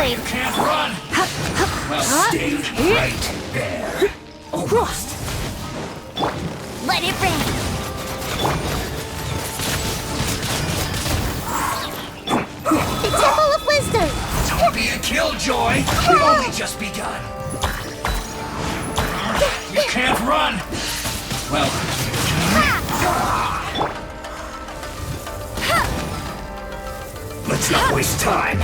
Windblade! Can't run! Well, stay right there. Frost! Let it rain! The Temple of Wisdom! Don't be a killjoy! We've only just begun. You can't run! Well, let's not waste time.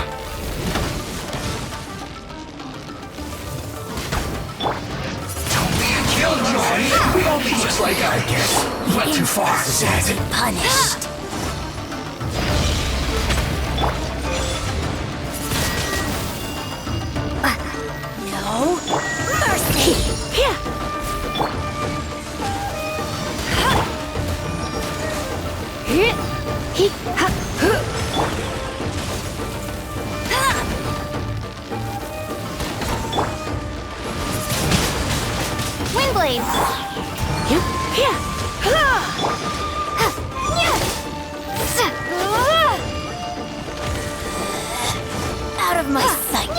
Don't be a killjoy! We only just like I guess. Went too far. Sad. Punished. No mercy. Windblade. Out of my sight.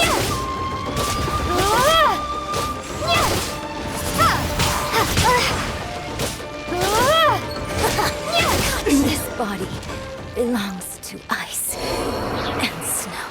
This body belongs to ice and snow.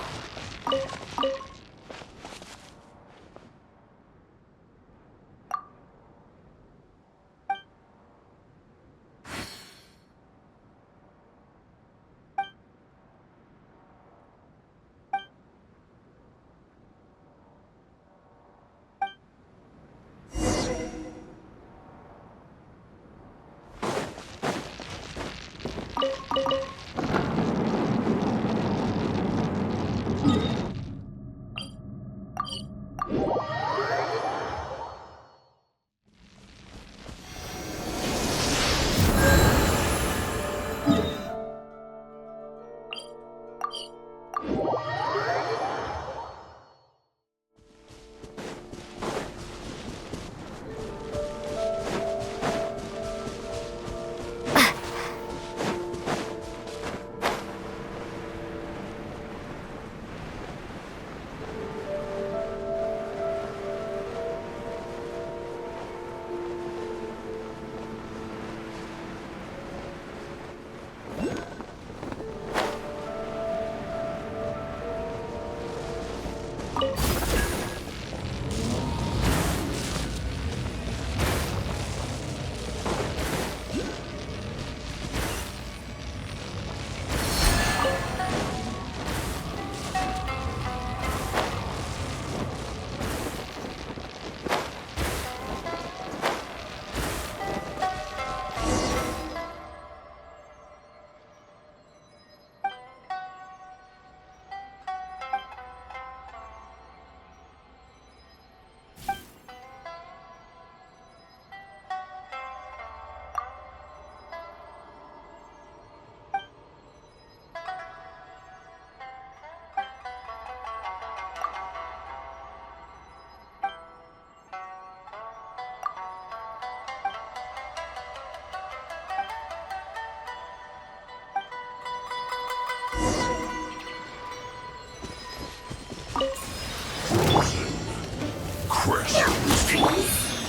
Chris,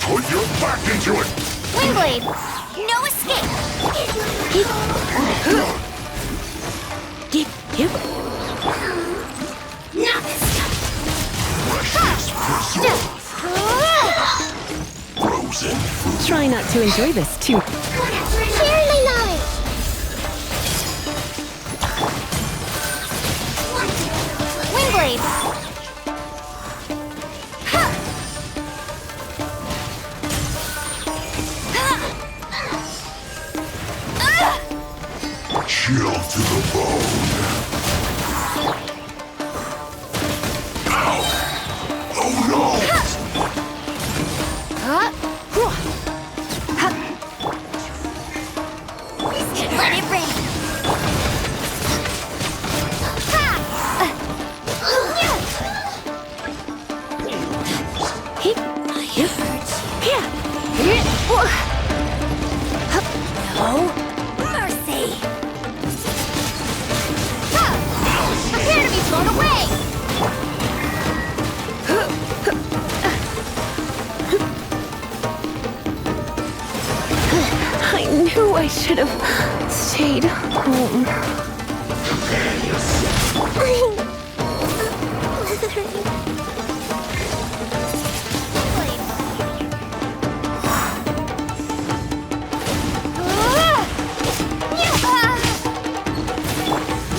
put your back into it! Windblade! No escape! Not this time! Precious preserve! Frozen food! Try not to enjoy this too. Clearly knowledge! Windblade! Chill to the bone. Ow! Oh no! Let it rain! No mercy! Prepare to be blown away! I should have stayed home.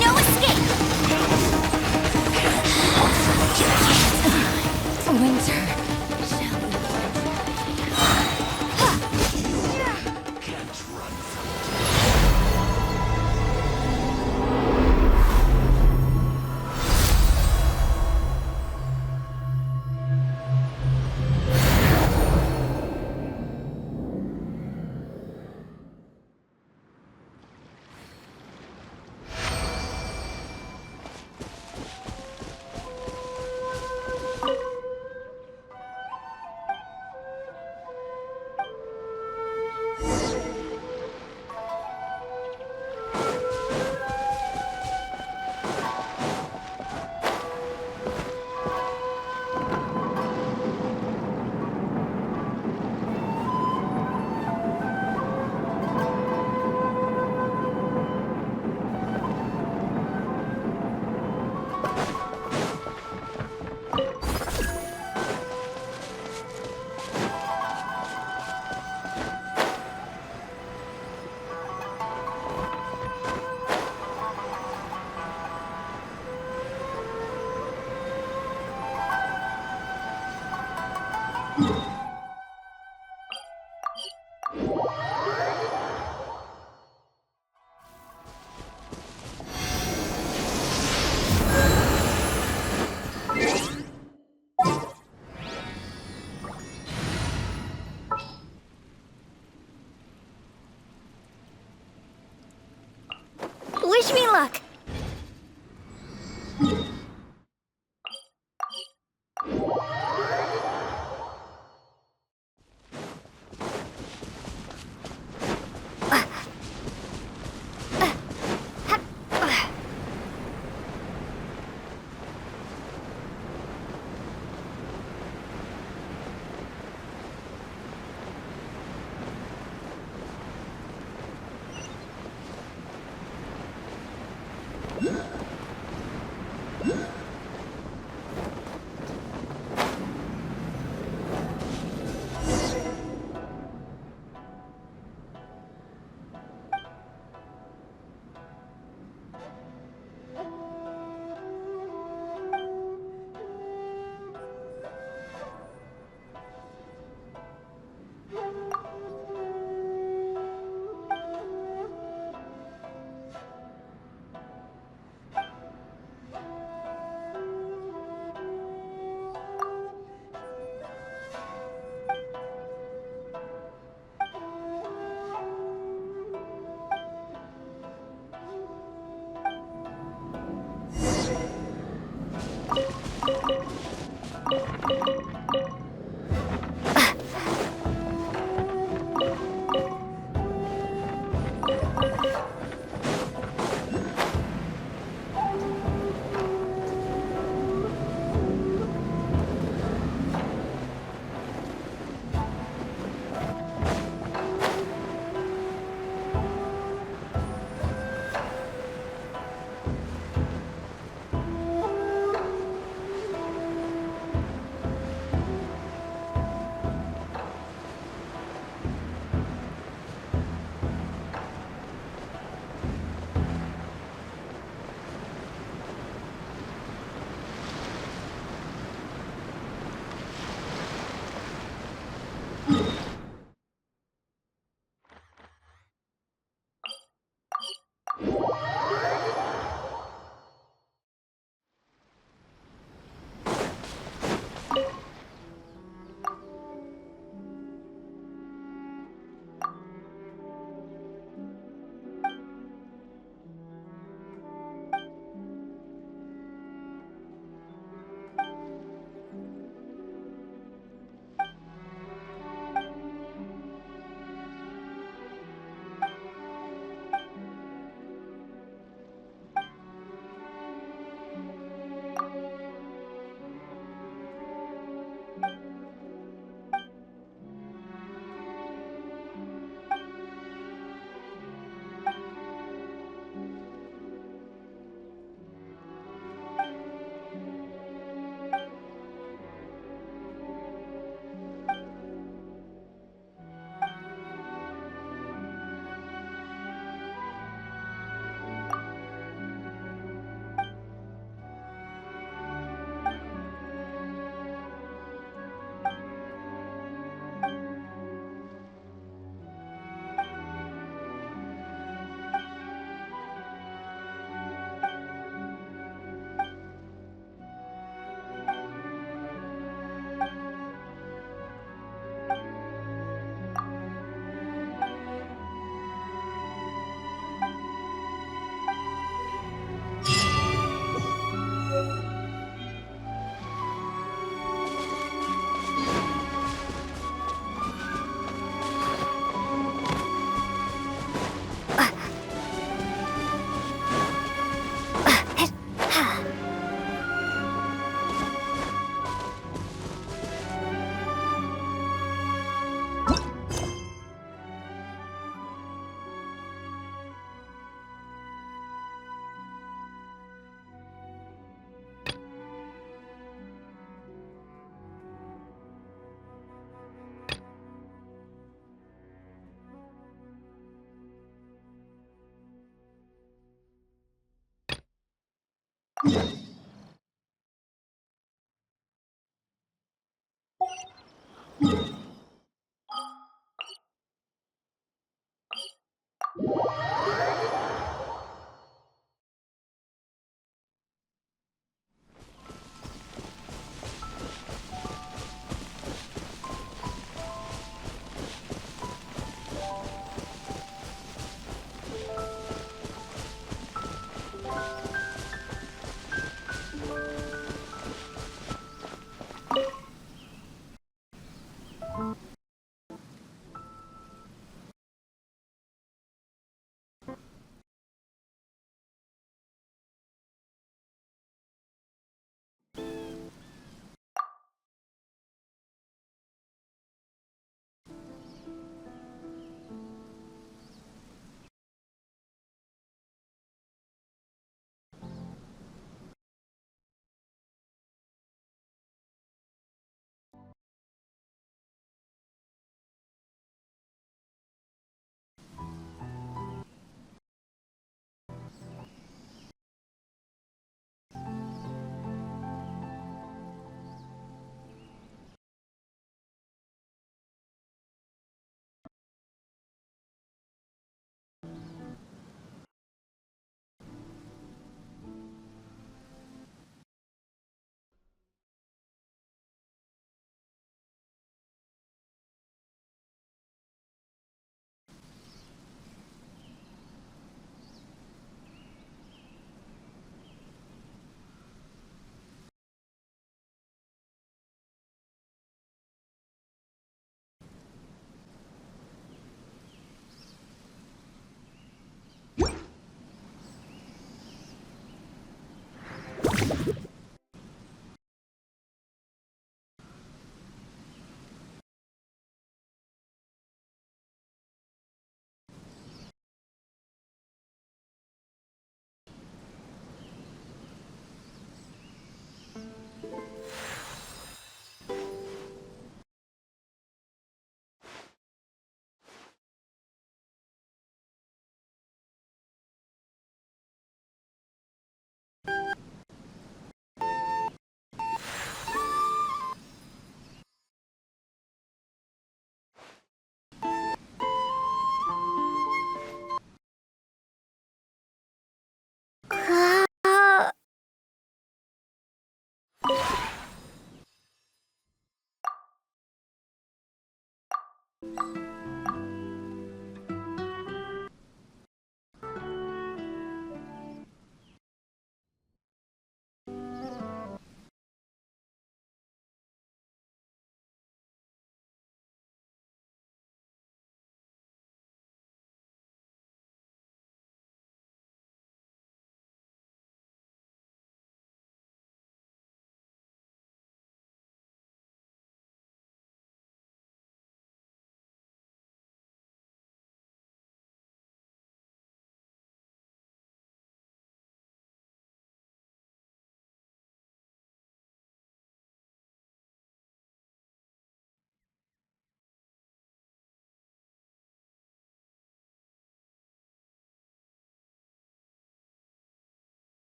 No escape! Winter.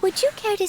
Would you care to...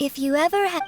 If you ever have...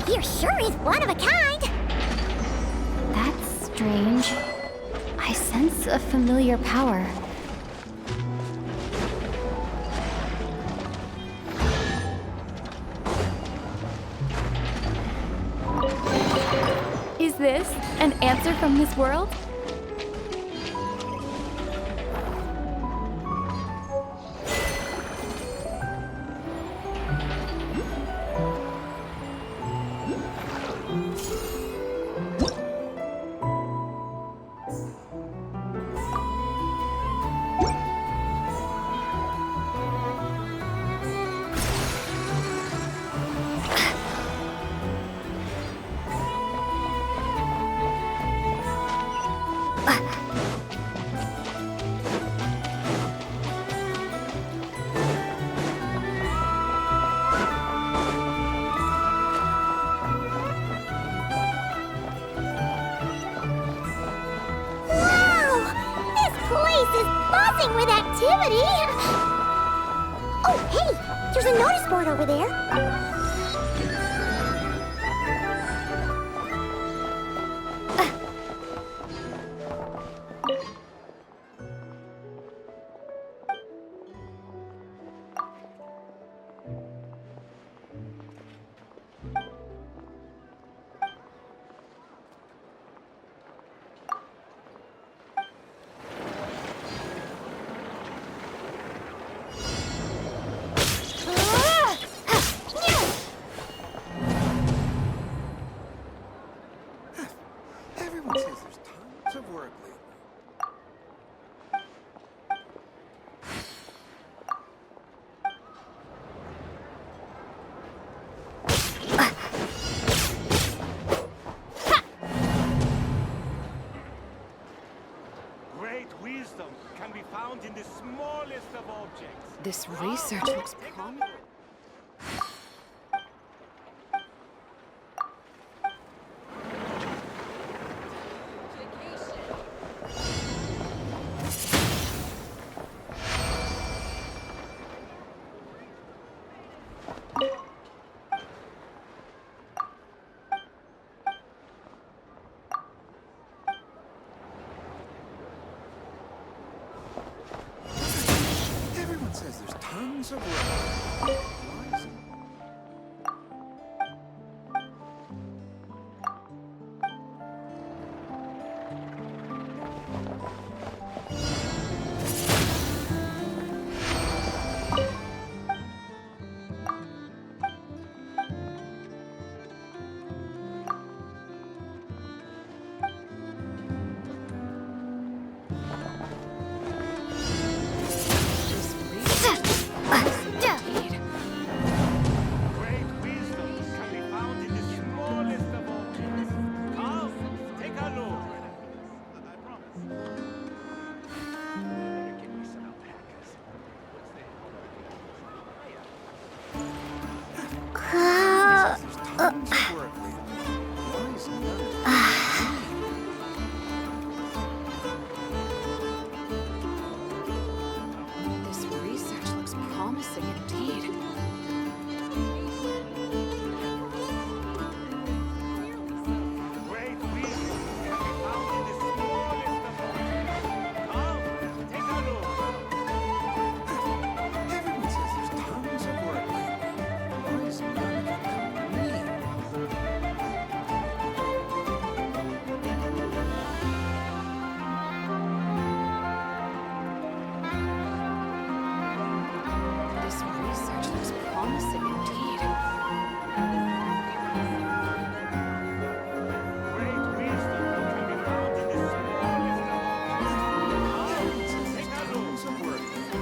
Here sure is one of a kind! That's strange. I sense a familiar power. Is this an answer from this world? With activity! Oh, hey! There's a notice board over there. Everyone says there's tons of work lately. Great wisdom can be found in the smallest of objects. This research looks promising. Everyone says there's tons of work. This research. tons of work lately. Why is none of it me? This research looks promising indeed. Great wisdom can be found in the smallest of all. Come, take a look. Everyone says there's tons of work lately. Why is none of it coming to me? This research looks promising indeed. Great wisdom can be found in the smallest of all. Everyone says Take there's a look. tons of work lately.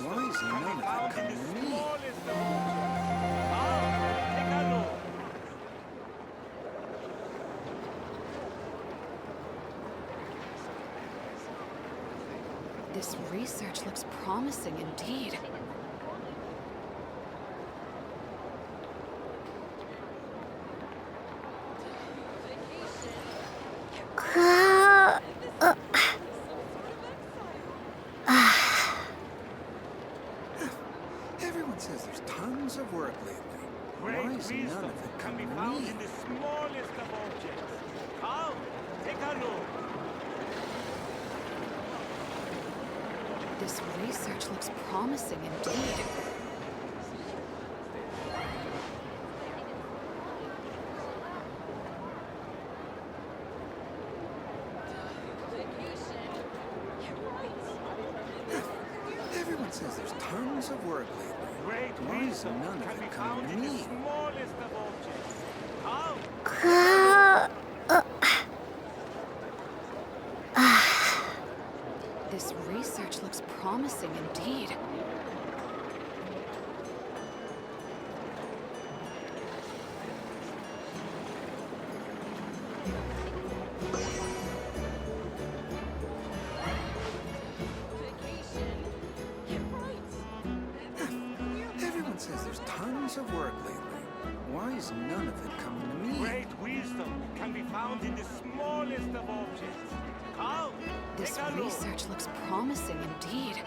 Why is none of it coming to me? This research looks promising indeed. Everyone says there's tons of work lately. Why is none of it coming to me? Smallest of objects. Come, take a look. This research looks promising indeed. Everyone says there's tons of work lately. Great wisdom Why is can none be of it found in coming the to me? smallest of objects. Come, take a look. This research looks promising indeed. Everyone says there's tons of work lately. Great Why is none wisdom of it can be coming to found me? in the smallest of objects. Come, take a look. This research looks promising indeed. Everyone says there's tons of work lately. Great Why is wisdom none of can be it found coming to in the me? smallest of objects. Come, This research looks promising indeed. Everyone says there's tons of work lately. Why is none of it coming to me? great wisdom can be found in the smallest of objects. Come, This take a look. research looks promising indeed.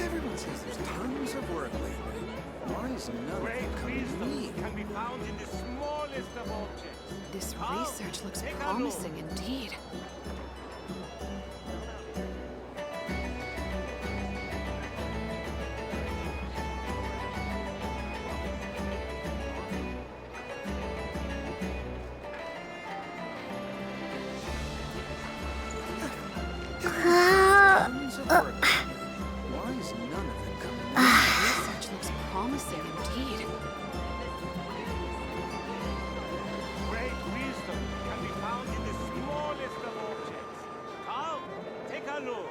Everyone says there's tons of work lately. Why is none of Great it coming to wisdom me? can be found in the smallest of objects. This Come, research looks take a look. promising indeed. Tons of work lately. Why is none of it coming to me? This research looks promising indeed. Great wisdom can be found in the smallest of objects. Come, take a look.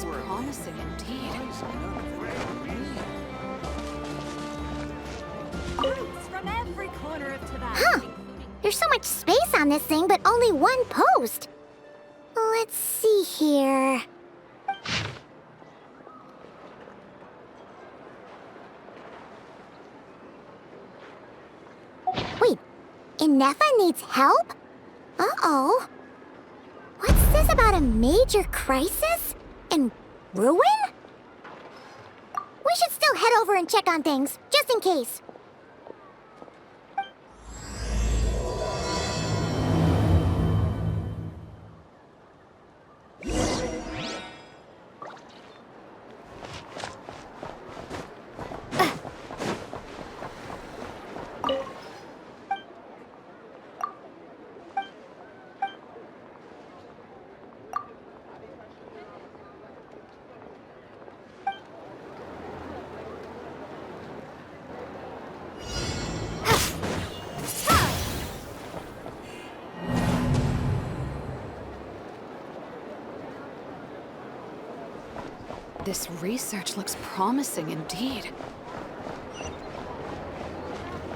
looks promising indeed. Fruits from every corner of Tibet. Huh. There's so much space on this thing, but only one post. Let's see here. Wait, Inefa needs help? Uh-oh. What's this about a major crisis? And ruin? We should still head over and check on things, just in case. This research looks promising indeed.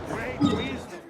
Great wisdom.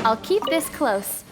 I'll keep this close.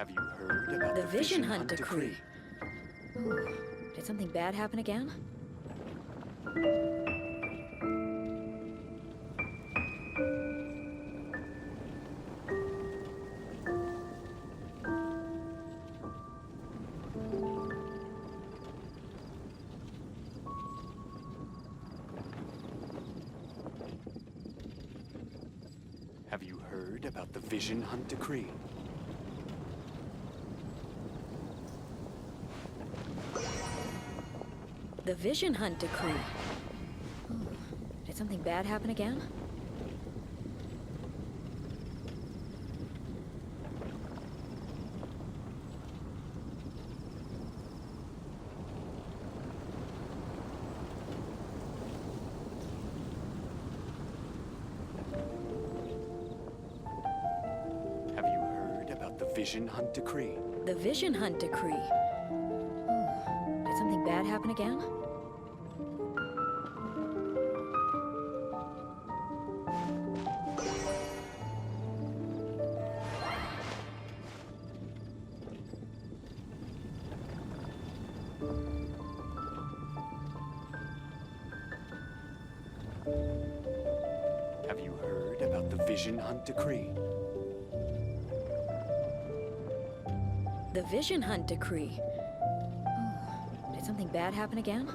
Have you heard about The Vision Hunt decree. Did something bad happen again? Have you heard about the Vision Hunt decree? The Vision Hunt decree. Did something bad happen again? Have you heard about the Vision Hunt decree? The Vision Hunt decree. Did something bad happen again? Have you heard about the Vision Hunt decree? The Vision Hunt decree. Did something bad happen again?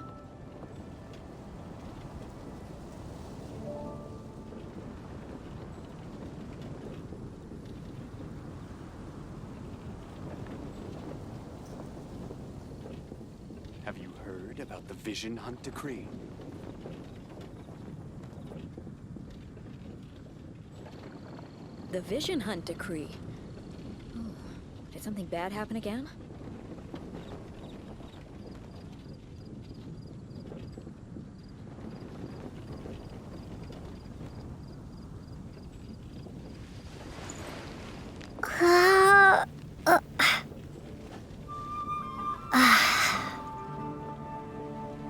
Have you heard about the Vision Hunt decree? The Vision Hunt decree. Did something bad happen again?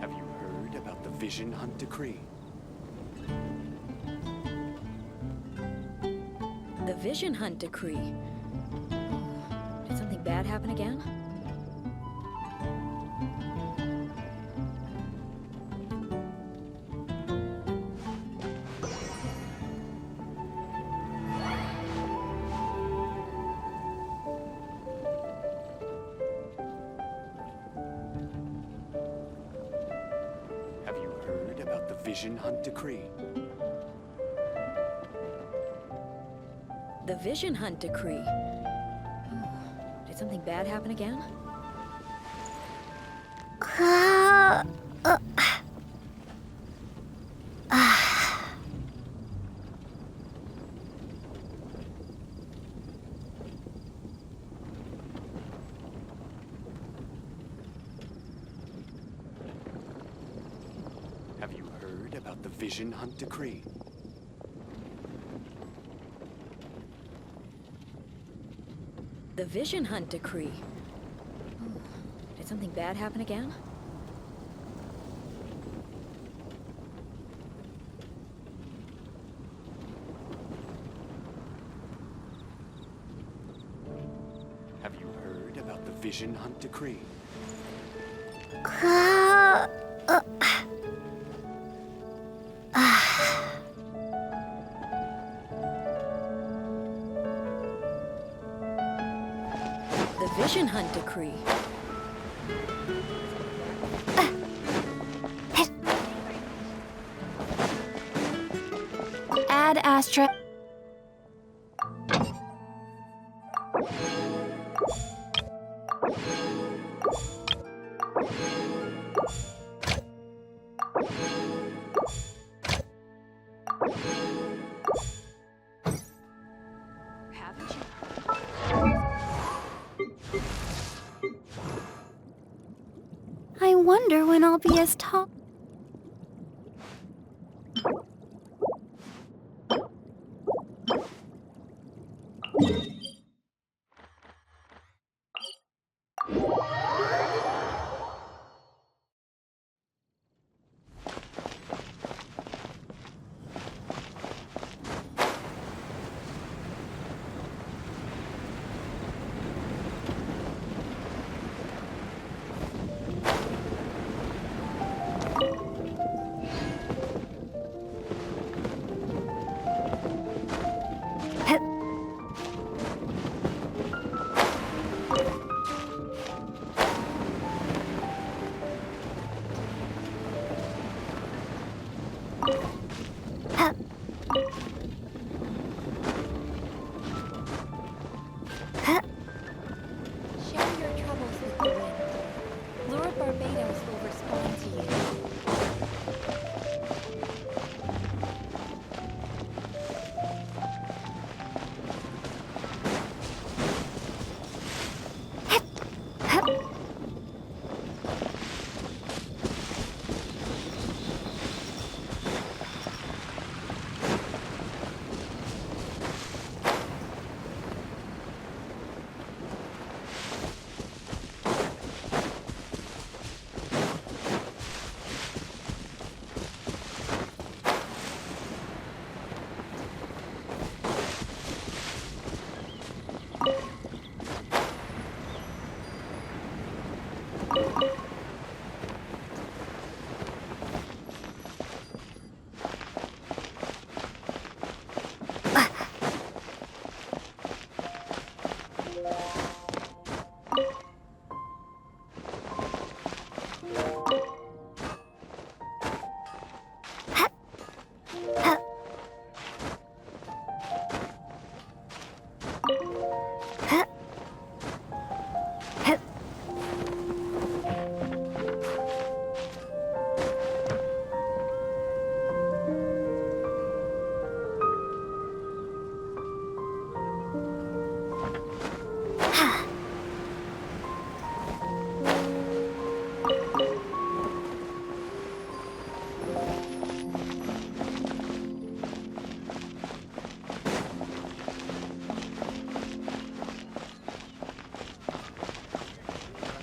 Have you heard about the Vision Hunt decree? The Vision Hunt decree. Did something bad happen again? Have you heard about the Vision Hunt decree? The Vision Hunt decree. Did something bad happen again? Have you heard about the Vision Hunt decree? The Vision Hunt decree. Did something bad happen again? Have you heard about the Vision Hunt decree? The Vision Hunt decree. Ad Astra. Haven't you? I wonder when I'll be as tall.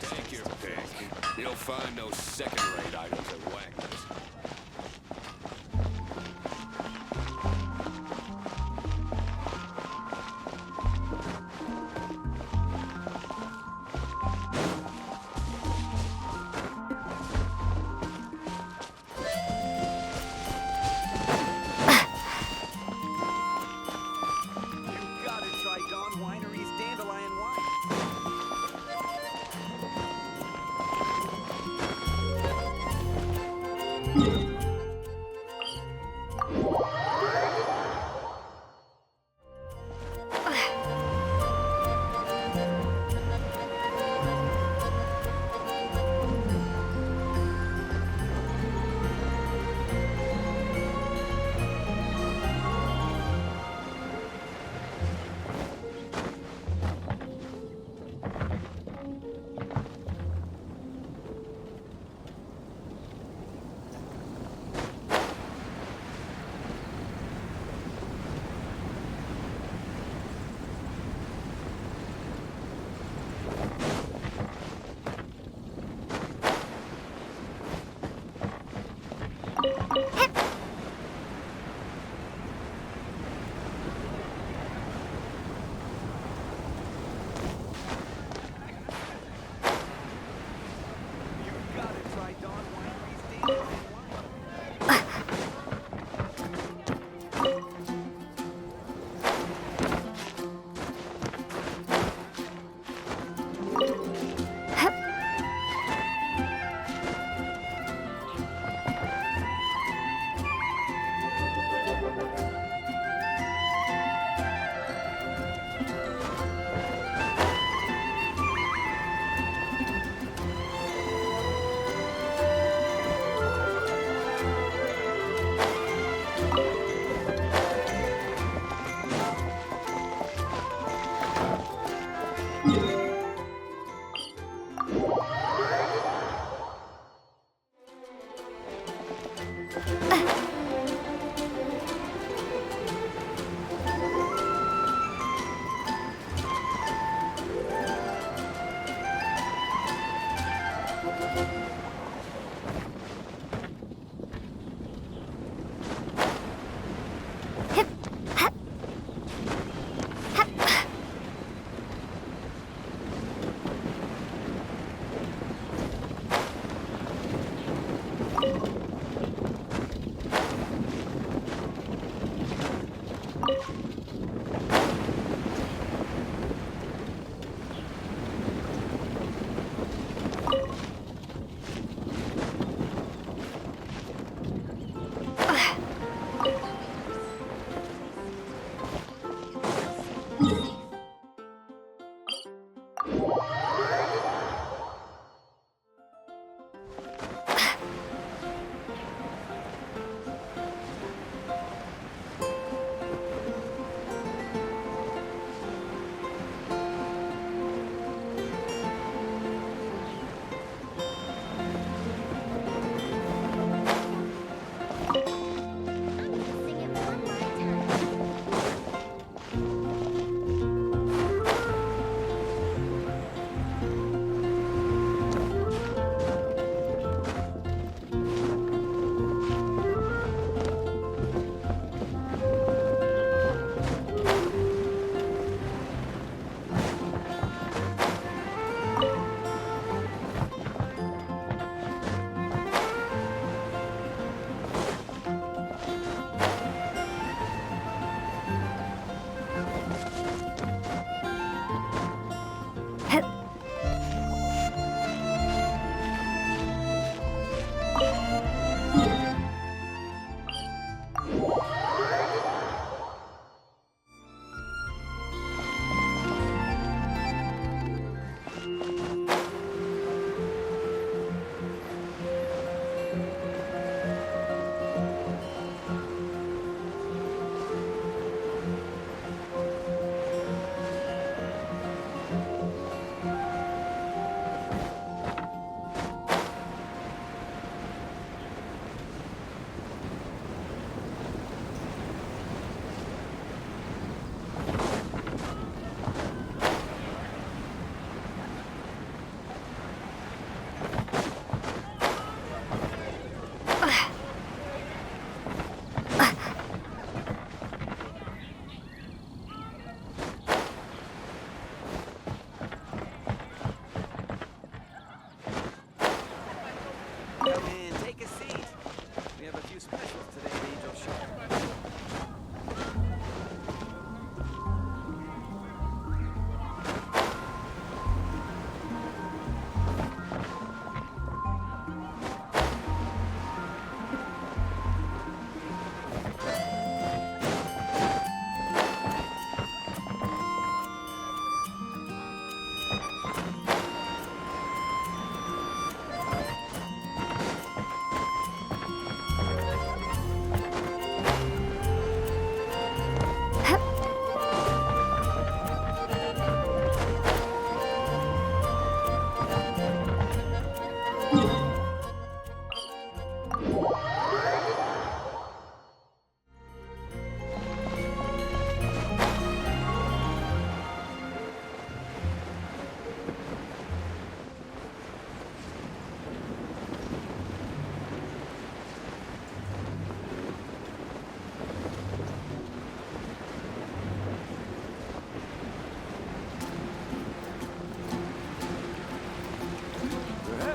Take your pick. You'll find no second-rate items at Wagner's. You gotta try Dawn Winery's Dandelion Wine.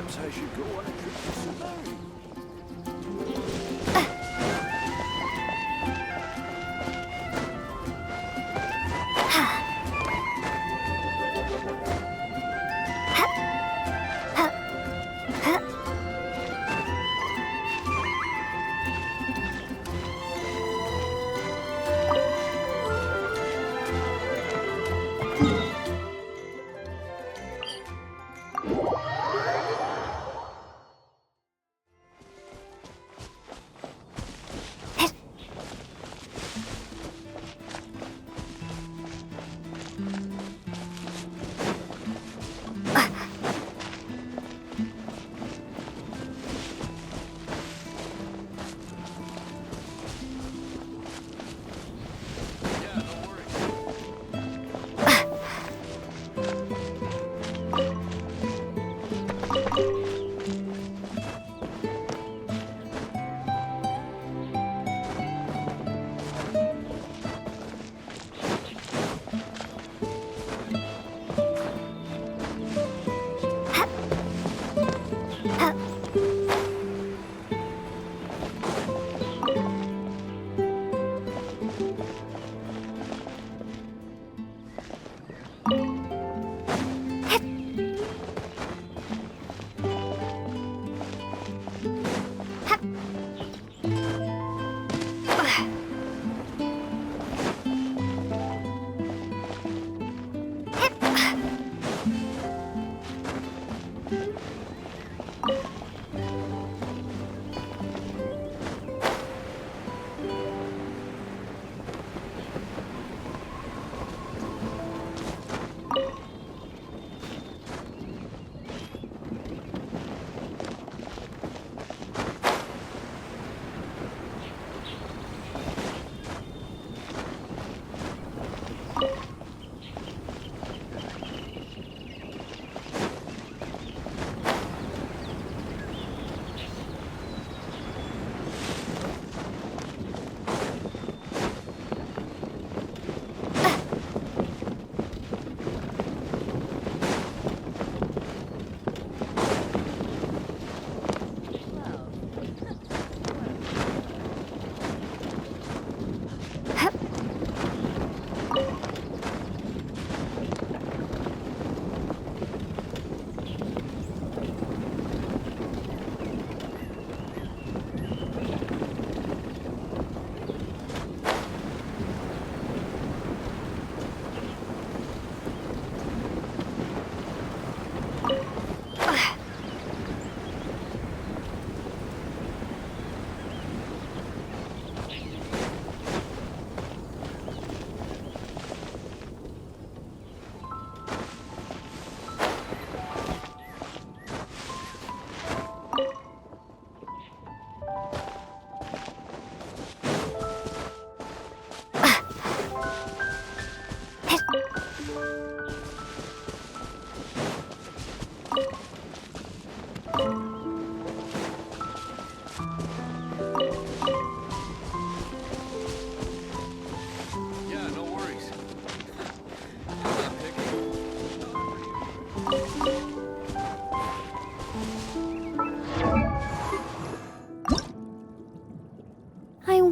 Perhaps I should go on a trip to Safari.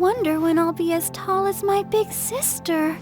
wonder when I'll be as tall as my big sister.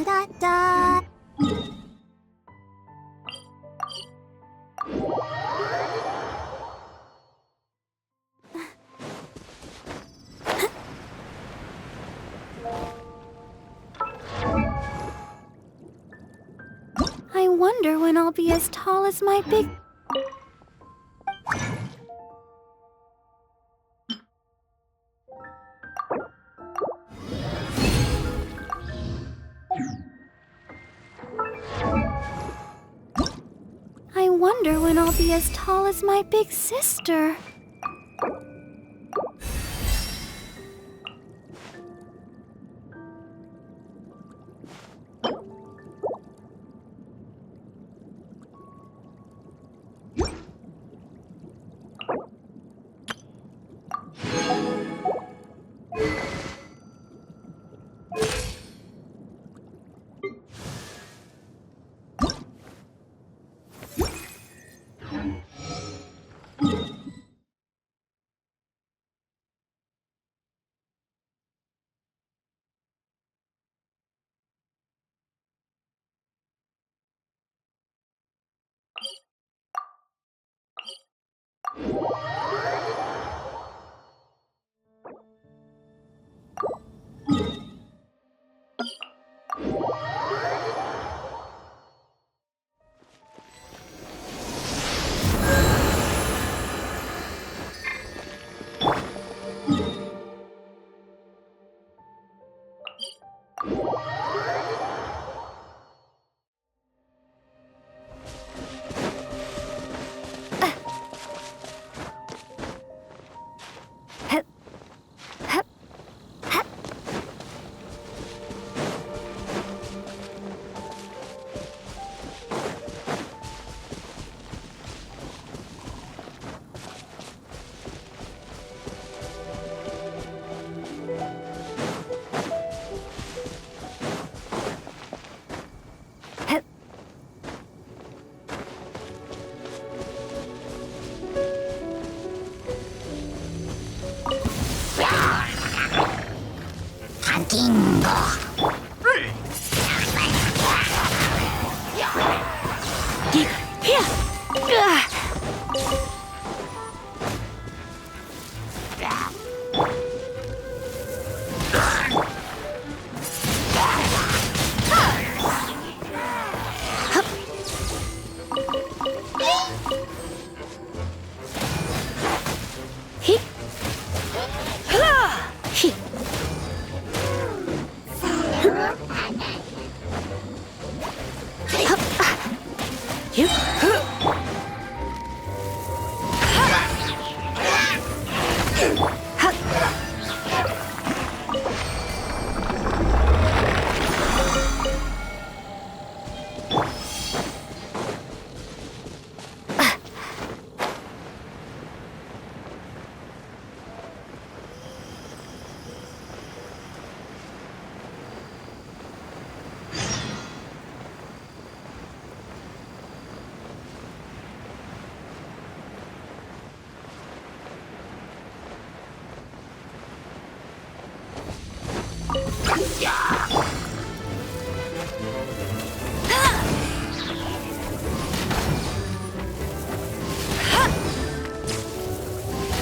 da da. I wonder when I'll be as tall as my big... I wonder when I'll be as tall as my big sister.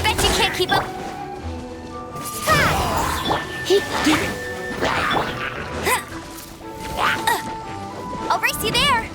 Bet you can't keep up. I'll race you there.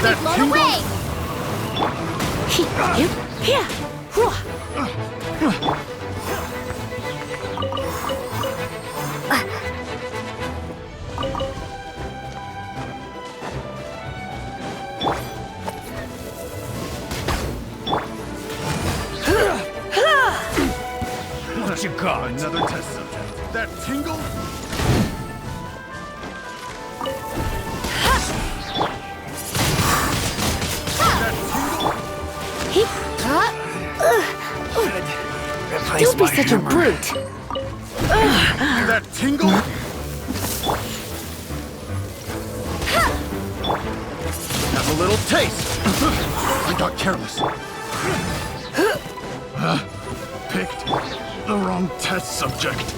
be blown away! What you got? Another test subject. That tingle? Don't be such a brute. That tingle? Have a little taste. I got careless. Picked the wrong test subject.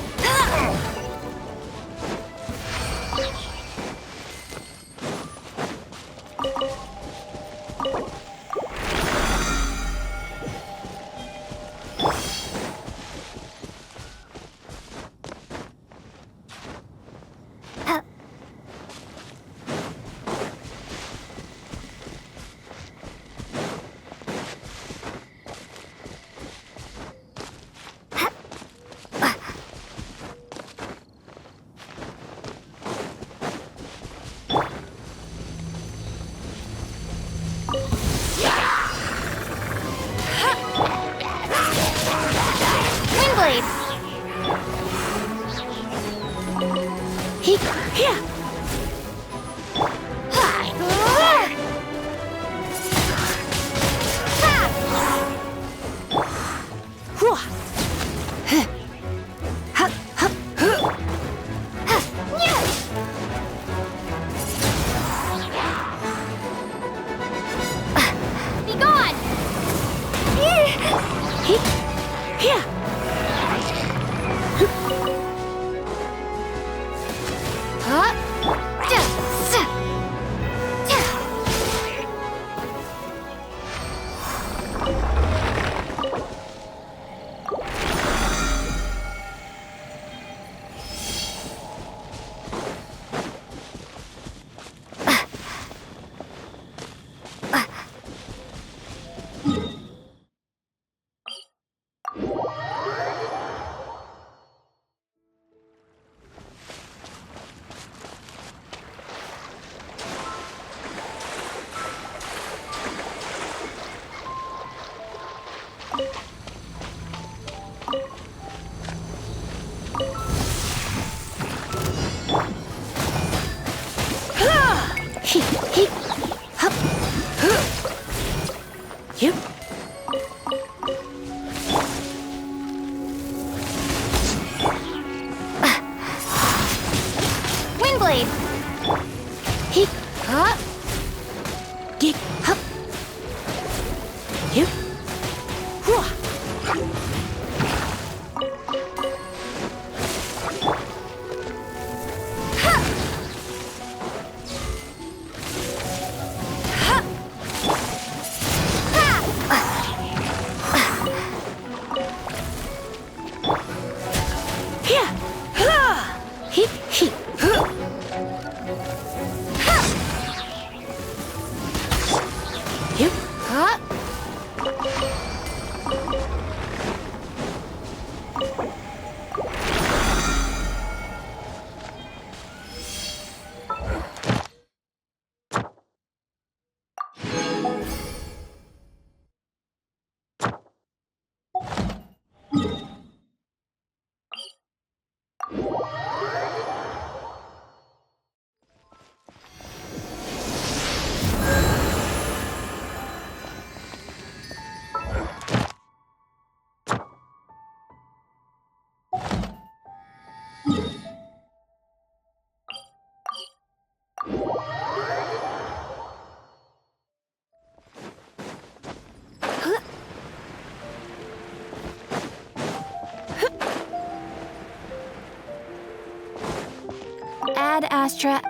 Ad Astra.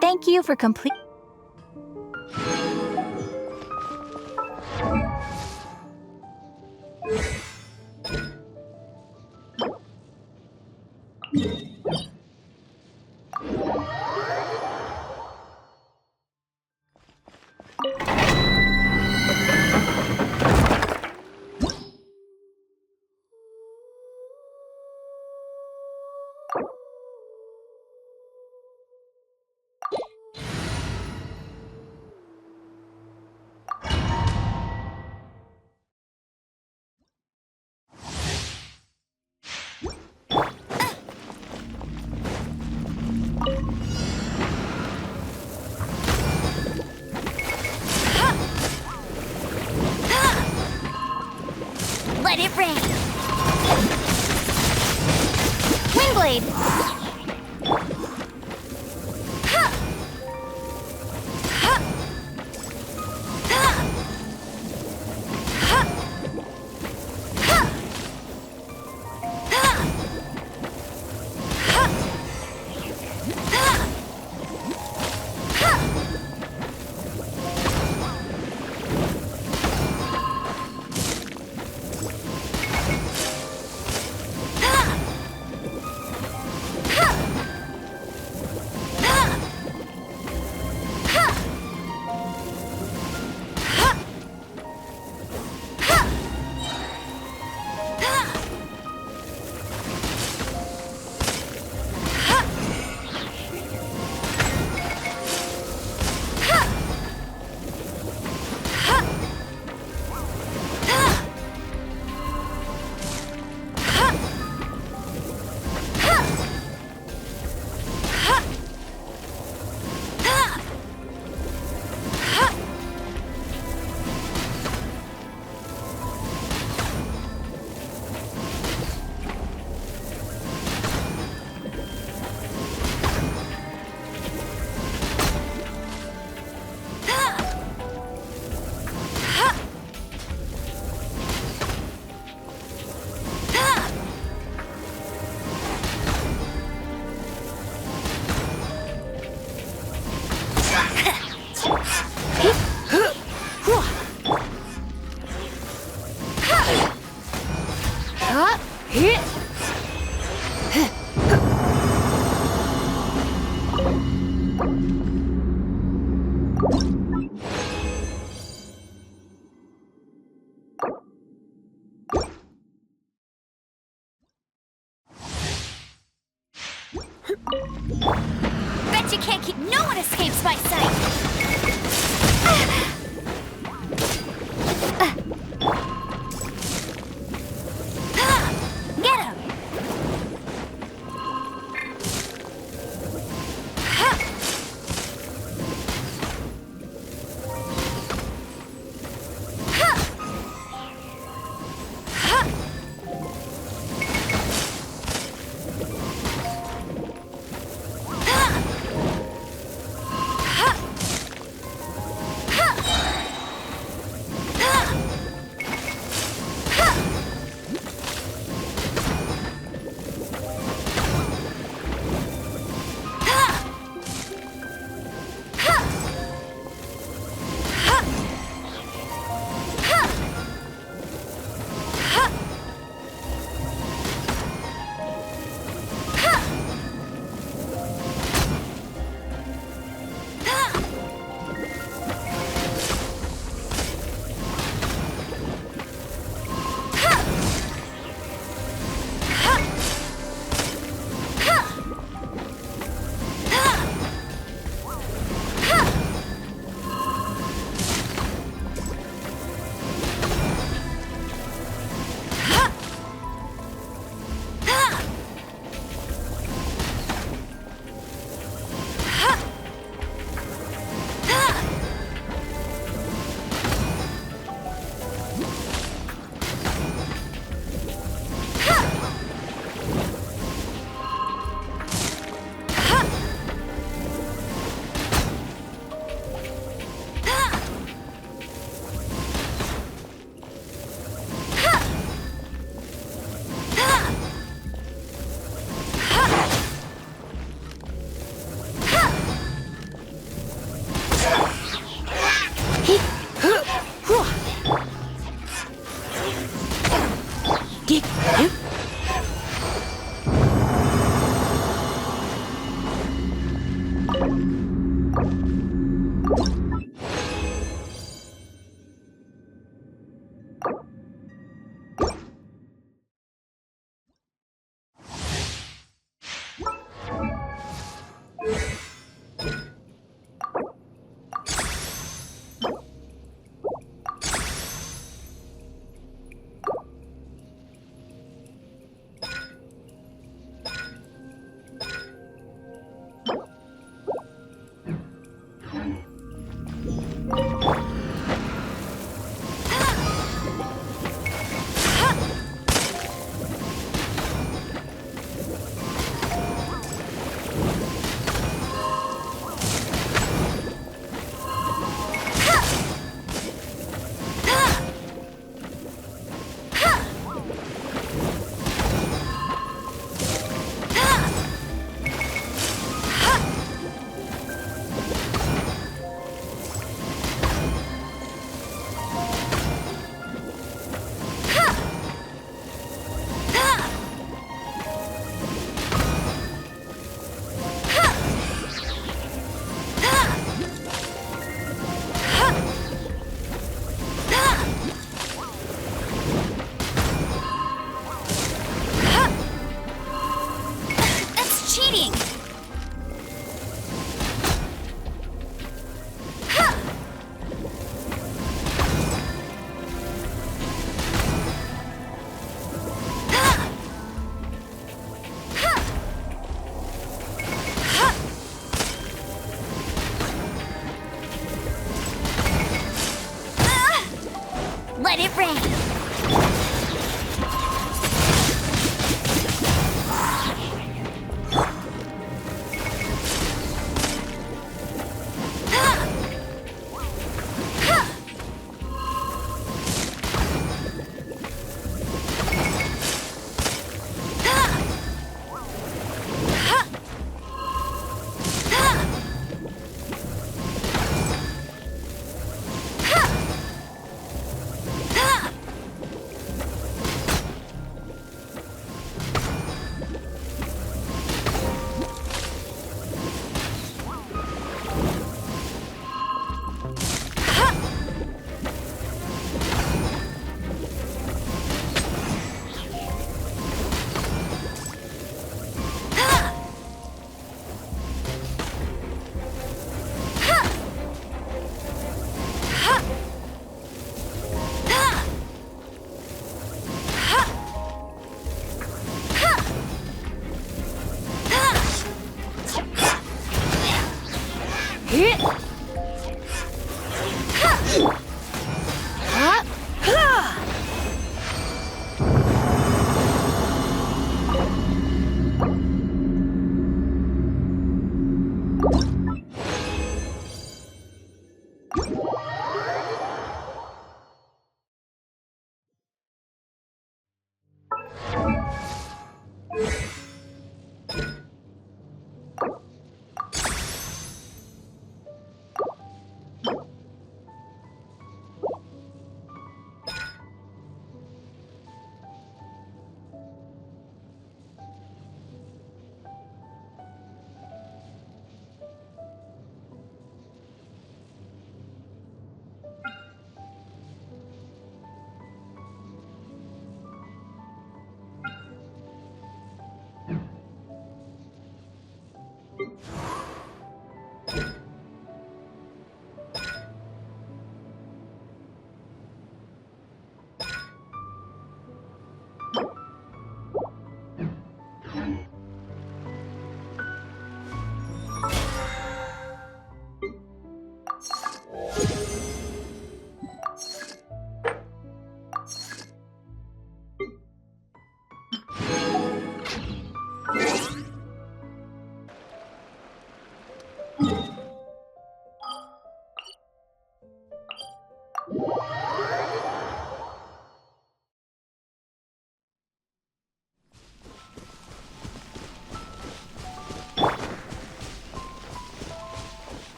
Thank you for complete. Bet you can't keep. No one escapes my sight. Get him. Let it rain.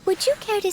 Would you care to...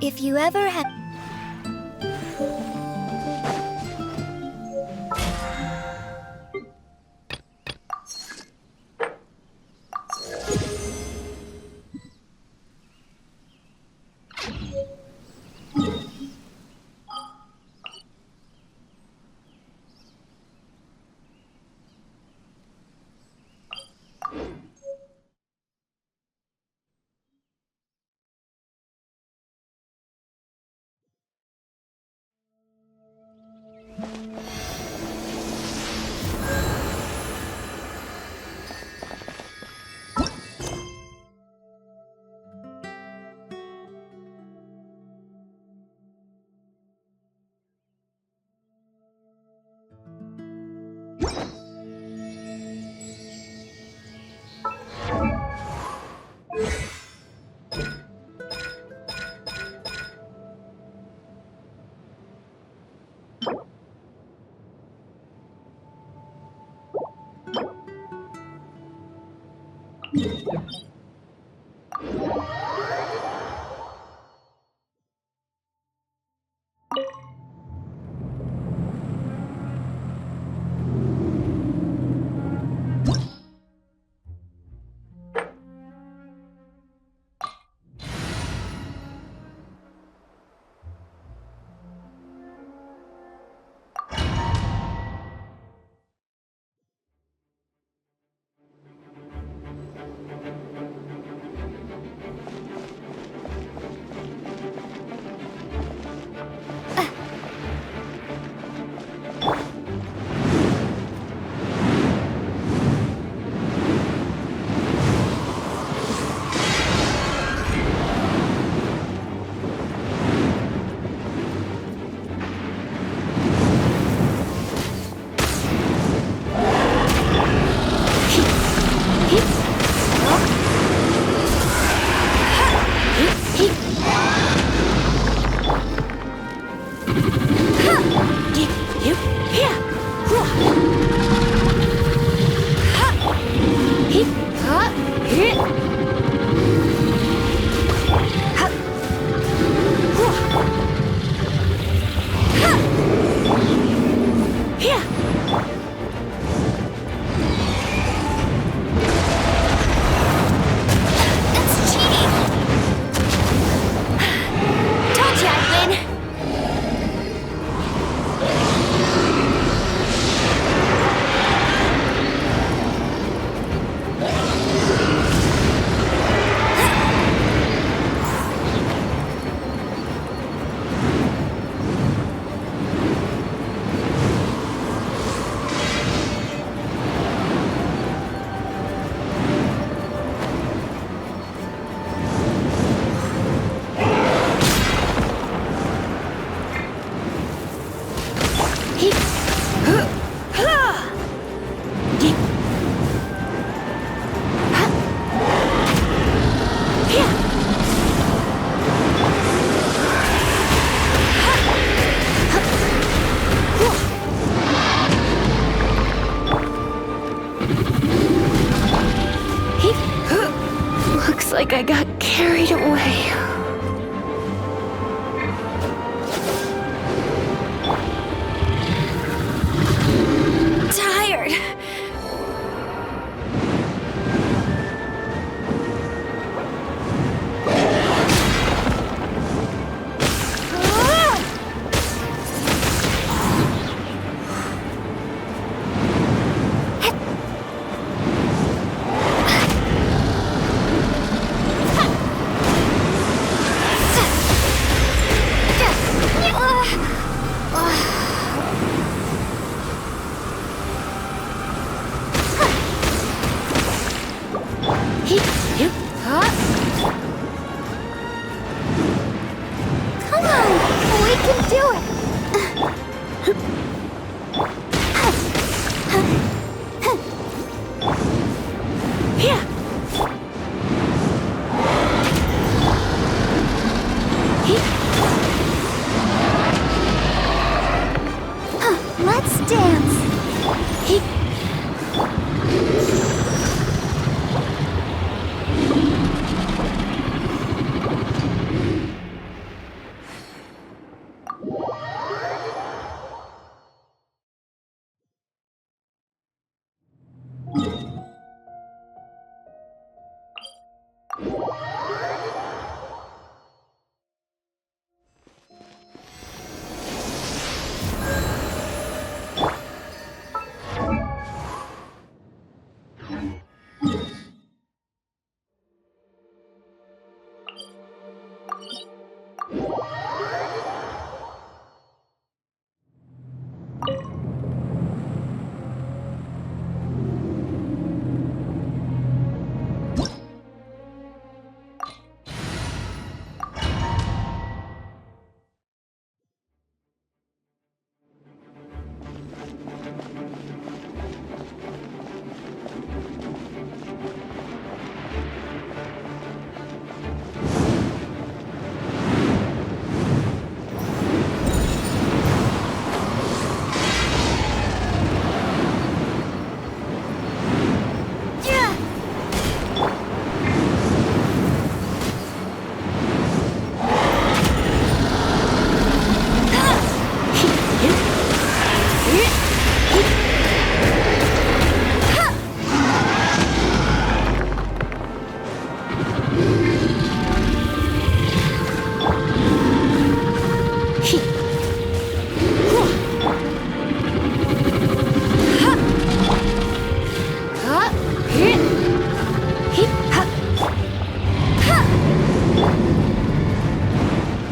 If you ever have... like I got carried away. Tired. Come on, we can do it. Yeah. Let's dance.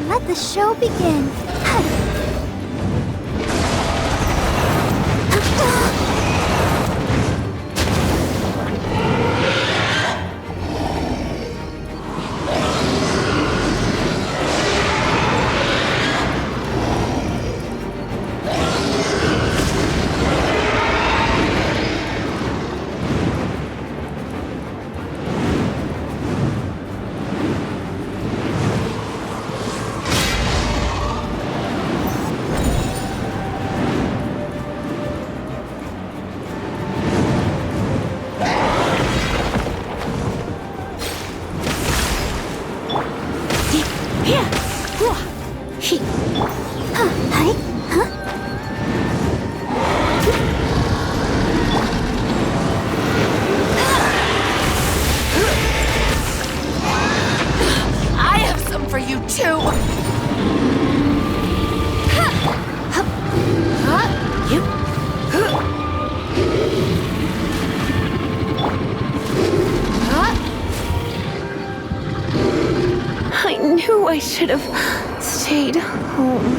Let the show begin. I have some for you too. I knew I should have stayed home.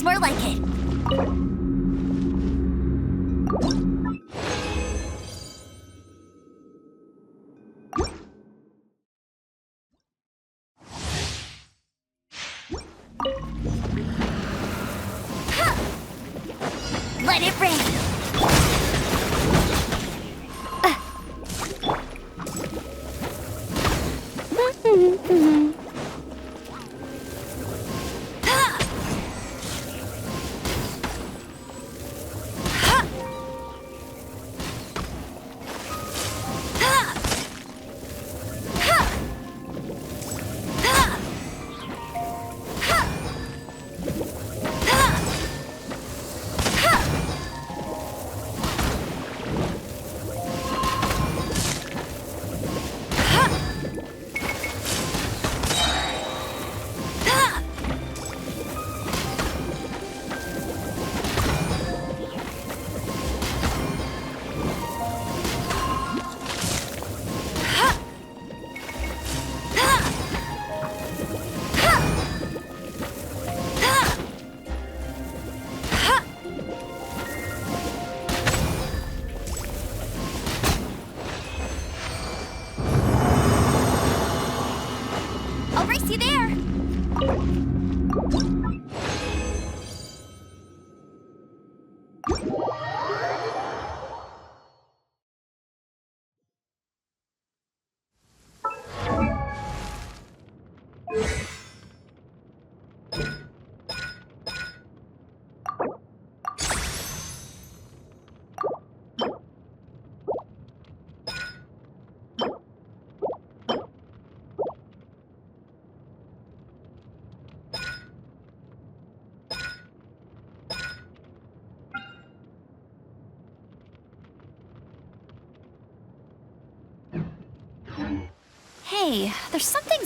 More like it. Let it rain. Hey, there's something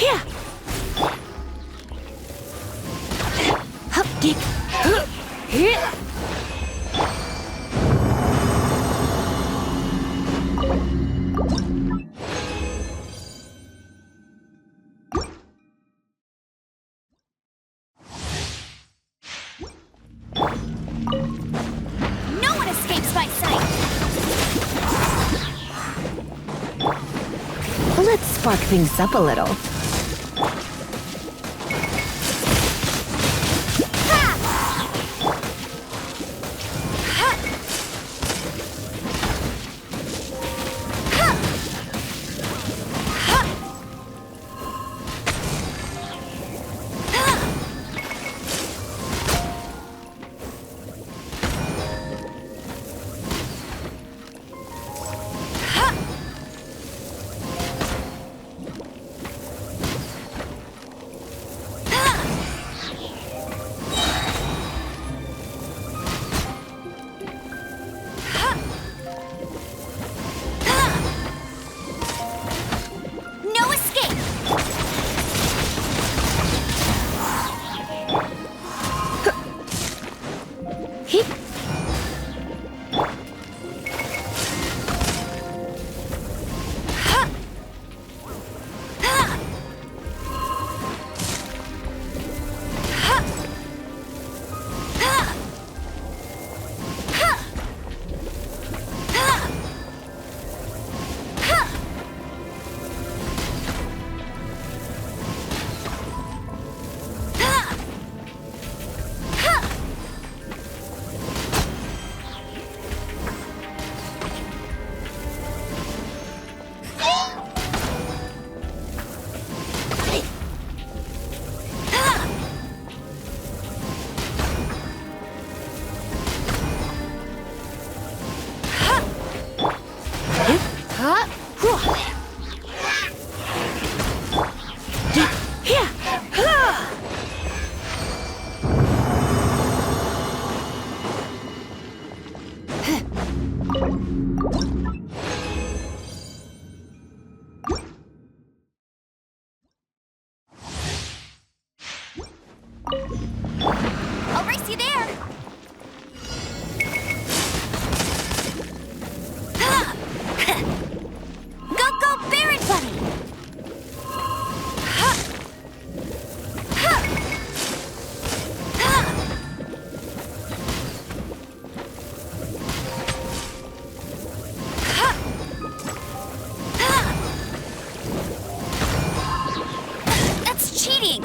No one escapes my sight! Let's spark things up a little. No escape! I'll race you there! Go, Baron Buddy! That's cheating!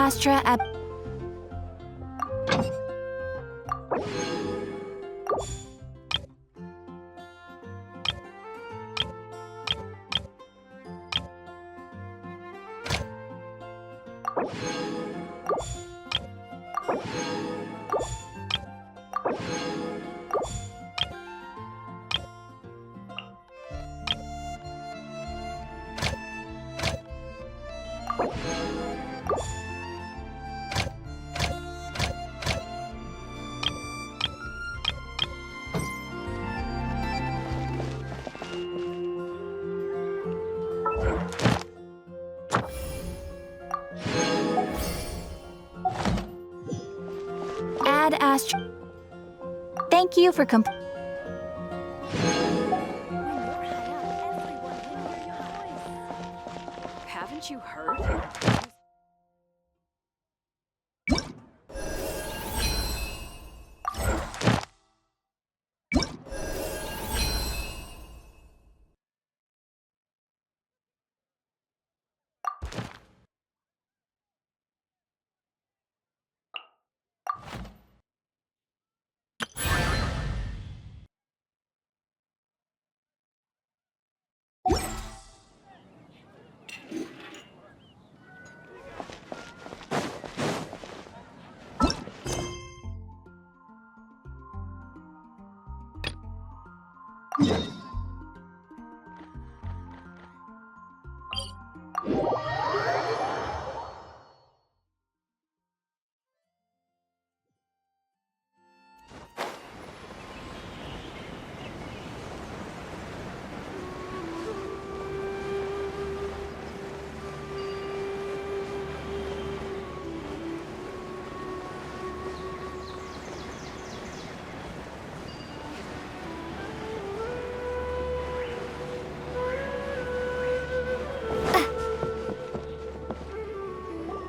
Astra ab... Add Astra... Thank you for comp... Haven't you heard?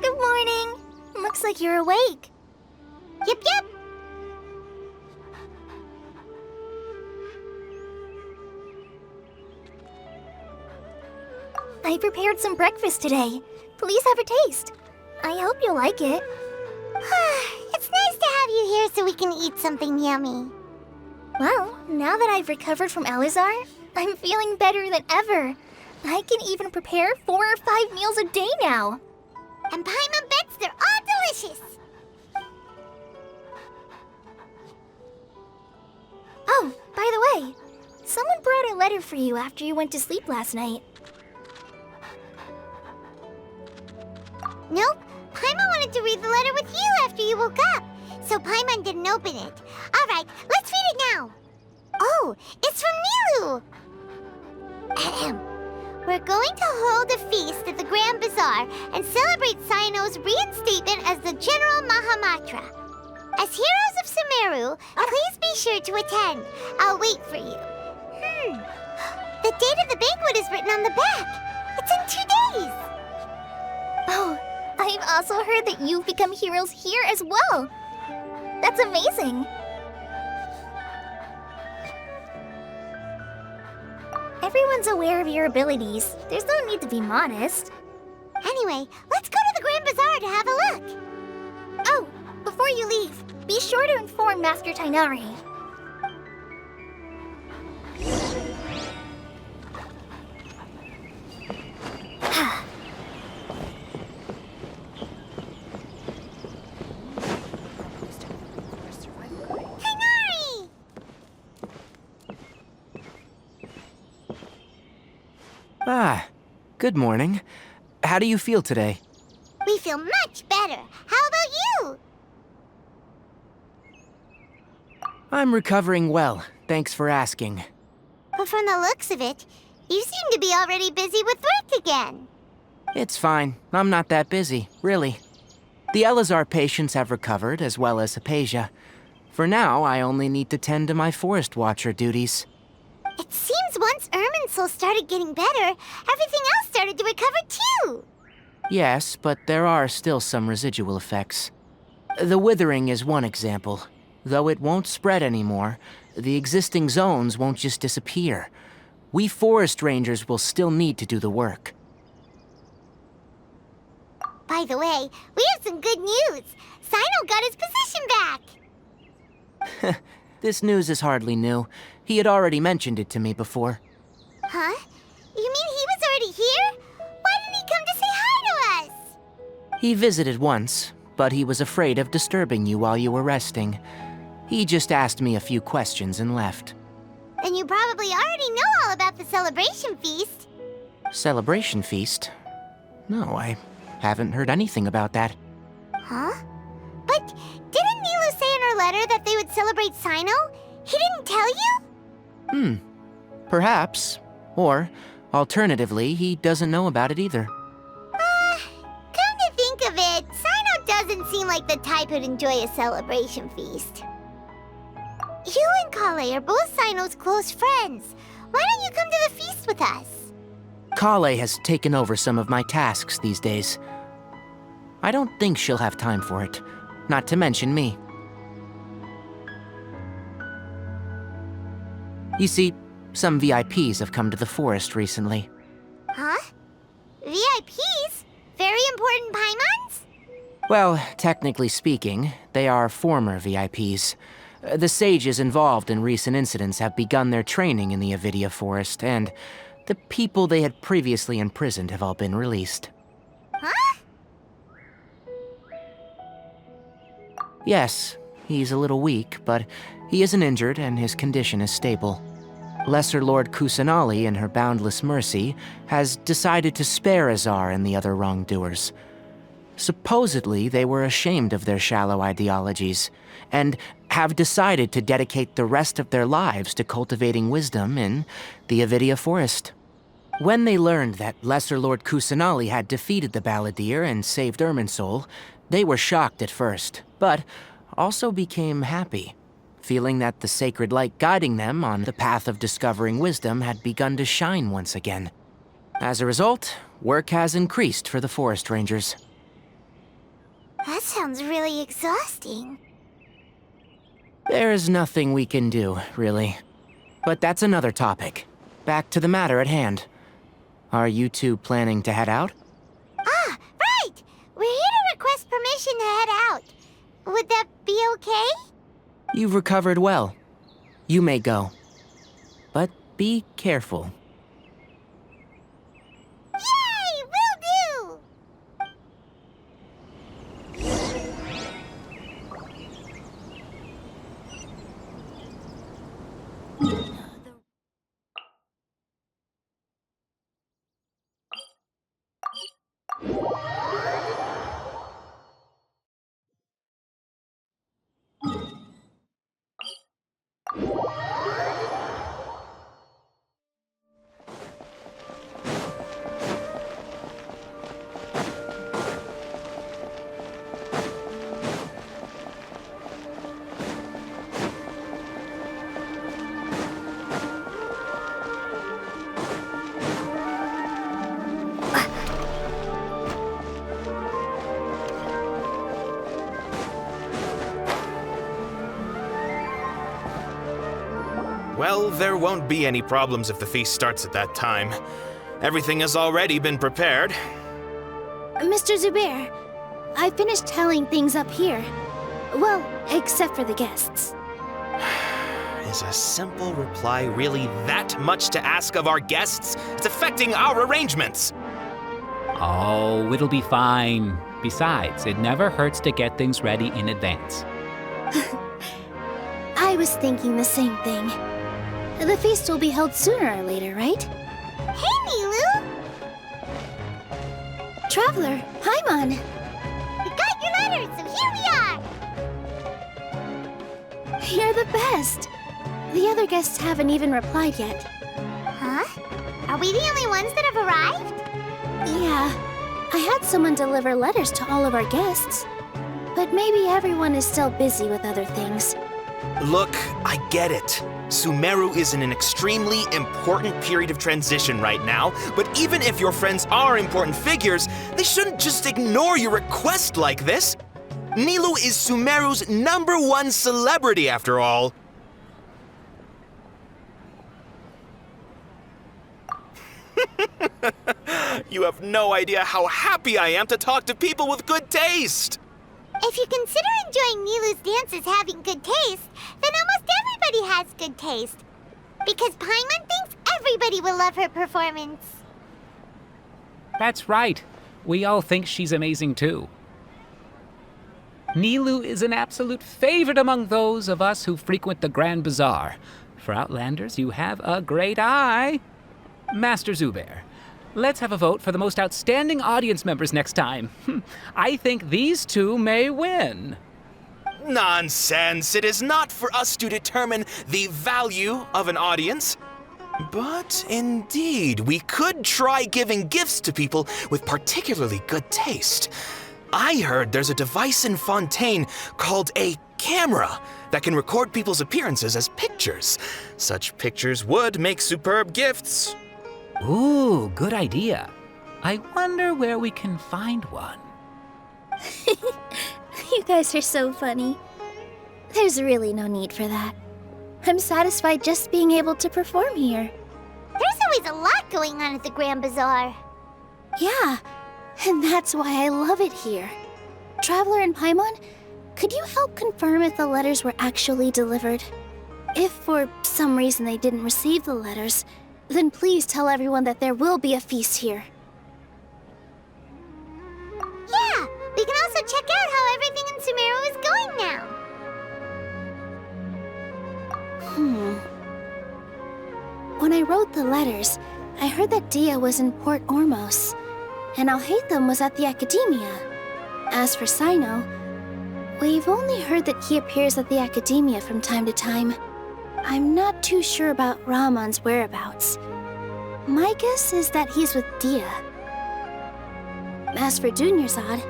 Good morning. Looks like you're awake. Yep, yep. I prepared some breakfast today. Please have a taste. I hope you'll like it. It's nice to have you here so we can eat something yummy. Well, now that I've recovered from Elazar, I'm feeling better than ever. I can even prepare 4 or 5 meals a day now. And Paimon bets they're all delicious. Oh, by the way, someone brought a letter for you after you went to sleep last night. Nope. Paimon wanted to read the letter with you after you woke up, so Paimon didn't open it. All right, let's read it now. Oh, it's from Nilu. Ahem. We're going to hold a feast at the Grand Bazaar and celebrate Cyano's reinstatement as the General Mahamatra. As heroes of Sumeru, please be sure to attend. I'll wait for you. The date of the banquet is written on the back. It's in 2 days. Oh, I've also heard that you've become heroes here as well. That's amazing. Everyone's aware of your abilities. There's no need to be modest. Anyway, let's go to the Grand Bazaar to have a look. Oh, before you leave, be sure to inform Master Tainari. Tainari! Ah, good morning. How do you feel today? We feel much better. How about you? I'm recovering well, thanks for asking. But from the looks of it, you seem to be already busy with work again. It's fine. I'm not that busy, really. The Elazar patients have recovered, as well as Hypatia. For now, I only need to tend to my Forest Watcher duties. It seems once Irminsul started getting better, everything else started to recover too. Yes, but there are still some residual effects. The withering is one example. Though it won't spread anymore, the existing zones won't just disappear. We forest rangers will still need to do the work. By By the way, we have some good news. Sino got his position back. This news is hardly new. He had already mentioned it to me before. Huh? You mean he was already here? Why didn't he come to say hi to us? He visited once, but he was afraid of disturbing you while you were resting. He just asked me a few questions and left. Then you probably already know all about the celebration feast. Celebration feast? No, I haven't heard anything about that. Huh? But didn't Nilu say in her letter that they would celebrate Sino? He didn't tell you? Perhaps. Or, alternatively, he doesn't know about it either. Come to think of it, Sino doesn't seem like the type who'd enjoy a celebration feast. You and Kale are both Sino's close friends. Why don't you come to the feast with us? Kale has taken over some of my tasks these days. I don't think she'll have time for it, not to mention me. You see, some VIPs have come to the forest recently. Huh? VIPs? Very important Paimons? Well, technically speaking, they are former VIPs. The sages involved in recent incidents have begun their training in the Avidia Forest, and the people they had previously imprisoned have all been released. Huh? Yes, he's a little weak, but he isn't injured and his condition is stable. Lesser Lord Kusanali, in her boundless mercy, has decided to spare Azar and the other wrongdoers. Supposedly, they were ashamed of their shallow ideologies, and have decided to dedicate the rest of their lives to cultivating wisdom in the Avidia Forest. When they learned that Lesser Lord Kusanali had defeated the Balladeer and saved Irminsul, they were shocked at first, but also became happy, feeling that the sacred light guiding them on the path of discovering wisdom had begun to shine once again. As a result, work has increased for the forest rangers. That sounds really exhausting. There's nothing we can do, really. But that's another topic. Back to the matter at hand. Are you two planning to head out? Ah, right! We're here to request permission to head out. Would that be okay? You've recovered well. You may go. But be careful. Yay! Will do! Well, there won't be any problems if the feast starts at that time. Everything has already been prepared. Mr. Zubair, I finished telling things up here. Well, except for the guests. Is a simple reply really that much to ask of our guests? It's affecting our arrangements. Oh, it'll be fine. Besides, it never hurts to get things ready in advance. I was thinking the same thing. The feast will be held sooner or later, right? Hey, Nilu! Traveler, Paimon! We got your letter, so here we are! You're the best! The other guests haven't even replied yet. Huh? Are we the only ones that have arrived? Yeah. I had someone deliver letters to all of our guests. But maybe everyone is still busy with other things. Look, I get it. Sumeru is in an extremely important period of transition right now, but even if your friends are important figures, they shouldn't just ignore your request like this. Nilu is Sumeru's #1 celebrity after all. You have no idea how happy I am to talk to people with good taste! If you consider enjoying Nilu's dances having good taste, then almost everybody has good taste. Because Paimon thinks everybody will love her performance. That's right. We all think she's amazing too. Nilu is an absolute favorite among those of us who frequent the Grand Bazaar. For Outlanders, you have a great eye. Master Zubair, let's have a vote for the most outstanding audience members next time. I think these two may win. Nonsense! It is not for us to determine the value of an audience. But indeed, we could try giving gifts to people with particularly good taste. I heard there's a device in Fontaine called a camera that can record people's appearances as pictures. Such pictures would make superb gifts. Ooh, good idea. I wonder where we can find one. You guys are so funny. There's really no need for that. I'm satisfied just being able to perform here. There's always a lot going on at the Grand Bazaar. Yeah, and that's why I love it here. Traveler and Paimon, could you help confirm if the letters were actually delivered? If for some reason they didn't receive the letters, then please tell everyone that there will be a feast here. Yeah, we can also check out how everything in Sumeru is going now. When I wrote the letters, I heard that Dia was in Port Ormos, and Alhaitham was at the Academia. As for Sino, we've only heard that he appears at the Academia from time to time. I'm not too sure about Rahman's whereabouts. My guess is that he's with Dia. As for Dunyarzad,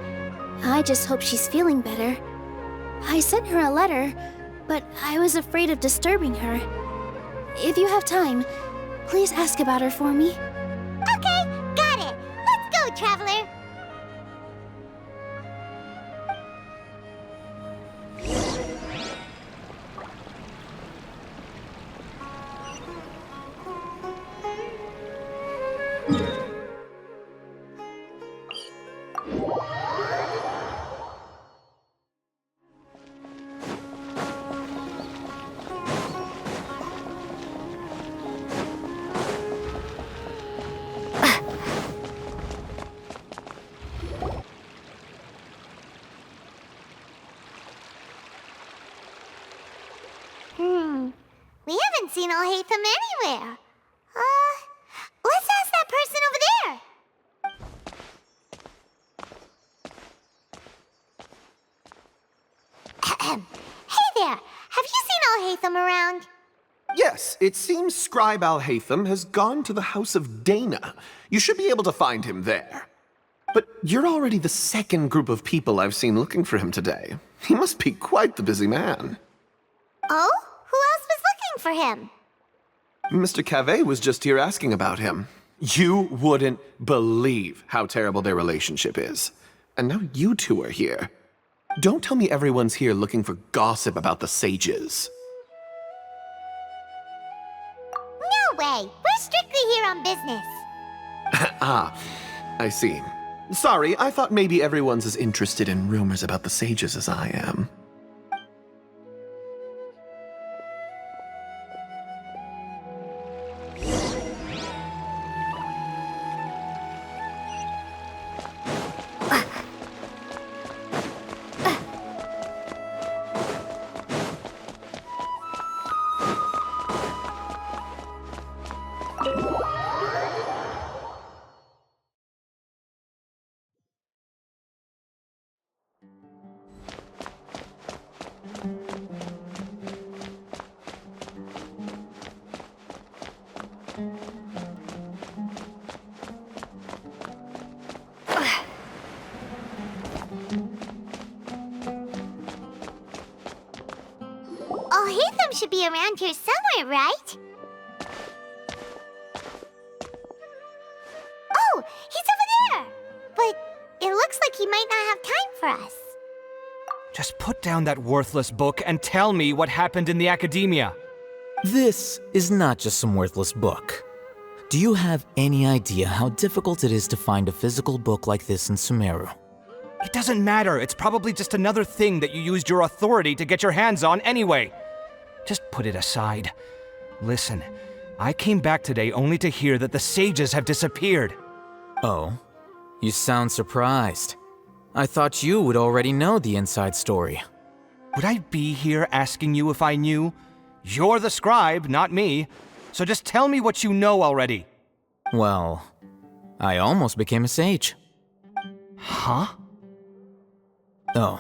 I just hope she's feeling better. I sent her a letter, but I was afraid of disturbing her. If you have time, please ask about her for me. Okay, got it. Let's go, Traveler. We haven't seen Alhaitham anywhere. Let's ask that person over there. Hey there, have you seen Alhaitham around? Yes, it seems Scribe Alhaitham has gone to the House of Dana. You should be able to find him there. But you're already the second group of people I've seen looking for him today. He must be quite the busy man. Oh? Who else was looking for him? Mr. Cave was just here asking about him. You wouldn't believe how terrible their relationship is. And now you two are here. Don't tell me everyone's here looking for gossip about the sages. No way! We're strictly here on business. Ah, I see. Sorry, I thought maybe everyone's as interested in rumors about the sages as I am. Alhaitham should be around here somewhere, right? Oh, he's over there! But it looks like he might not have time for us. Just put down that worthless book and tell me what happened in the Academia. This is not just some worthless book. Do you have any idea how difficult it is to find a physical book like this in Sumeru? It doesn't matter. It's probably just another thing that you used your authority to get your hands on anyway. Just put it aside. Listen, I came back today only to hear that the sages have disappeared. Oh, you sound surprised. I thought you would already know the inside story. Would I be here asking you if I knew? You're the scribe, not me. So just tell me what you know already. Well, I almost became a sage. Huh? Oh,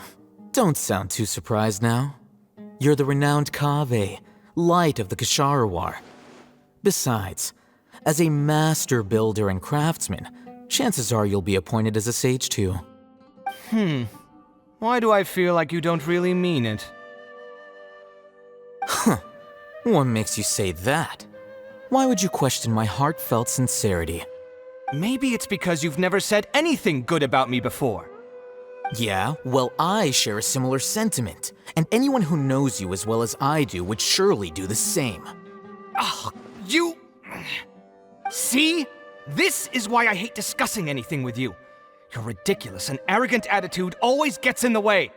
don't sound too surprised now. You're the renowned Kaveh, light of the Ksharawar. Besides, as a master builder and craftsman, chances are you'll be appointed as a sage too. Why do I feel like you don't really mean it? Huh. What makes you say that? Why would you question my heartfelt sincerity? Maybe it's because you've never said anything good about me before. Yeah, well, I share a similar sentiment, and anyone who knows you as well as I do would surely do the same. Ugh, you... See? This is why I hate discussing anything with you. Your ridiculous and arrogant attitude always gets in the way.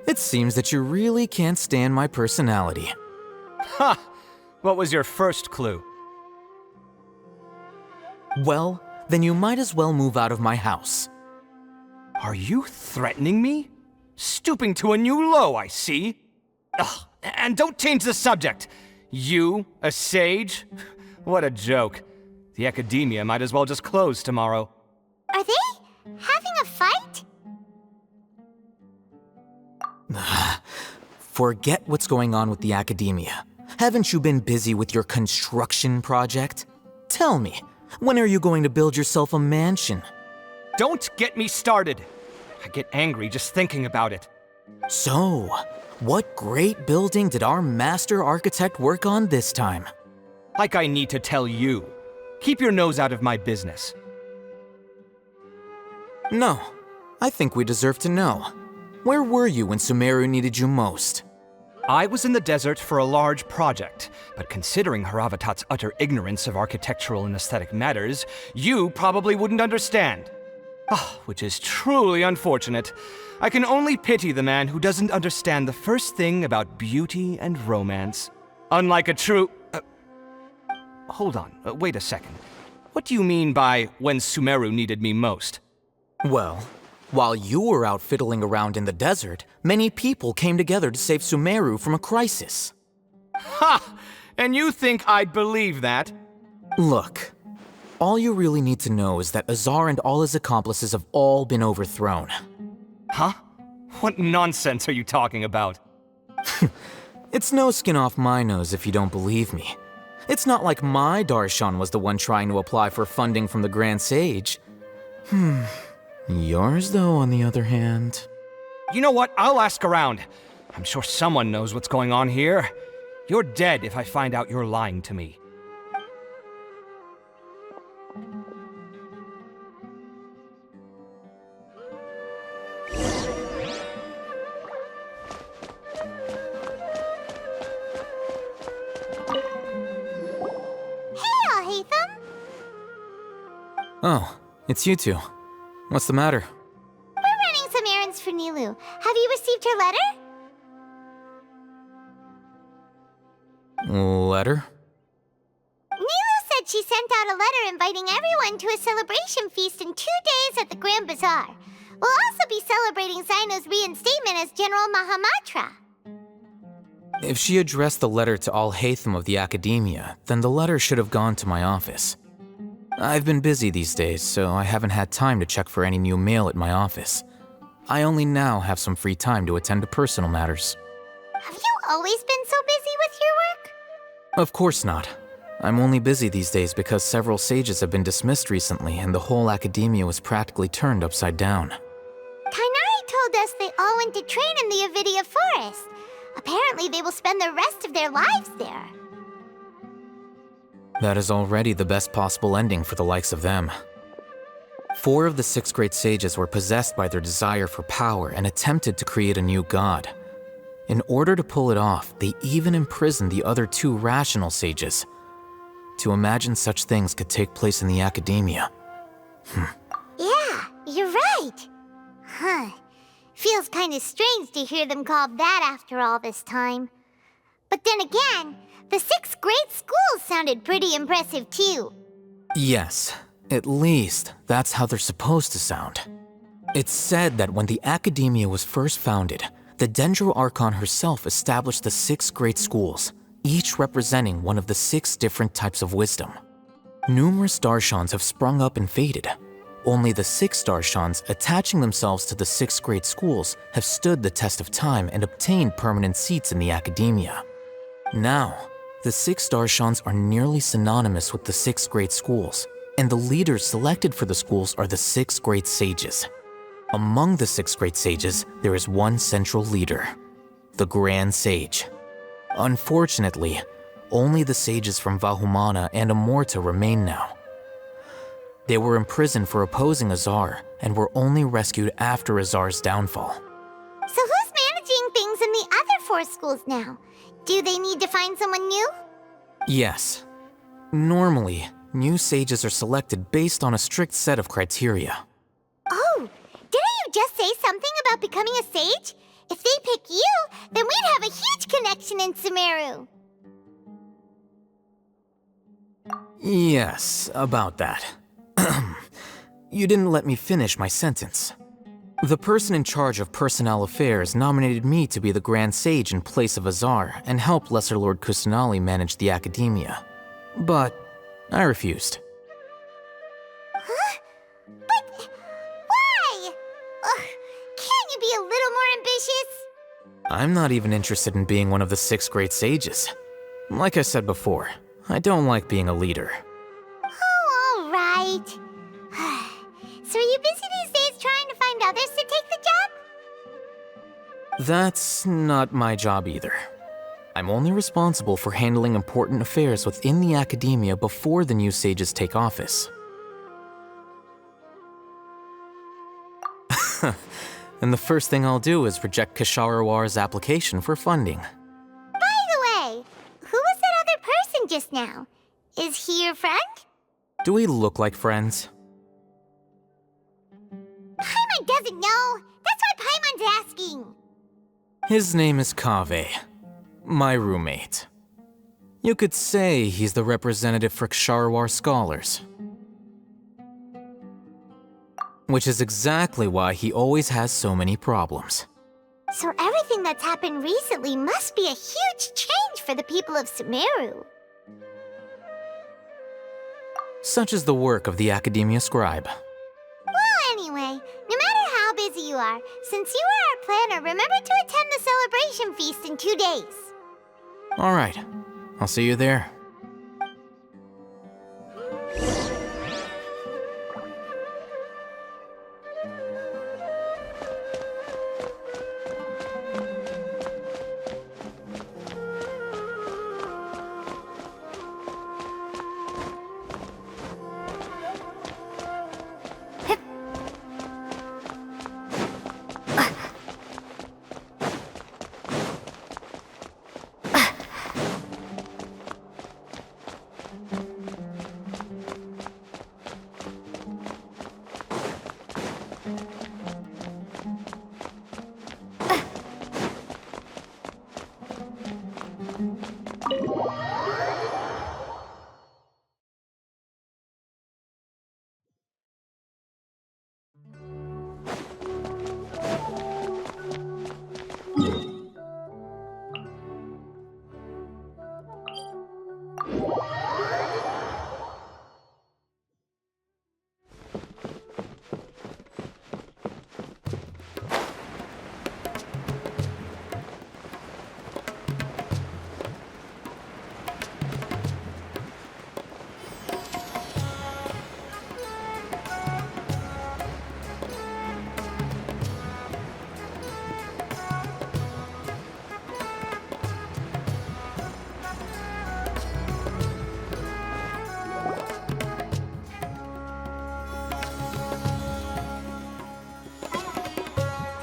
It seems that you really can't stand my personality. Ha! What was your first clue? Well, then you might as well move out of my house. Are you threatening me? Stooping to a new low, I see. Ugh, and don't change the subject. You, a sage? What a joke. The academia might as well just close tomorrow. Are they having a fight? Forget what's going on with the academia. Haven't you been busy with your construction project? Tell me, when are you going to build yourself a mansion? Don't get me started. I get angry just thinking about it. So, what great building did our master architect work on this time? Like I need to tell you. Keep your nose out of my business. No, I think we deserve to know. Where were you when Sumeru needed you most? I was in the desert for a large project, but considering Haravatat's utter ignorance of architectural and aesthetic matters, you probably wouldn't understand. Which is truly unfortunate. I can only pity the man who doesn't understand the first thing about beauty and romance. Unlike a true... hold on, wait a second. What do you mean by when Sumeru needed me most? Well, while you were out fiddling around in the desert, many people came together to save Sumeru from a crisis. Ha! And you think I'd believe that? Look, all you really need to know is that Azar and all his accomplices have all been overthrown. Huh? What nonsense are you talking about? It's no skin off my nose if you don't believe me. It's not like my Darshan was the one trying to apply for funding from the Grand Sage. Yours, though, on the other hand... You know what? I'll ask around. I'm sure someone knows what's going on here. You're dead if I find out you're lying to me. Hey, Alhaitham! Oh, it's you two. What's the matter? We're running some errands for Nilu. Have you received her letter? Letter? Nilu said she sent out a letter inviting everyone to a celebration feast in 2 days at the Grand Bazaar. We'll also be celebrating Zaino's reinstatement as General Mahamatra. If she addressed the letter to Alhaitham of the Academia, then the letter should have gone to my office. I've been busy these days, so I haven't had time to check for any new mail at my office. I only now have some free time to attend to personal matters. Have you always been so busy with your work? Of course not. I'm only busy these days because several sages have been dismissed recently and the whole academia was practically turned upside down. Kainari told us they all went to train in the Avidia Forest. Apparently they will spend the rest of their lives there. That is already the best possible ending for the likes of them. 4 of the 6 great sages were possessed by their desire for power and attempted to create a new god. In order to pull it off, they even imprisoned the other 2 rational sages. To imagine such things could take place in the academia. Yeah, you're right. Huh. Feels kind of strange to hear them called that after all this time. But then again, the 6th grade schools sounded pretty impressive too. Yes, at least that's how they're supposed to sound. It's said that when the academia was first founded, the Dendro Archon herself established the 6 great schools, each representing one of the 6 different types of wisdom. Numerous Darshans have sprung up and faded. Only the 6 Darshans attaching themselves to the 6 great schools have stood the test of time and obtained permanent seats in the academia. Now, the 6 Darshans are nearly synonymous with the 6 great schools, and the leaders selected for the schools are the 6 great sages. Among the 6 great sages, there is one central leader, the Grand Sage. Unfortunately, only the sages from Vahumana and Amorta remain now. They were imprisoned for opposing Azar and were only rescued after Azar's downfall. So who's managing things in the other 4 schools now? Do they need to find someone new? Yes. Normally, new sages are selected based on a strict set of criteria. Oh, didn't you just say something about becoming a sage? If they pick you, then we'd have a huge connection in Sumeru. Yes, about that. You didn't let me finish my sentence. The person in charge of personnel affairs nominated me to be the Grand Sage in place of Azar and help Lesser Lord Kusanali manage the academia. But I refused. Huh? But why? Ugh, can't you be a little more ambitious? I'm not even interested in being one of the 6 great sages. Like I said before, I don't like being a leader. Oh, all right. So are you busy these days trying to find others to take the job? That's not my job either. I'm only responsible for handling important affairs within the academia before the new sages take office. And the first thing I'll do is reject Kasharawar's application for funding. By the way, who was that other person just now? Is he your friend? Do we look like friends? Paimon doesn't know. That's why Paimon's asking. His name is Kaveh, my roommate. You could say he's the representative for Ksharawar scholars. Which is exactly why he always has so many problems. So everything that's happened recently must be a huge change for the people of Sumeru. Such is the work of the Academia Scribe. Well, anyway, no matter how busy you are, since you are our planner, remember to attend the celebration feast in 2 days. All right, I'll see you there.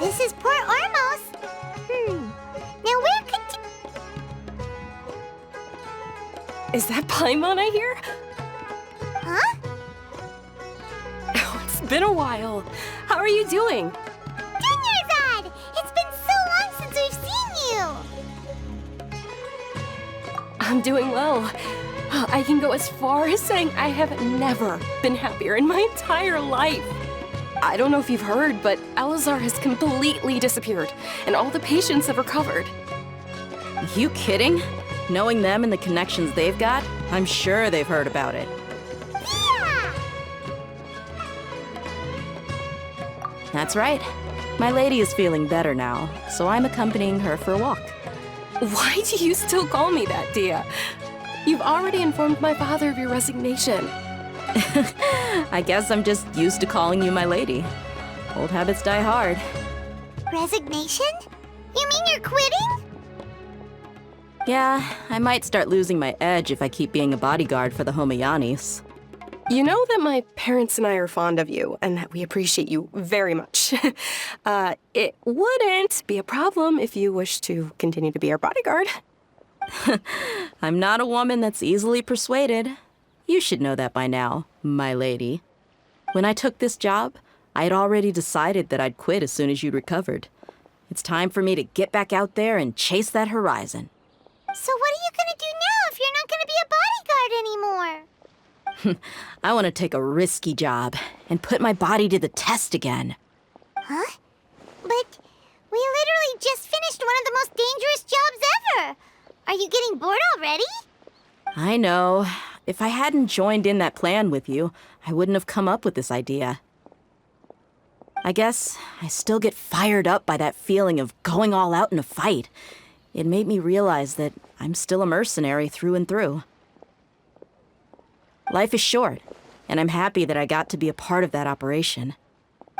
This is Port Ormos. Now where could Is that Paimon I hear? Huh? Oh, it's been a while. How are you doing? Dinnerzad! It's been so long since we've seen you! I'm doing well. I can go as far as saying I have never been happier in my entire life. I don't know if you've heard, but Elazar has completely disappeared, and all the patients have recovered. You kidding? Knowing them and the connections they've got, I'm sure they've heard about it. Yeah! That's right. My lady is feeling better now, so I'm accompanying her for a walk. Why do you still call me that, Dia? You've already informed my father of your resignation. I guess I'm just used to calling you my lady. Old habits die hard. Resignation? You mean you're quitting? Yeah, I might start losing my edge if I keep being a bodyguard for the Homayanis. You know that my parents and I are fond of you, and that we appreciate you very much. It wouldn't be a problem if you wish to continue to be our bodyguard. I'm not a woman that's easily persuaded. You should know that by now, my lady. When I took this job, I had already decided that I'd quit as soon as you'd recovered. It's time for me to get back out there and chase that horizon. So what are you gonna do now if you're not gonna be a bodyguard anymore? I want to take a risky job and put my body to the test again. Huh? But we literally just finished one of the most dangerous jobs ever! Are you getting bored already? I know. If I hadn't joined in that plan with you, I wouldn't have come up with this idea. I guess I still get fired up by that feeling of going all out in a fight. It made me realize that I'm still a mercenary through and through. Life is short, and I'm happy that I got to be a part of that operation.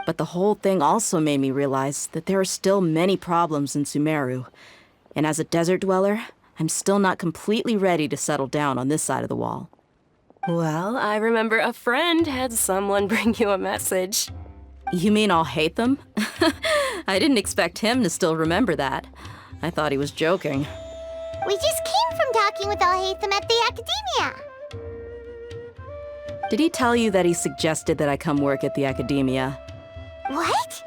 But the whole thing also made me realize that there are still many problems in Sumeru. And as a desert dweller, I'm still not completely ready to settle down on this side of the wall. Well, I remember a friend had someone bring you a message. You mean I'll hate them? I didn't expect him to still remember that. I thought he was joking. We just came from talking with Alhaitham at the Academia. Did he tell you that he suggested that I come work at the Academia? What?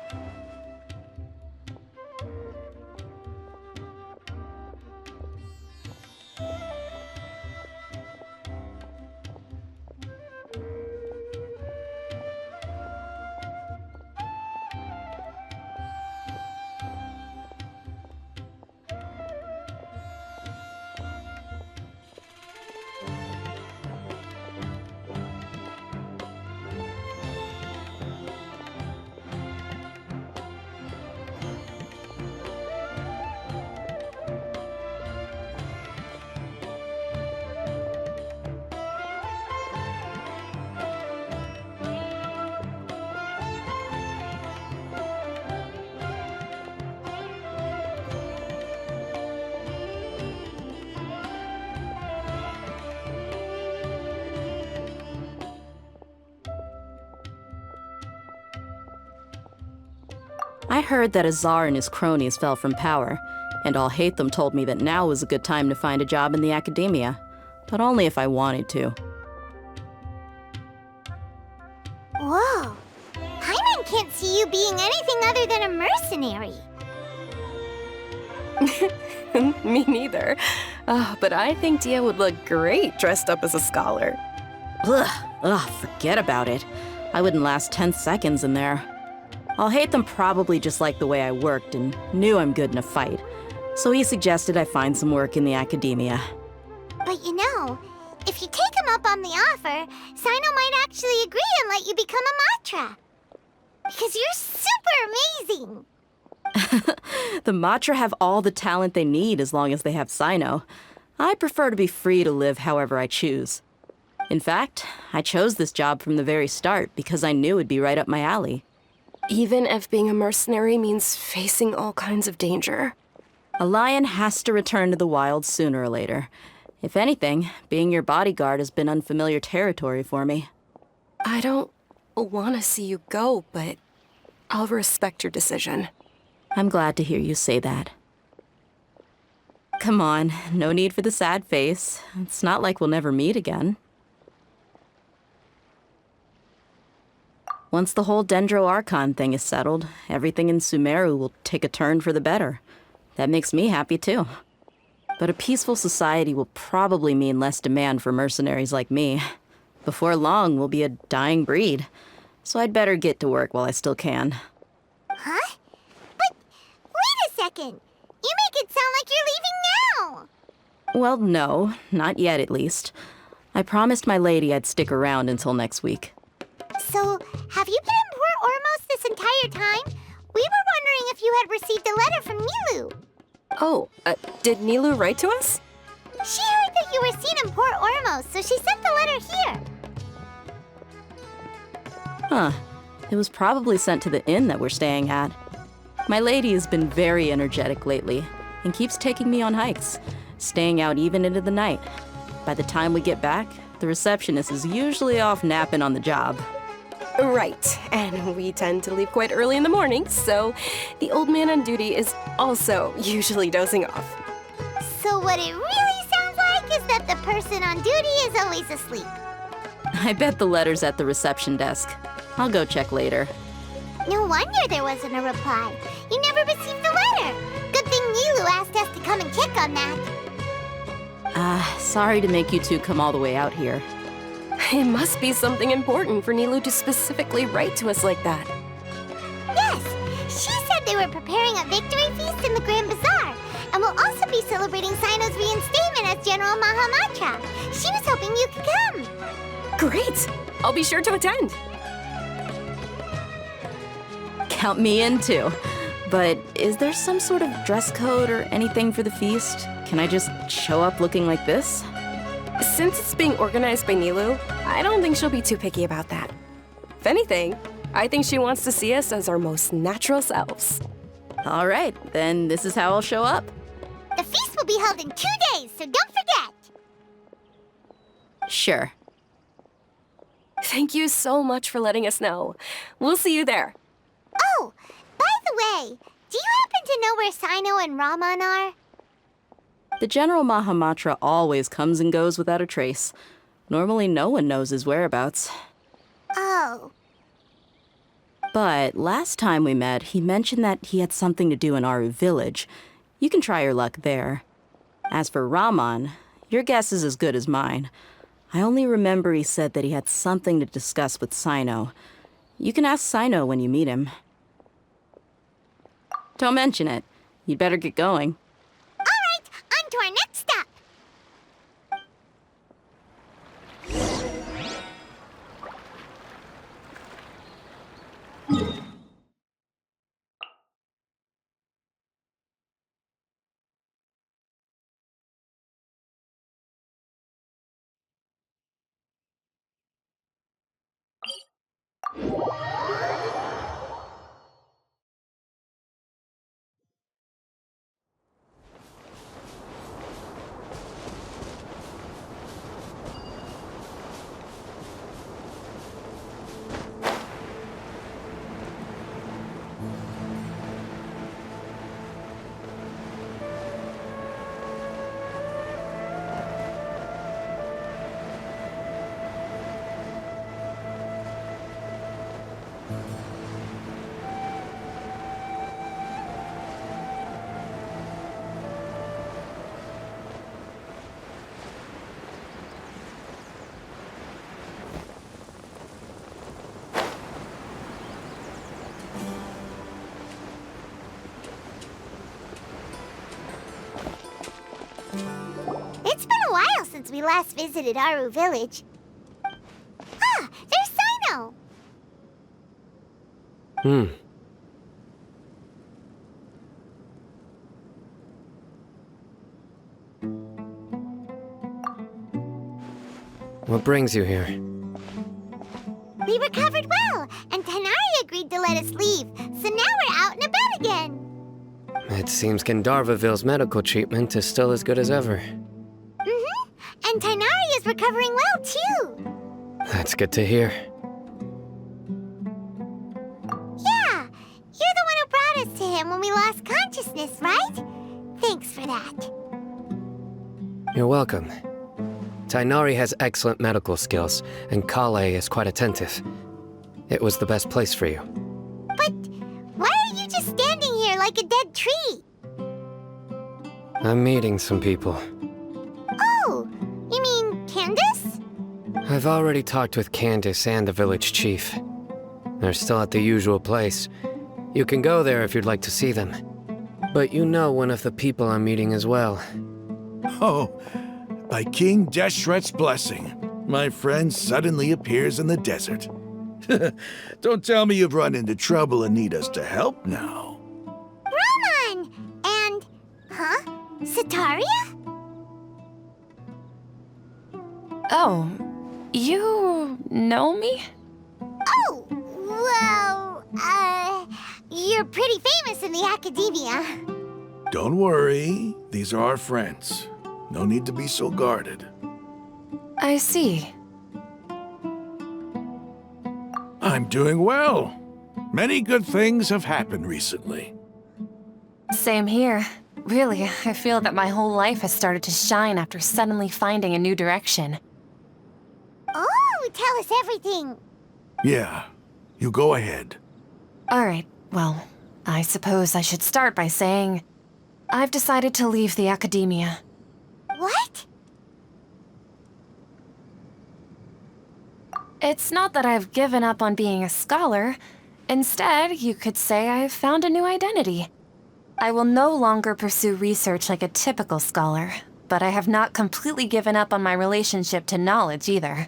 I heard that Azar and his cronies fell from power, and Alhaitham told me that now was a good time to find a job in the Academia, but only if I wanted to. Whoa. Paimon can't see you being anything other than a mercenary. Me neither. But I think Dia would look great dressed up as a scholar. Ugh, forget about it. I wouldn't last 10 seconds in there. Alhaitham probably just liked the way I worked and knew I'm good in a fight, so he suggested I find some work in the Academia. But you know, if you take him up on the offer, Sino might actually agree and let you become a Matra. Because you're super amazing! The Matra have all the talent they need as long as they have Sino. I prefer to be free to live however I choose. In fact, I chose this job from the very start because I knew it'd be right up my alley. Even if being a mercenary means facing all kinds of danger. A lion has to return to the wild sooner or later. If anything, being your bodyguard has been unfamiliar territory for me. I don't want to see you go, but I'll respect your decision. I'm glad to hear you say that. Come on, no need for the sad face. It's not like we'll never meet again. Once the whole Dendro Archon thing is settled, everything in Sumeru will take a turn for the better. That makes me happy too. But a peaceful society will probably mean less demand for mercenaries like me. Before long, we'll be a dying breed. So I'd better get to work while I still can. Huh? But wait a second. You make it sound like you're leaving now. Well, no, not yet at least. I promised my lady I'd stick around until next week. So, have you been in Port Ormos this entire time? We were wondering if you had received a letter from Nilu. Oh, did Nilu write to us? She heard that you were seen in Port Ormos, so she sent the letter here. Huh. It was probably sent to the inn that we're staying at. My lady has been very energetic lately and keeps taking me on hikes, staying out even into the night. By the time we get back, the receptionist is usually off napping on the job. Right, and we tend to leave quite early in the morning, so the old man on duty is also usually dozing off. So what it really sounds like is that the person on duty is always asleep. I bet the letter's at the reception desk. I'll go check later. No wonder there wasn't a reply. You never received the letter. Good thing Nilu asked us to come and check on that. Sorry to make you two come all the way out here. It must be something important for Nilu to specifically write to us like that. Yes, she said they were preparing a victory feast in the Grand Bazaar, and will also be celebrating Sino's reinstatement as General Mahamatra. She was hoping you could come. Great! I'll be sure to attend. Count me in too. But is there some sort of dress code or anything for the feast? Can I just show up looking like this? Since it's being organized by Nilu, I don't think she'll be too picky about that. If anything, I think she wants to see us as our most natural selves. All right, then this is how I'll show up. The feast will be held in 2 days, so don't forget. Sure. Thank you so much for letting us know. We'll see you there. Oh, by the way, do you happen to know where Sino and Raman are? The General Mahamatra always comes and goes without a trace. Normally no one knows his whereabouts. Oh. But last time we met, he mentioned that he had something to do in Aru Village. You can try your luck there. As for Raman, your guess is as good as mine. I only remember he said that he had something to discuss with Sino. You can ask Sino when you meet him. Don't mention it. You'd better get going. All right, on to our next stop. It's been a while since we last visited Aru Village. Ah, there's Sino! What brings you here? We recovered well, and Tanari agreed to let us leave, so now we're out and about again. It seems Gandharvaville's medical treatment is still as good as ever. Mm-hmm, and Tanari is recovering well, too. That's good to hear. Yeah, you're the one who brought us to him when we lost consciousness, right? Thanks for that. You're welcome. Tainari has excellent medical skills, and Kale is quite attentive. It was the best place for you. But why are you just standing here like a dead tree? I'm meeting some people. Oh, you mean Candace? I've already talked with Candace and the village chief. They're still at the usual place. You can go there if you'd like to see them. But you know one of the people I'm meeting as well. Oh, by King Deshret's blessing, my friend suddenly appears in the desert. Don't tell me you've run into trouble and need us to help now. Ramon! And... huh? Sataria? Oh, you know me? Oh, well, you're pretty famous in the academia. Don't worry, these are our friends. No need to be so guarded. I see. I'm doing well. Many good things have happened recently. Same here. Really, I feel that my whole life has started to shine after suddenly finding a new direction. Oh, tell us everything. Yeah, you go ahead. Alright, well, I suppose I should start by saying I've decided to leave the academia. What? It's not that I've given up on being a scholar. Instead, you could say I've found a new identity. I will no longer pursue research like a typical scholar, but I have not completely given up on my relationship to knowledge either.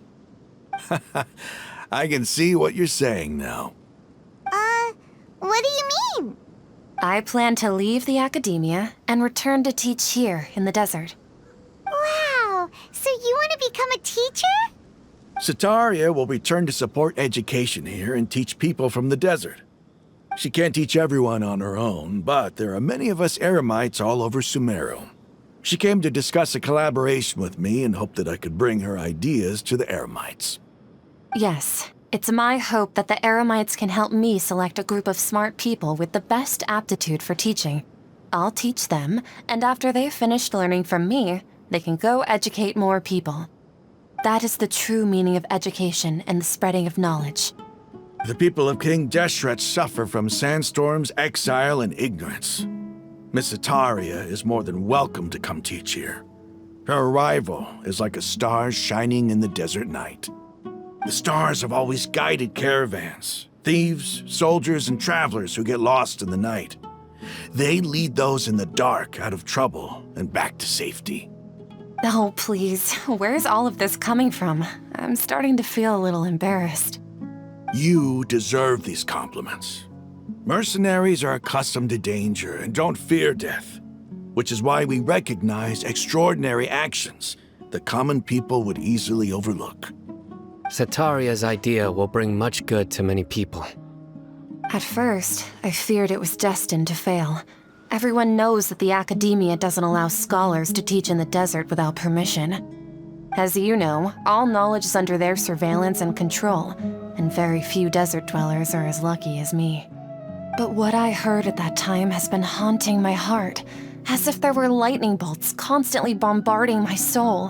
I can see what you're saying now. What do you mean? I plan to leave the academia and return to teach here in the desert. Wow, so you want to become a teacher? Sataria will return to support education here and teach people from the desert. She can't teach everyone on her own, but there are many of us Eremites all over Sumeru. She came to discuss a collaboration with me and hoped that I could bring her ideas to the Eremites. Yes, it's my hope that the Eremites can help me select a group of smart people with the best aptitude for teaching. I'll teach them, and after they've finished learning from me, they can go educate more people. That is the true meaning of education and the spreading of knowledge. The people of King Deshret suffer from sandstorms, exile, and ignorance. Miss Sataria is more than welcome to come teach here. Her arrival is like a star shining in the desert night. The stars have always guided caravans, thieves, soldiers, and travelers who get lost in the night. They lead those in the dark out of trouble and back to safety. Oh, please. Where's all of this coming from? I'm starting to feel a little embarrassed. You deserve these compliments. Mercenaries are accustomed to danger and don't fear death, which is why we recognize extraordinary actions that common people would easily overlook. Sataria's idea will bring much good to many people. At first, I feared it was destined to fail. Everyone knows that the academia doesn't allow scholars to teach in the desert without permission. As you know, all knowledge is under their surveillance and control, and very few desert dwellers are as lucky as me. But what I heard at that time has been haunting my heart, as if there were lightning bolts constantly bombarding my soul.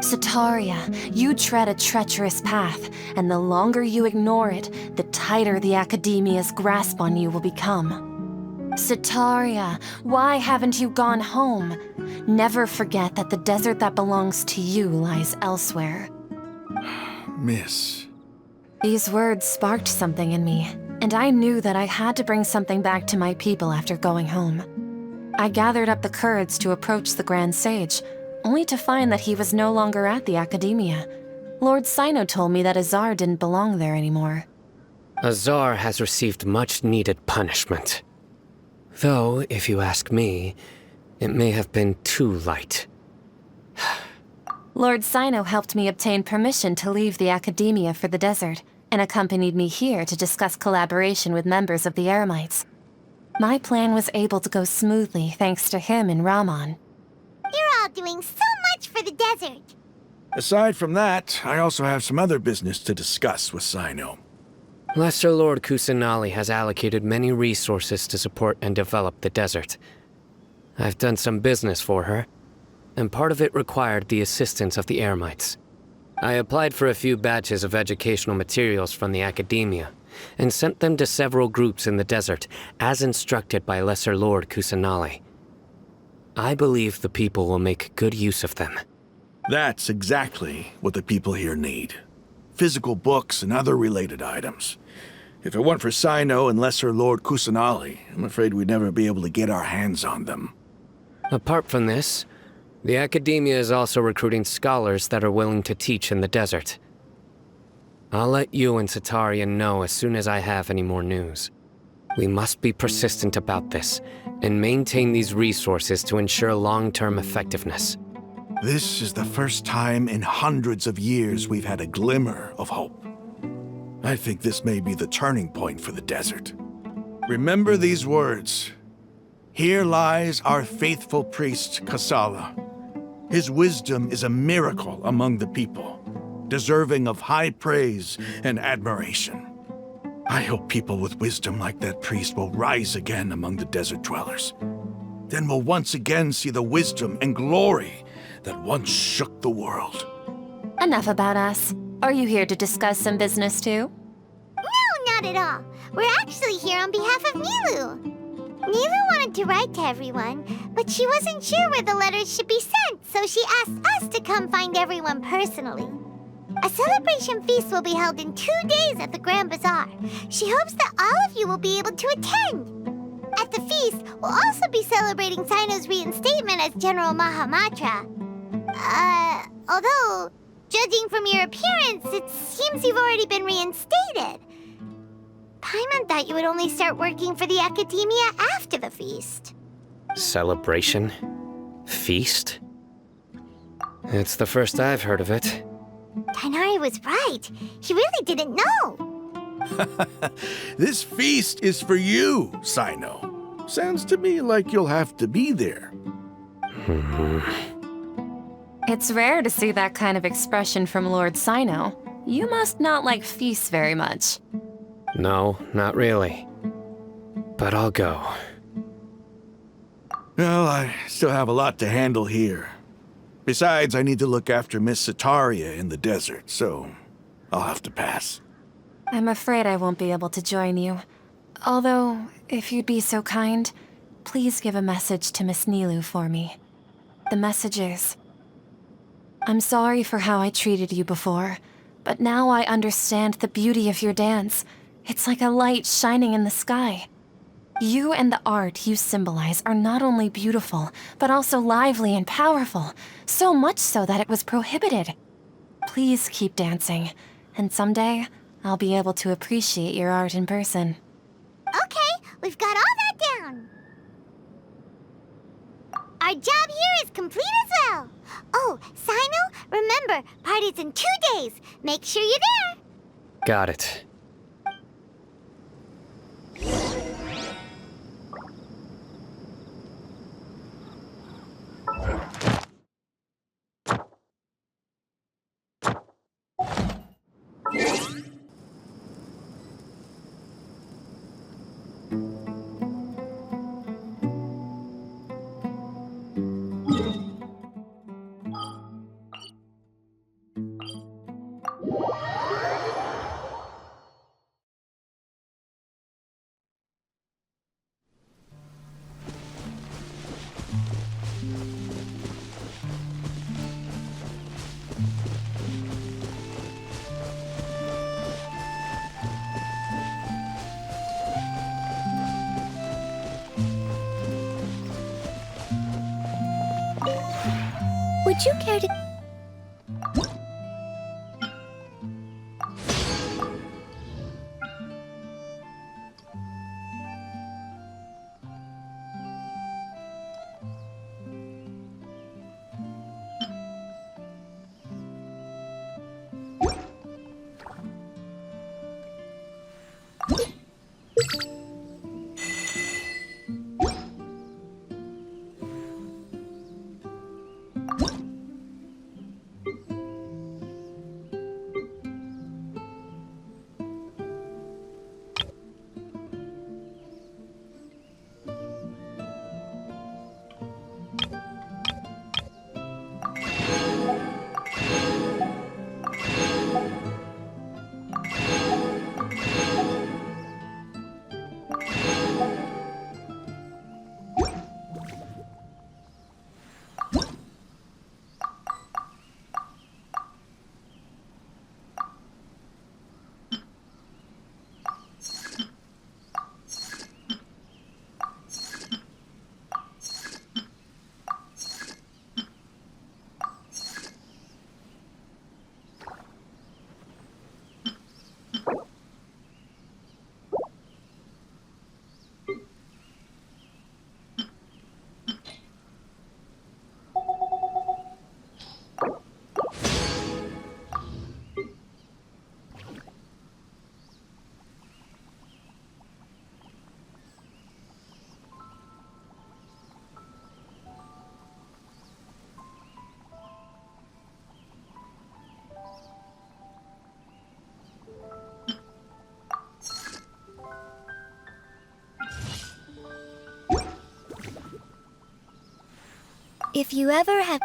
Sataria, you tread a treacherous path, and the longer you ignore it, the tighter the academia's grasp on you will become. Sataria, why haven't you gone home? Never forget that the desert that belongs to you lies elsewhere. Miss. These words sparked something in me, and I knew that I had to bring something back to my people after going home. I gathered up the courage to approach the Grand Sage, only to find that he was no longer at the academia. Lord Sino told me that Azar didn't belong there anymore. Azar has received much-needed punishment. Though, if you ask me, it may have been too light. Lord Sino helped me obtain permission to leave the academia for the desert, and accompanied me here to discuss collaboration with members of the Eremites. My plan was able to go smoothly thanks to him and Ramon. You're all doing so much for the desert. Aside from that, I also have some other business to discuss with Sino. Lesser Lord Kusanali has allocated many resources to support and develop the desert. I've done some business for her. and part of it required the assistance of the Eremites. I applied for a few batches of educational materials from the academia, and sent them to several groups in the desert, as instructed by Lesser Lord Kusanali. I believe the people will make good use of them. That's exactly what the people here need. Physical books and other related items. If it weren't for Sino and Lesser Lord Kusanali, I'm afraid we'd never be able to get our hands on them. Apart from this, the academia is also recruiting scholars that are willing to teach in the desert. I'll let you and Satarian know as soon as I have any more news. We must be persistent about this, and maintain these resources to ensure long-term effectiveness. This is the first time in hundreds of years we've had a glimmer of hope. I think this may be the turning point for the desert. Remember these words. Here lies our faithful priest, Kasala. His wisdom is a miracle among the people, deserving of high praise and admiration. I hope people with wisdom like that priest will rise again among the desert dwellers. Then we'll once again see the wisdom and glory that once shook the world. Enough about us. Are you here to discuss some business too? No, not at all. We're actually here on behalf of Nilu. Nilu wanted to write to everyone, but she wasn't sure where the letters should be sent, so she asked us to come find everyone personally. A celebration feast will be held in 2 days at the Grand Bazaar. She hopes that all of you will be able to attend. At the feast, we'll also be celebrating Sino's reinstatement as General Mahamatra. Although, judging from your appearance, it seems you've already been reinstated. Paimon thought you would only start working for the Academia after the feast. Celebration? Feast? It's the first I've heard of it. Tighnari was right. He really didn't know. This feast is for you, Sino. Sounds to me like you'll have to be there. It's rare to see that kind of expression from Lord Sino. You must not like feasts very much. No, not really. But I'll go. Well, I still have a lot to handle here. Besides, I need to look after Miss Sataria in the desert, so I'll have to pass. I'm afraid I won't be able to join you. Although, if you'd be so kind, please give a message to Miss Nilu for me. The message is, I'm sorry for how I treated you before, but now I understand the beauty of your dance. It's like a light shining in the sky. You and the art you symbolize are not only beautiful, but also lively and powerful, so much so that it was prohibited. Please keep dancing, and someday I'll be able to appreciate your art in person. Okay, we've got all that down. Our job here is complete as well. Oh, Sino, remember, party's in 2 days. Make sure you're there. Got it. Would you care to... If you ever have...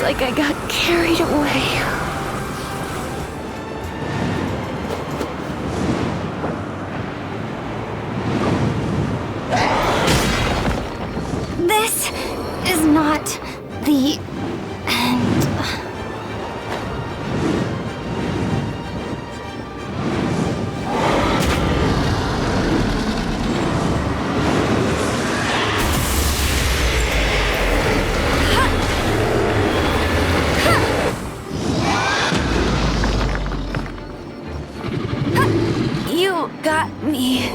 like I got carried away. This is not the end. You got me.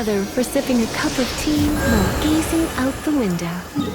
weather for sipping a cup of tea while gazing out the window.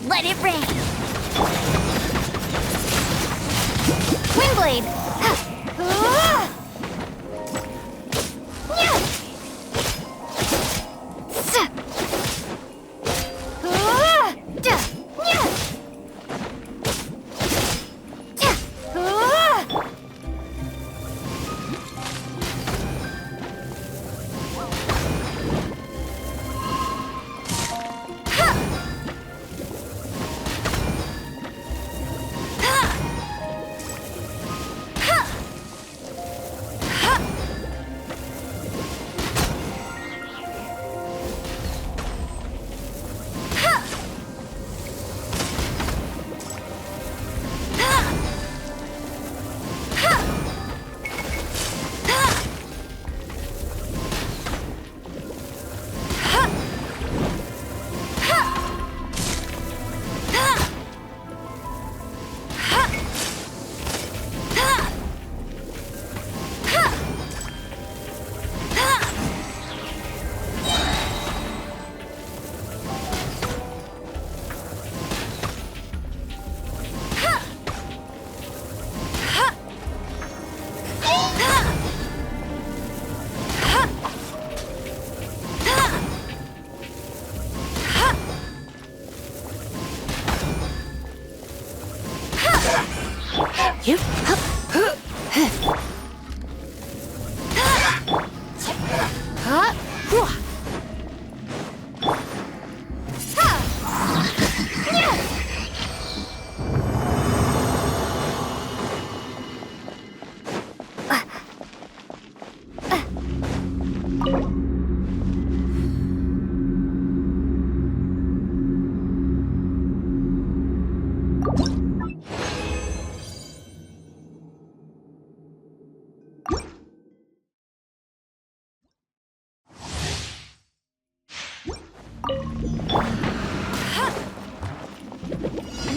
Let it rain. Windblade.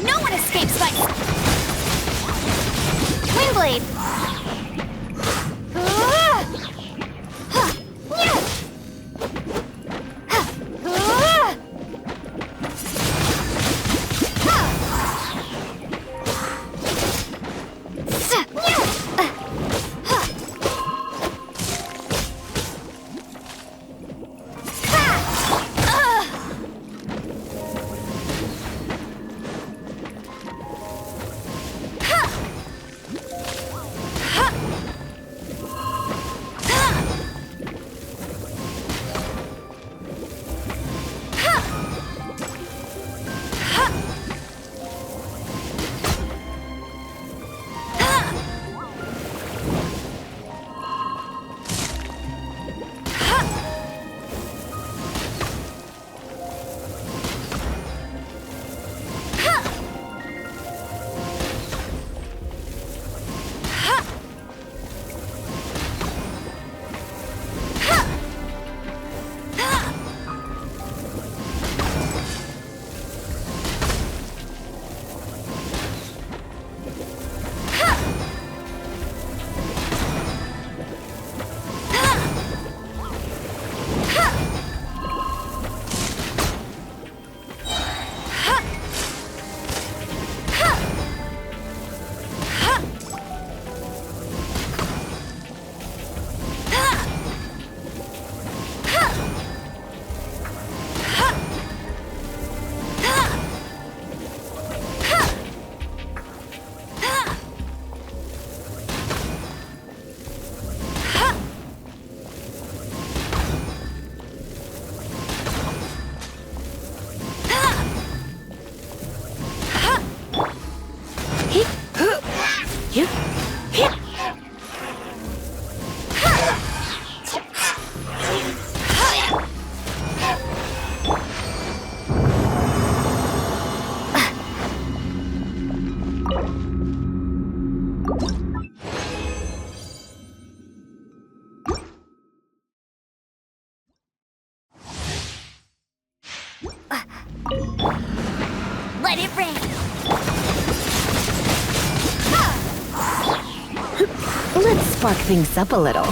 No one escapes my Windblade. Let it rain. Let's spark things up a little.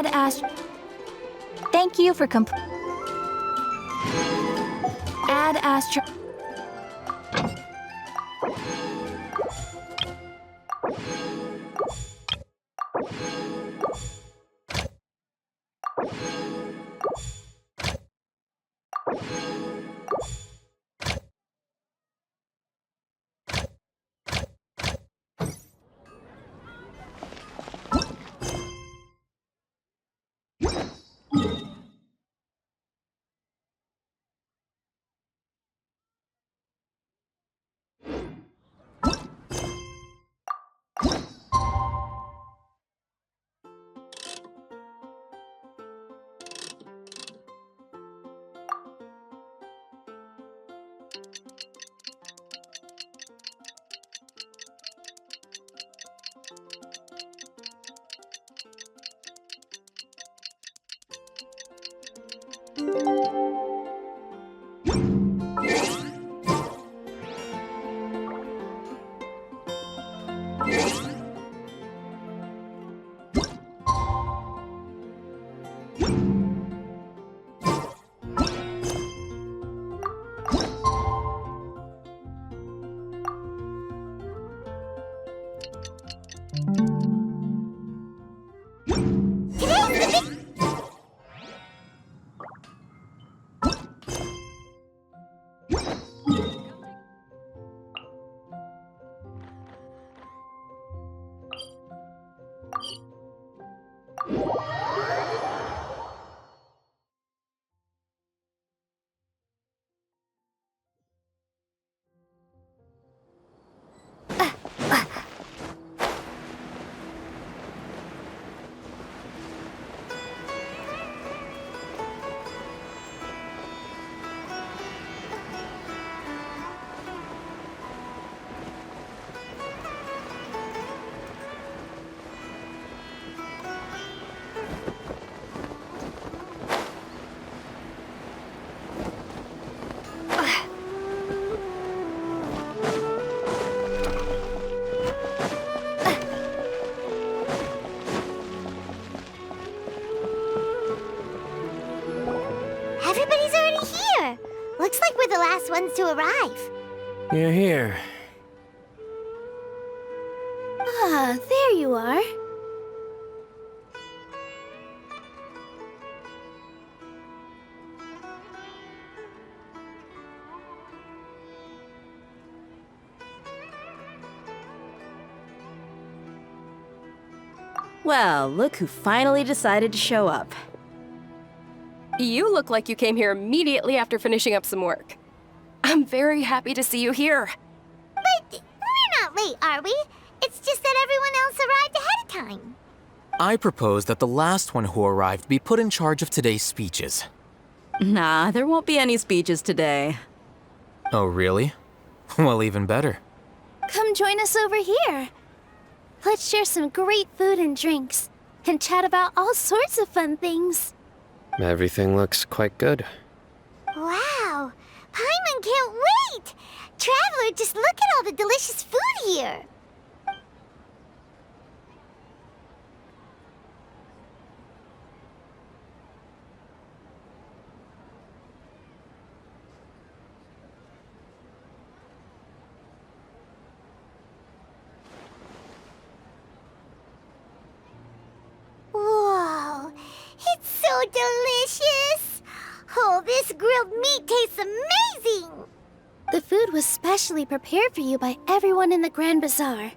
Add Thank you for Add Astro. Everybody's already here. Looks like we're the last ones to arrive. You're here. Ah, there you are. Well, look who finally decided to show up. You look like you came here immediately after finishing up some work. I'm very happy to see you here. But we're not late, are we? It's just that everyone else arrived ahead of time. I propose that the last one who arrived be put in charge of today's speeches. Nah, there won't be any speeches today. Oh, really? Well, even better. Come join us over here. Let's share some great food and drinks, and chat about all sorts of fun things. Everything looks quite good. Wow! Paimon can't wait! Traveler, just look at all the delicious food here! Whoa! It's so delicious! Oh, this grilled meat tastes amazing! The food was specially prepared for you by everyone in the Grand Bazaar.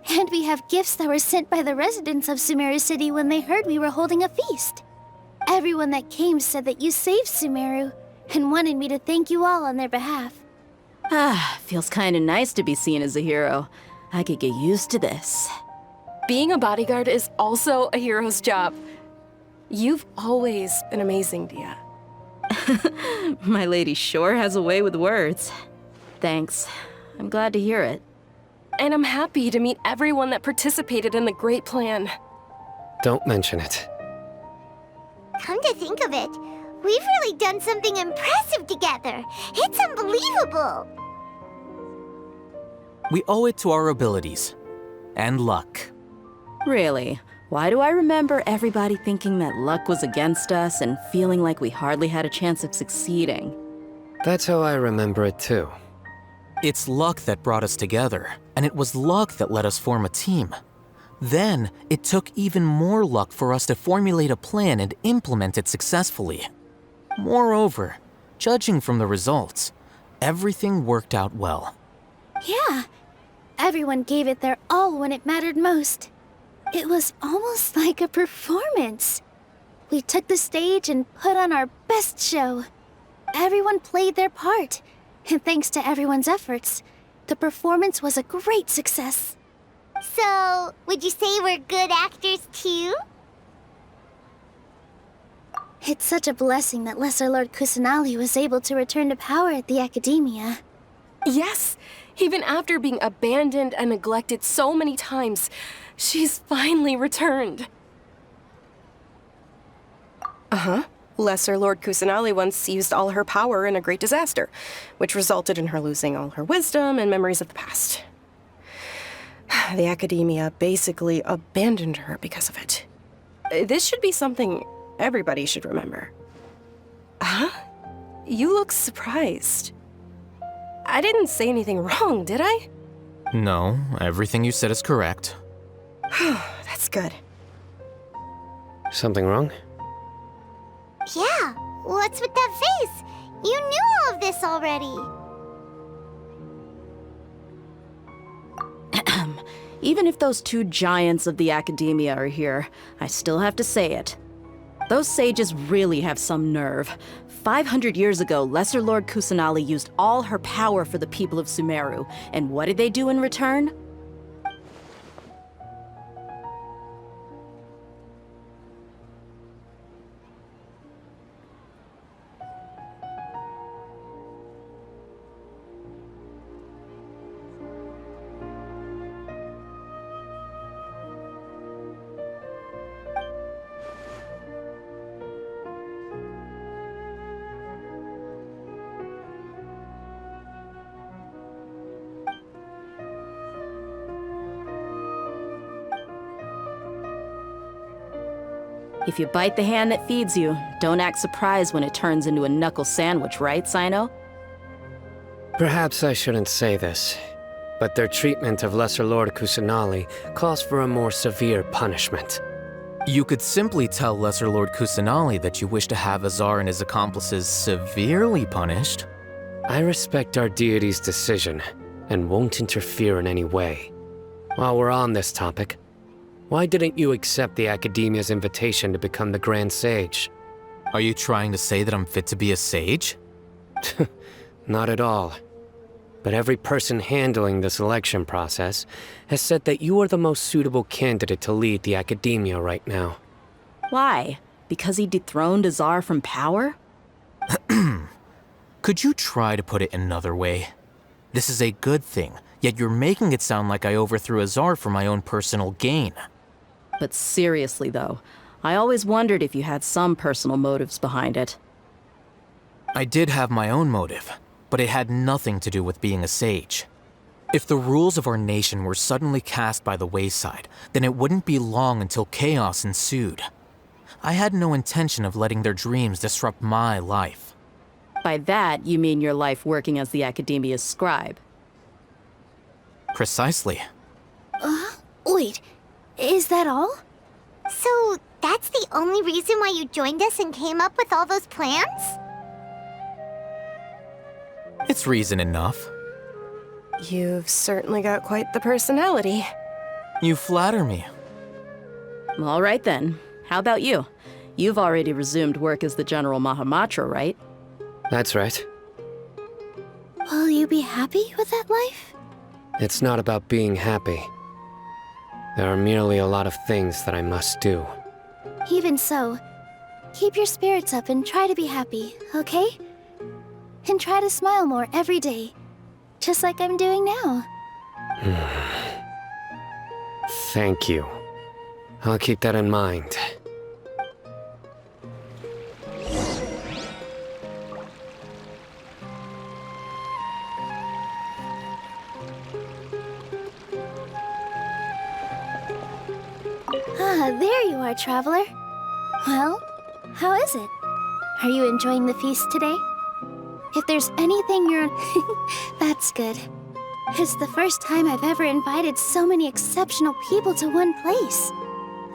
And we have gifts that were sent by the residents of Sumeru City when they heard we were holding a feast. Everyone that came said that you saved Sumeru and wanted me to thank you all on their behalf. Ah, feels kinda nice to be seen as a hero. I could get used to this. Being a bodyguard is also a hero's job. You've always been amazing, Dia. My lady sure has a way with words. Thanks. I'm glad to hear it. And I'm happy to meet everyone that participated in the great plan. Don't mention it. Come to think of it, we've really done something impressive together. It's unbelievable. We owe it to our abilities. And luck. Really? Why do I remember everybody thinking that luck was against us and feeling like we hardly had a chance of succeeding? That's how I remember it too. It's luck that brought us together, and it was luck that let us form a team. Then, it took even more luck for us to formulate a plan and implement it successfully. Moreover, judging from the results, everything worked out well. Yeah, everyone gave it their all when it mattered most. It was almost like a performance. We took the stage and put on our best show. Everyone played their part, and thanks to everyone's efforts, the performance was a great success. So, would you say we're good actors too? It's such a blessing that Lesser Lord Kusanali was able to return to power at the Academia. Yes, even after being abandoned and neglected so many times, she's finally returned. Uh-huh. Lesser Lord Kusanali once used all her power in a great disaster, which resulted in her losing all her wisdom and memories of the past. The Academia basically abandoned her because of it. This should be something everybody should remember. Huh? You look surprised. I didn't say anything wrong, did I? No, everything you said is correct. That's good. Something wrong? Yeah, what's with that face? You knew all of this already. Even if those two giants of the Academia are here, I still have to say it. Those sages really have some nerve. 500 years ago, Lesser Lord Kusanali used all her power for the people of Sumeru, and what did they do in return? If you bite the hand that feeds you, don't act surprised when it turns into a knuckle sandwich, right, Sino? Perhaps I shouldn't say this, but their treatment of Lesser Lord Kusanali calls for a more severe punishment. You could simply tell Lesser Lord Kusanali that you wish to have Azar and his accomplices severely punished. I respect our deity's decision, and won't interfere in any way. While we're on this topic, why didn't you accept the Academia's invitation to become the Grand Sage? Are you trying to say that I'm fit to be a sage? Not at all. But every person handling the selection process has said that you are the most suitable candidate to lead the Academia right now. Why? Because he dethroned Azar from power? Could you try to put it another way? This is a good thing, yet you're making it sound like I overthrew Azar for my own personal gain. But seriously, though, I always wondered if you had some personal motives behind it. I did have my own motive, but it had nothing to do with being a sage. If the rules of our nation were suddenly cast by the wayside, then it wouldn't be long until chaos ensued. I had no intention of letting their dreams disrupt my life. By that, you mean your life working as the Academia's scribe? Precisely. Wait, is that all? So, that's the only reason why you joined us and came up with all those plans? It's reason enough. You've certainly got quite the personality. You flatter me. All right then. How about you? You've already resumed work as the General Mahamatra, right? That's right. Will you be happy with that life? It's not about being happy. There are merely a lot of things that I must do. Even so, keep your spirits up and try to be happy, okay? And try to smile more every day, just like I'm doing now. Thank you. I'll keep that in mind. Ah, there you are, traveler. Well, how is it? Are you enjoying the feast today? If there's anything you're... That's good. It's the first time I've ever invited so many exceptional people to one place.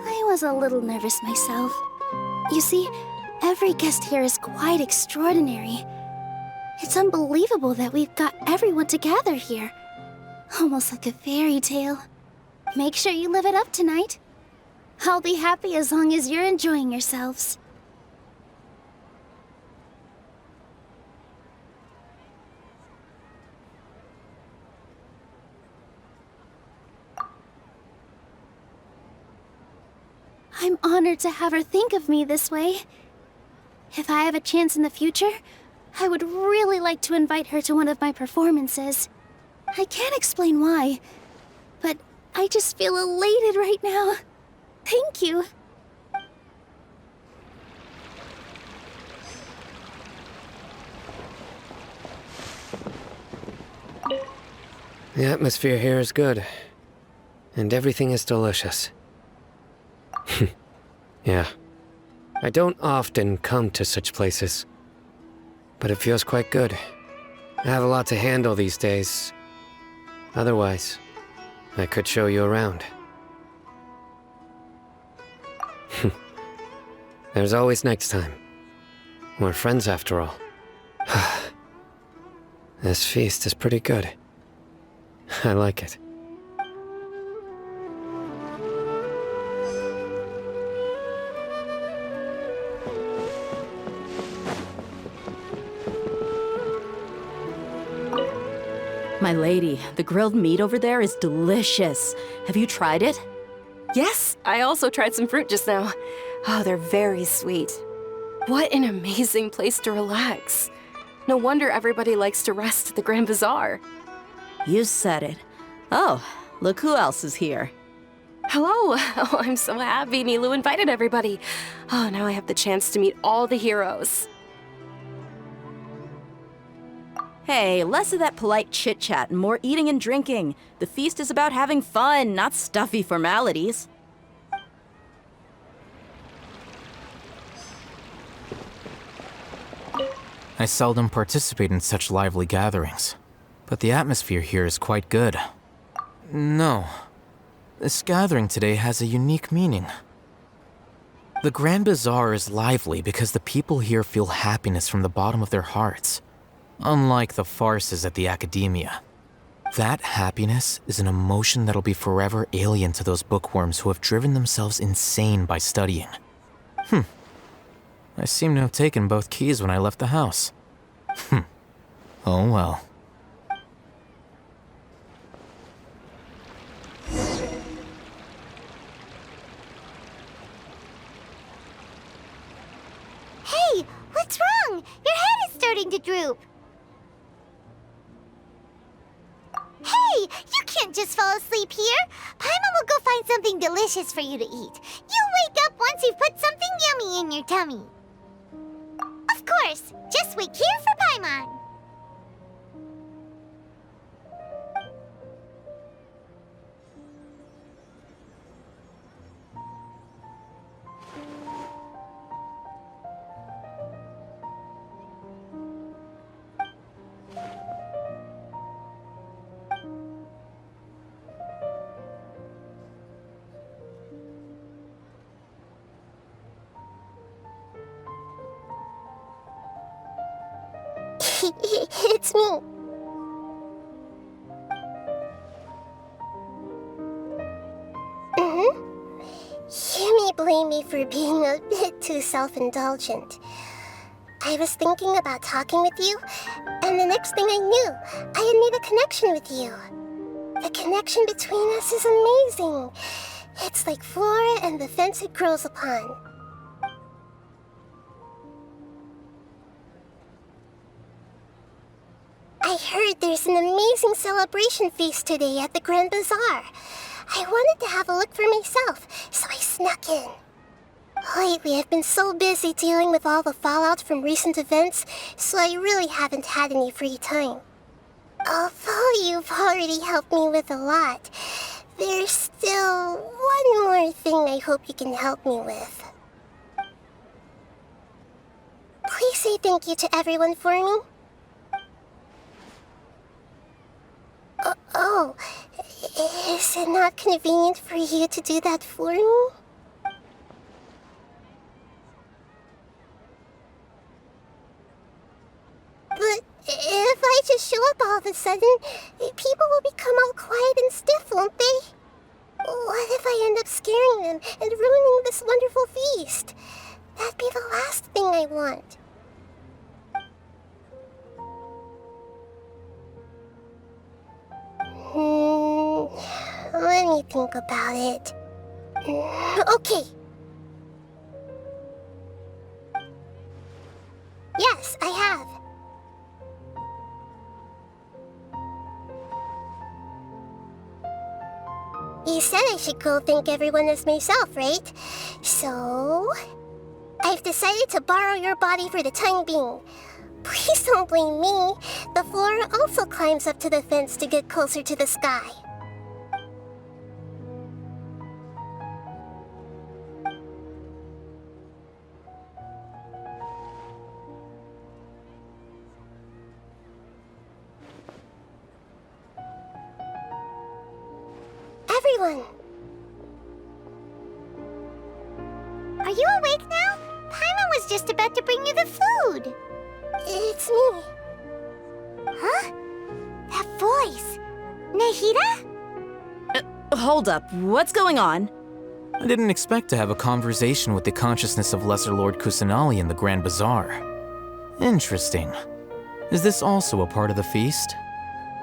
I was a little nervous myself. You see, every guest here is quite extraordinary. It's unbelievable that we've got everyone together here. Almost like a fairy tale. Make sure you live it up tonight. I'll be happy as long as you're enjoying yourselves. I'm honored to have her think of me this way. If I have a chance in the future, I would really like to invite her to one of my performances. I can't explain why, but I just feel elated right now. Thank you. The atmosphere here is good, and everything is delicious. Yeah. I don't often come to such places, but it feels quite good. I have a lot to handle these days. Otherwise, I could show you around. There's always next time. We're friends after all. This feast is pretty good. I like it. My lady, the grilled meat over there is delicious. Have you tried it? Yes, I also tried some fruit just now. Oh, they're very sweet. What an amazing place to relax. No wonder everybody likes to rest at the Grand Bazaar. You said it. Oh, look who else is here. Hello! Oh, I'm so happy Nilou invited everybody. Oh, now I have the chance to meet all the heroes. Hey, less of that polite chit-chat and more eating and drinking. The feast is about having fun, not stuffy formalities. I seldom participate in such lively gatherings, but the atmosphere here is quite good. No, this gathering today has a unique meaning. The Grand Bazaar is lively because the people here feel happiness from the bottom of their hearts, unlike the farces at the Academia. That happiness is an emotion that'll be forever alien to those bookworms who have driven themselves insane by studying. I seem to have taken both keys when I left the house. Oh well. Hey, what's wrong? Your head is starting to droop. Hey, you can't just fall asleep here. Paimon will go find something delicious for you to eat. You'll wake up once you've put something yummy in your tummy. Of course, just wait here for Paimon. It's me. You may blame me for being a bit too self-indulgent. I was thinking about talking with you, and the next thing I knew, I had made a connection with you. The connection between us is amazing. It's like flora and the fence it grows upon. I heard there's an amazing celebration feast today at the Grand Bazaar. I wanted to have a look for myself, so I snuck in. Lately, I've been so busy dealing with all the fallout from recent events, so I really haven't had any free time. Although you've already helped me with a lot, there's still one more thing I hope you can help me with. Please say thank you to everyone for me. Oh, is it not convenient for you to do that for me? But if I just show up all of a sudden, people will become all quiet and stiff, won't they? What if I end up scaring them and ruining this wonderful feast? That'd be the last thing I want. Let me think about it. Okay. Yes, I have. You said I should go thank everyone as myself, right? So, I've decided to borrow your body for the time being. Please don't blame me. The flora also climbs up to the fence to get closer to the sky. Everyone! Are you awake now? Paimon was just about to bring you the food. It's me. Huh? That voice. Nahida? Hold up, what's going on? I didn't expect to have a conversation with the consciousness of Lesser Lord Kusanali in the Grand Bazaar. Interesting. Is this also a part of the feast?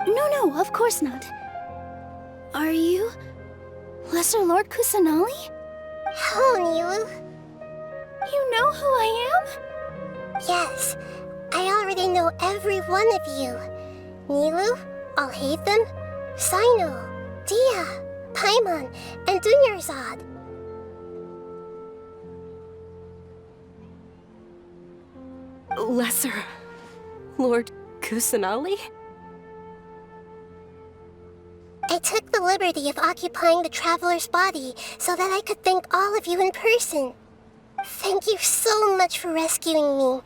No, of course not. Are you Lesser Lord Kusanali? Hello, Nilu. You know who I am? Yes, I already know every one of you. Nilu, Alhaitham, Sino, Dia, Paimon, and Dunyarzad. Lesser Lord Kusanali? I took the liberty of occupying the traveler's body so that I could thank all of you in person. Thank you so much for rescuing me,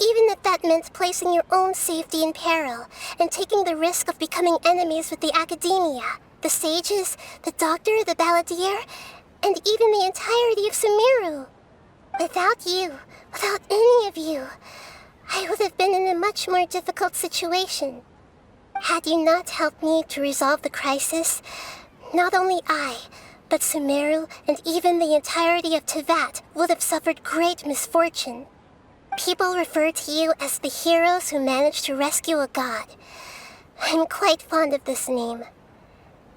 even if that meant placing your own safety in peril and taking the risk of becoming enemies with the academia, the sages, the doctor, the balladeer, and even the entirety of Sumeru. Without you, without any of you, I would have been in a much more difficult situation. Had you not helped me to resolve the crisis, not only I, but Sumeru and even the entirety of Teyvat would have suffered great misfortune. People refer to you as the heroes who managed to rescue a god. I'm quite fond of this name.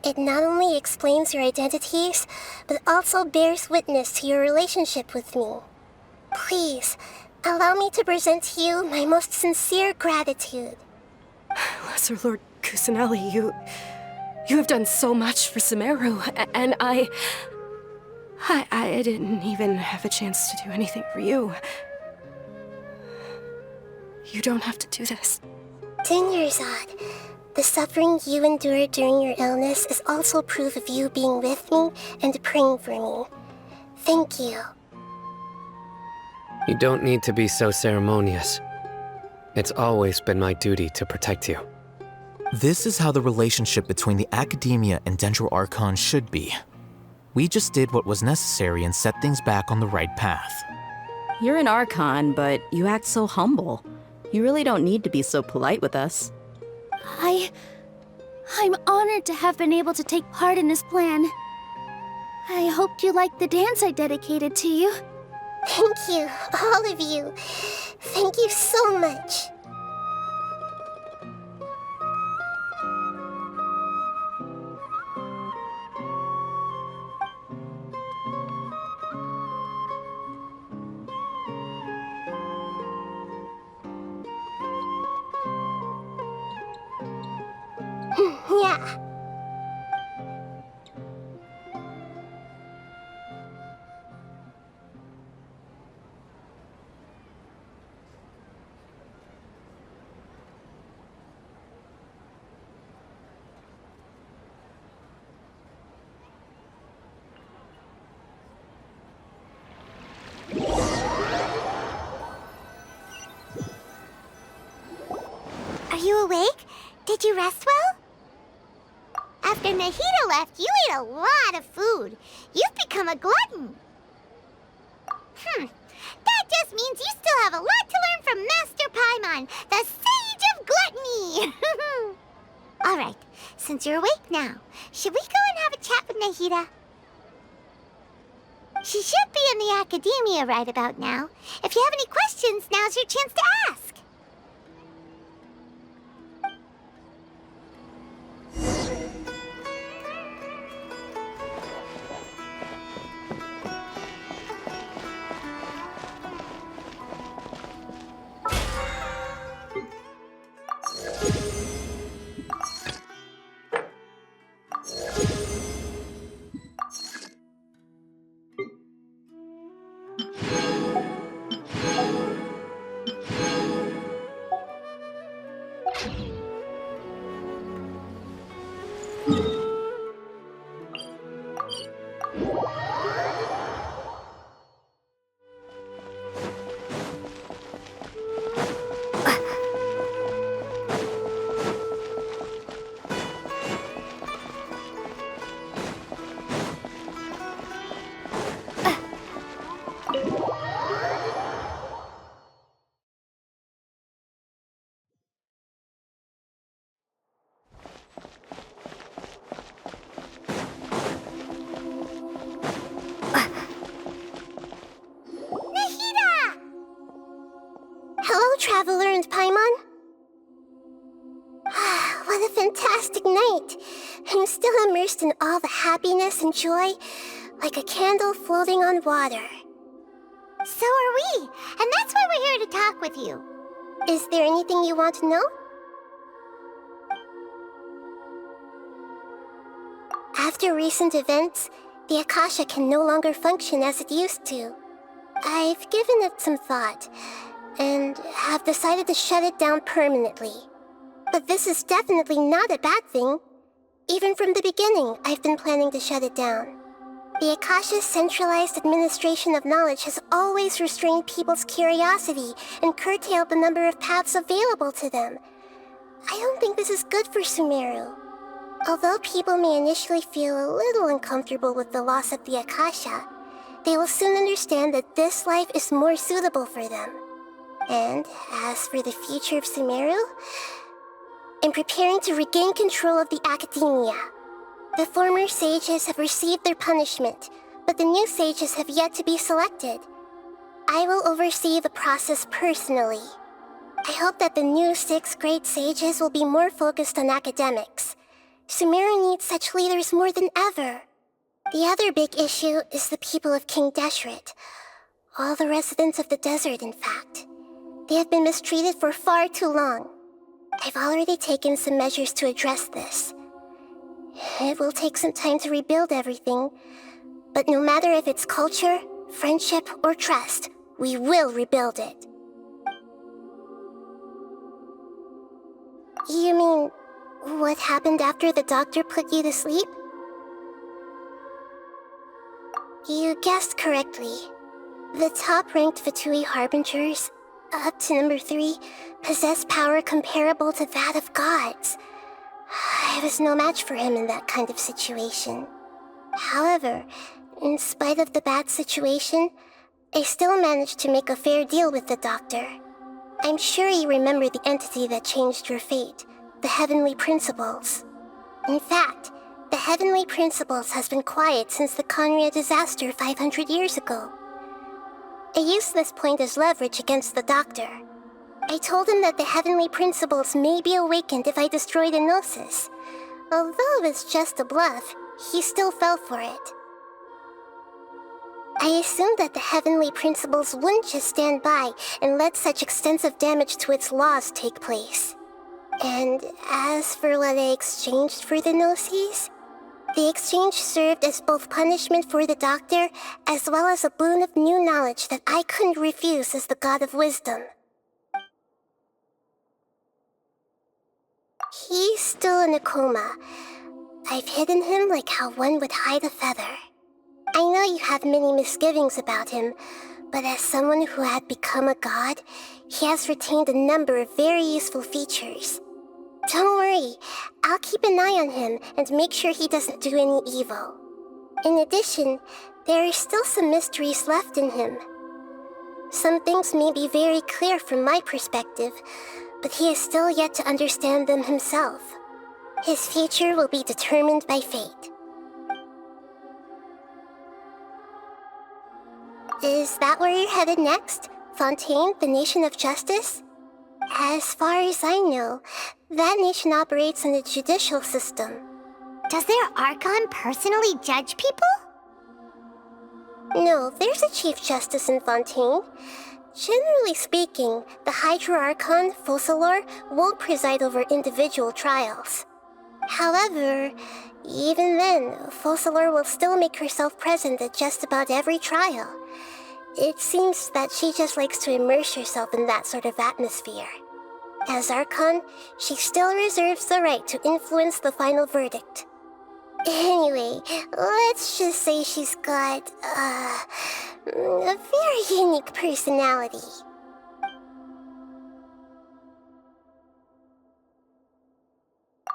It not only explains your identities, but also bears witness to your relationship with me. Please, allow me to present to you my most sincere gratitude. Lesser Lord Kusanali, you have done so much for Sumeru, and I didn't even have a chance to do anything for you. You don't have to do this. Dunyarzad, the suffering you endured during your illness is also proof of you being with me and praying for me. Thank you. You don't need to be so ceremonious. It's always been my duty to protect you. This is how the relationship between the Academia and Dendro Archon should be. We just did what was necessary and set things back on the right path. You're an Archon, but you act so humble. You really don't need to be so polite with us. I'm honored to have been able to take part in this plan. I hoped you liked the dance I dedicated to you. Thank you, all of you. Thank you so much. Yeah. Are you awake? Did you rest well? After Nahida left, you ate a lot of food. You've become a glutton. That just means you still have a lot to learn from Master Paimon, the Sage of Gluttony. All right, since you're awake now, should we go and have a chat with Nahida? She should be in the academia right about now. If you have any questions, now's your chance to ask. Traveler and Paimon? What a fantastic night! I'm still immersed in all the happiness and joy, like a candle floating on water. So are we, and that's why we're here to talk with you. Is there anything you want to know? After recent events, the Akasha can no longer function as it used to. I've given it some thought, and have decided to shut it down permanently. But this is definitely not a bad thing. Even from the beginning, I've been planning to shut it down. The Akasha's centralized administration of knowledge has always restrained people's curiosity and curtailed the number of paths available to them. I don't think this is good for Sumeru. Although people may initially feel a little uncomfortable with the loss of the Akasha, they will soon understand that this life is more suitable for them. And as for the future of Sumeru, I'm preparing to regain control of the academia. The former sages have received their punishment, but the new sages have yet to be selected. I will oversee the process personally. I hope that the new 6 great sages will be more focused on academics. Sumeru needs such leaders more than ever. The other big issue is the people of King Deshret. All the residents of the desert, in fact. They have been mistreated for far too long. I've already taken some measures to address this. It will take some time to rebuild everything, but no matter if it's culture, friendship, or trust, we will rebuild it. You mean, what happened after the doctor put you to sleep? You guessed correctly. The top-ranked Fatui Harbingers, up to number 3, possess power comparable to that of gods. I was no match for him in that kind of situation. However, in spite of the bad situation, I still managed to make a fair deal with the doctor. I'm sure you remember the entity that changed your fate, the Heavenly Principles. In fact, the Heavenly Principles has been quiet since the Conria disaster 500 years ago. I used this point as leverage against the Doctor. I told him that the Heavenly Principles may be awakened if I destroy the Gnosis. Although it's just a bluff, he still fell for it. I assumed that the Heavenly Principles wouldn't just stand by and let such extensive damage to its laws take place. And as for what I exchanged for the Gnosis, the exchange served as both punishment for the Doctor, as well as a boon of new knowledge that I couldn't refuse as the God of Wisdom. He's still in a coma. I've hidden him like how one would hide a feather. I know you have many misgivings about him, but as someone who had become a god, he has retained a number of very useful features. Don't worry, I'll keep an eye on him and make sure he doesn't do any evil. In addition, there are still some mysteries left in him. Some things may be very clear from my perspective, but he is still yet to understand them himself. His future will be determined by fate. Is that where you're headed next? Fontaine, the Nation of Justice? As far as I know, that nation operates in the judicial system. Does their Archon personally judge people? No, there's a Chief Justice in Fontaine. Generally speaking, the Hydra Archon, Focalor, won't preside over individual trials. However, even then, Focalor will still make herself present at just about every trial. It seems that she just likes to immerse herself in that sort of atmosphere. As Archon, she still reserves the right to influence the final verdict. Anyway, let's just say she's got, a very unique personality.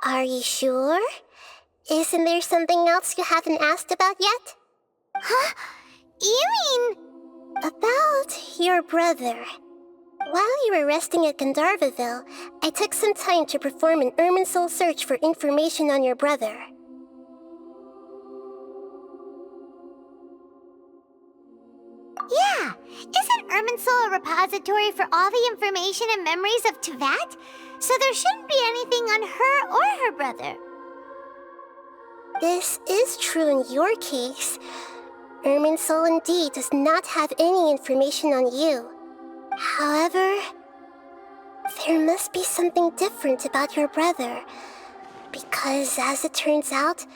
Are you sure? Isn't there something else you haven't asked about yet? Huh? You mean... About your brother. While you were resting at Gandharvaville, I took some time to perform an Irminsul search for information on your brother. Yeah! Isn't Irminsul a repository for all the information and memories of Teyvat? So there shouldn't be anything on her or her brother. This is true in your case. Irminsul indeed does not have any information on you. However, there must be something different about your brother. Because as it turns out,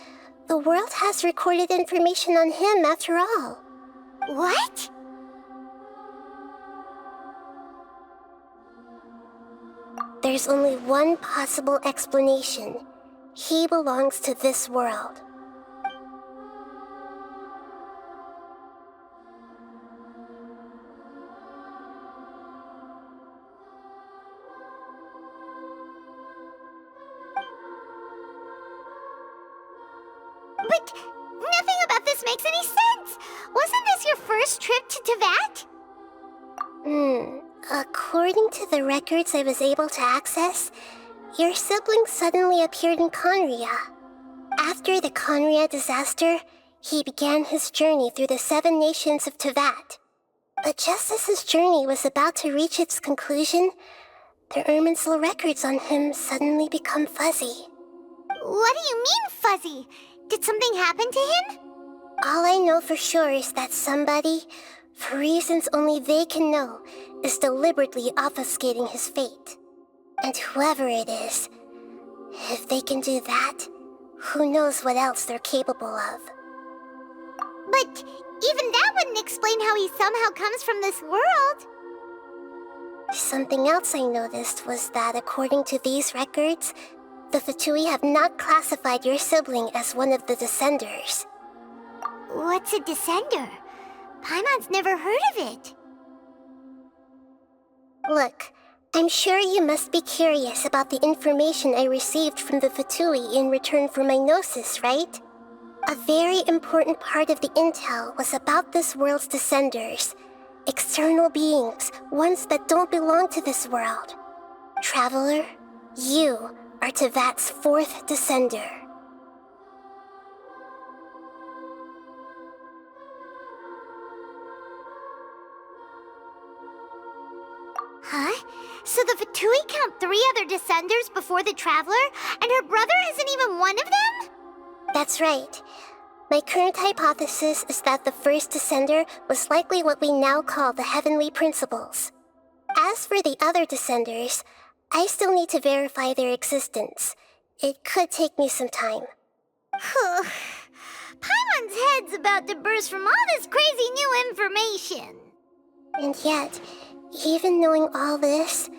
the world has recorded information on him after all. What? There's only one possible explanation. He belongs to this world. But nothing about this makes any sense! Wasn't this your first trip to Teyvat? According to the records I was able to access, your sibling suddenly appeared in Conria. After the Conria disaster, he began his journey through the 7 nations of Teyvat. But just as his journey was about to reach its conclusion, the Irminsul records on him suddenly become fuzzy. What do you mean, fuzzy? Did something happen to him? All I know for sure is that somebody, for reasons only they can know, is deliberately obfuscating his fate. And whoever it is, if they can do that, who knows what else they're capable of. But even that wouldn't explain how he somehow comes from this world. Something else I noticed was that according to these records, the Fatui have not classified your sibling as one of the Descenders. What's a Descender? Paimon's never heard of it. Look, I'm sure you must be curious about the information I received from the Fatui in return for my Gnosis, right? A very important part of the intel was about this world's Descenders, External beings, ones that don't belong to this world. Traveler, you are Tevat's fourth descender. Huh? So the Fatui count 3 other descenders before the Traveler, and her brother isn't even one of them? That's right. My current hypothesis is that the first descender was likely what we now call the Heavenly Principles. As for the other descenders, I still need to verify their existence. It could take me some time. Paimon's head's about to burst from all this crazy new information. And yet, even knowing all this,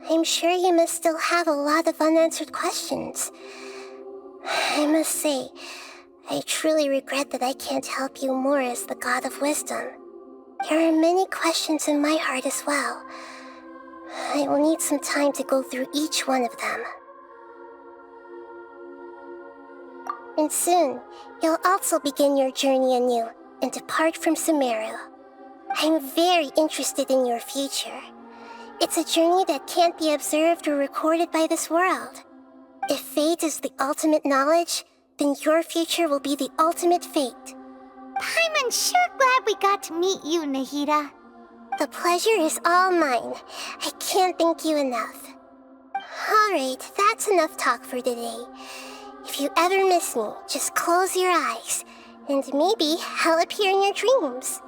I'm sure you must still have a lot of unanswered questions. I must say, I truly regret that I can't help you more as the God of Wisdom. There are many questions in my heart as well. I will need some time to go through each one of them. And soon, you'll also begin your journey anew and depart from Sumeru. I'm very interested in your future. It's a journey that can't be observed or recorded by this world. If fate is the ultimate knowledge, then your future will be the ultimate fate. Paimon's sure glad we got to meet you, Nahida. The pleasure is all mine. I can't thank you enough. Alright, that's enough talk for today. If you ever miss me, just close your eyes, and maybe I'll appear in your dreams.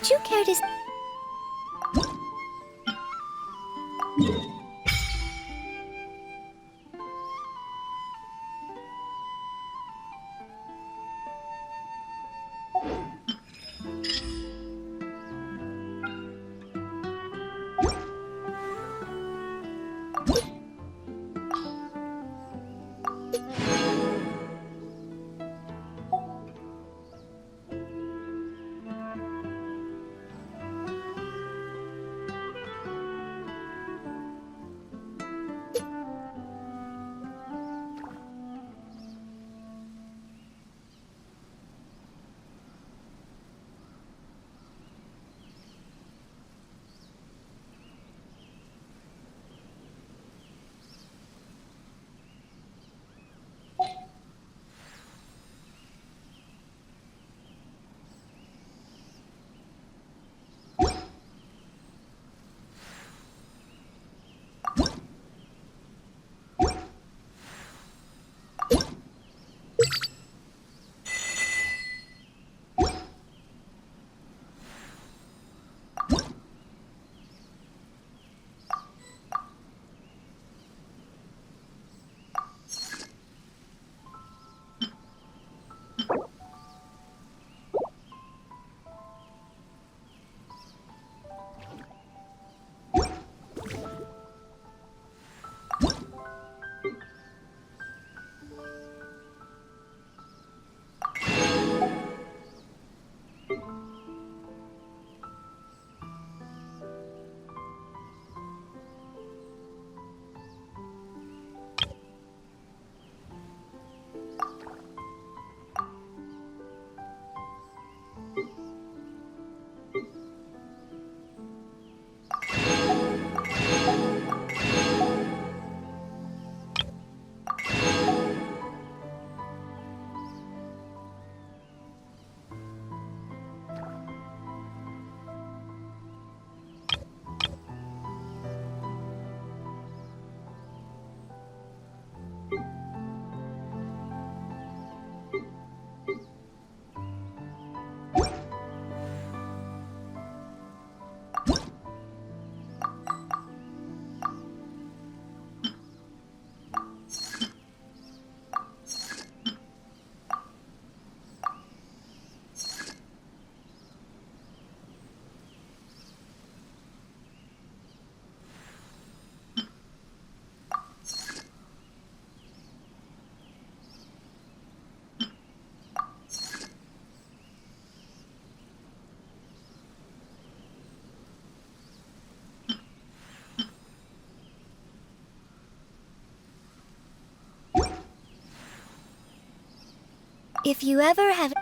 Would you care to... If you ever have...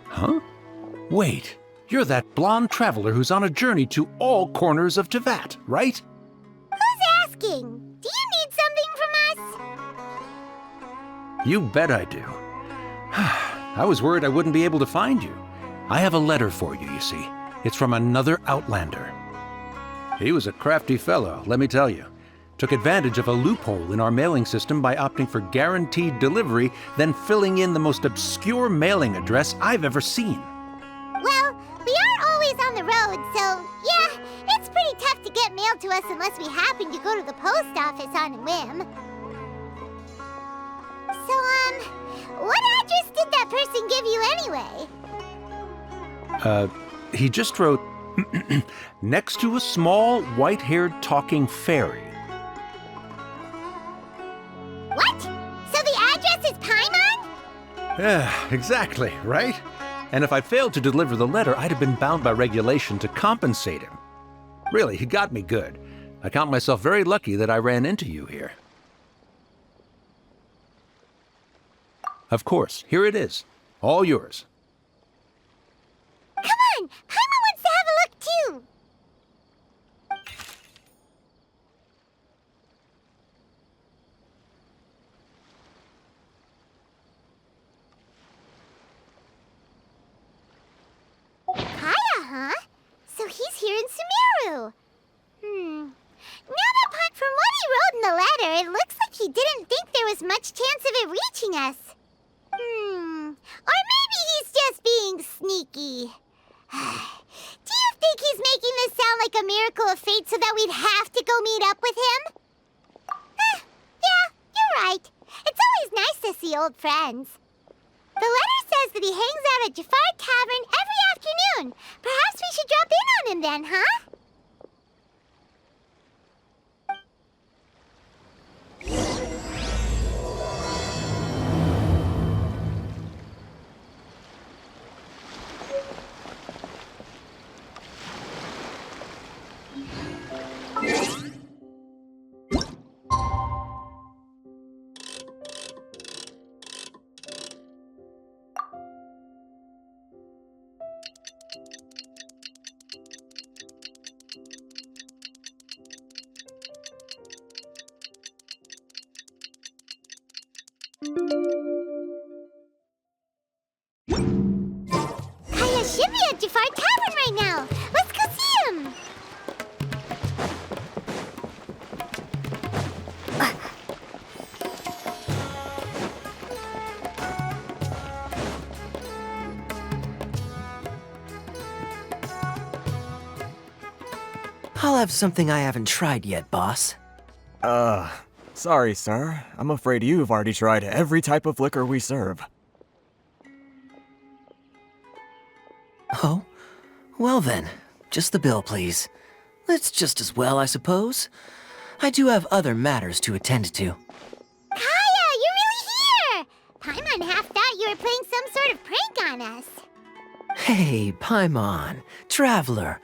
Huh? Wait, you're that blonde traveler who's on a journey to all corners of Tevat, right? Who's asking? Do you need something from us? You bet I do. I was worried I wouldn't be able to find you. I have a letter for you, you see. It's from another Outlander. He was a crafty fellow, let me tell you. Took advantage of a loophole in our mailing system by opting for guaranteed delivery, then filling in the most obscure mailing address I've ever seen. Well, we are always on the road, so yeah, it's pretty tough to get mail to us unless we happen to go to the post office on a whim. So, what address did that person give you anyway? He just wrote, next to a small, white-haired talking fairy. What? So the address is Paimon? Yeah, exactly, right? And if I failed to deliver the letter, I'd have been bound by regulation to compensate him. Really, he got me good. I count myself very lucky that I ran into you here. Of course, here it is. All yours. Come on! Paimon wants to have a look too! Kaya, huh? So he's here in Sumeru. Now that from what he wrote in the letter, it looks like he didn't think there was much chance of it reaching us. Or maybe he's just being sneaky. Do you think he's making this sound like a miracle of fate so that we'd have to go meet up with him? Yeah, you're right. It's always nice to see old friends. The letter says that he hangs out at Jafar Tavern every afternoon. Perhaps we should drop in on him then, huh? Kaya should be at Jafar Tavern right now. Let's go see him. I'll have something I haven't tried yet, boss. Sorry, sir. I'm afraid you've already tried every type of liquor we serve. Oh? Well then, just the bill, please. It's just as well, I suppose. I do have other matters to attend to. Kaya, you're really here! Paimon half thought you were playing some sort of prank on us. Hey, Paimon, traveler.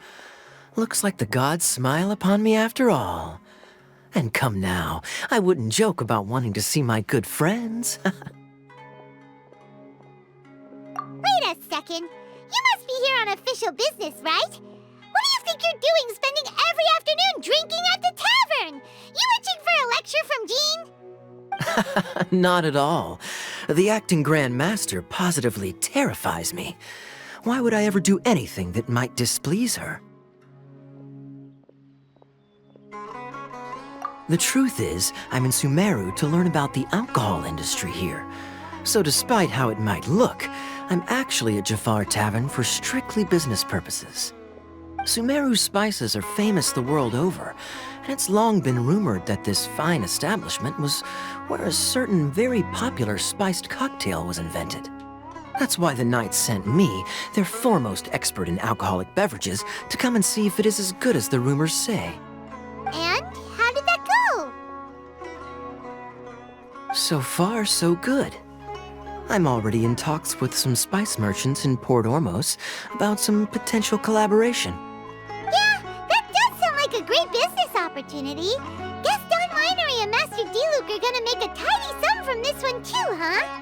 Looks like the gods smile upon me after all. And come now, I wouldn't joke about wanting to see my good friends. Wait a second. You must be here on official business, right? What do you think you're doing spending every afternoon drinking at the tavern? You itching for a lecture from Jean? Not at all. The acting Grand Master positively terrifies me. Why would I ever do anything that might displease her? The truth is, I'm in Sumeru to learn about the alcohol industry here. So despite how it might look, I'm actually at Jafar Tavern for strictly business purposes. Sumeru's spices are famous the world over, and it's long been rumored that this fine establishment was where a certain very popular spiced cocktail was invented. That's why the Knights sent me, their foremost expert in alcoholic beverages, to come and see if it is as good as the rumors say. And how did that go? So far, so good. I'm already in talks with some spice merchants in Port Ormos about some potential collaboration. Yeah, that does sound like a great business opportunity. Guess Don Winery and Master D-Luke are gonna make a tidy sum from this one too, huh?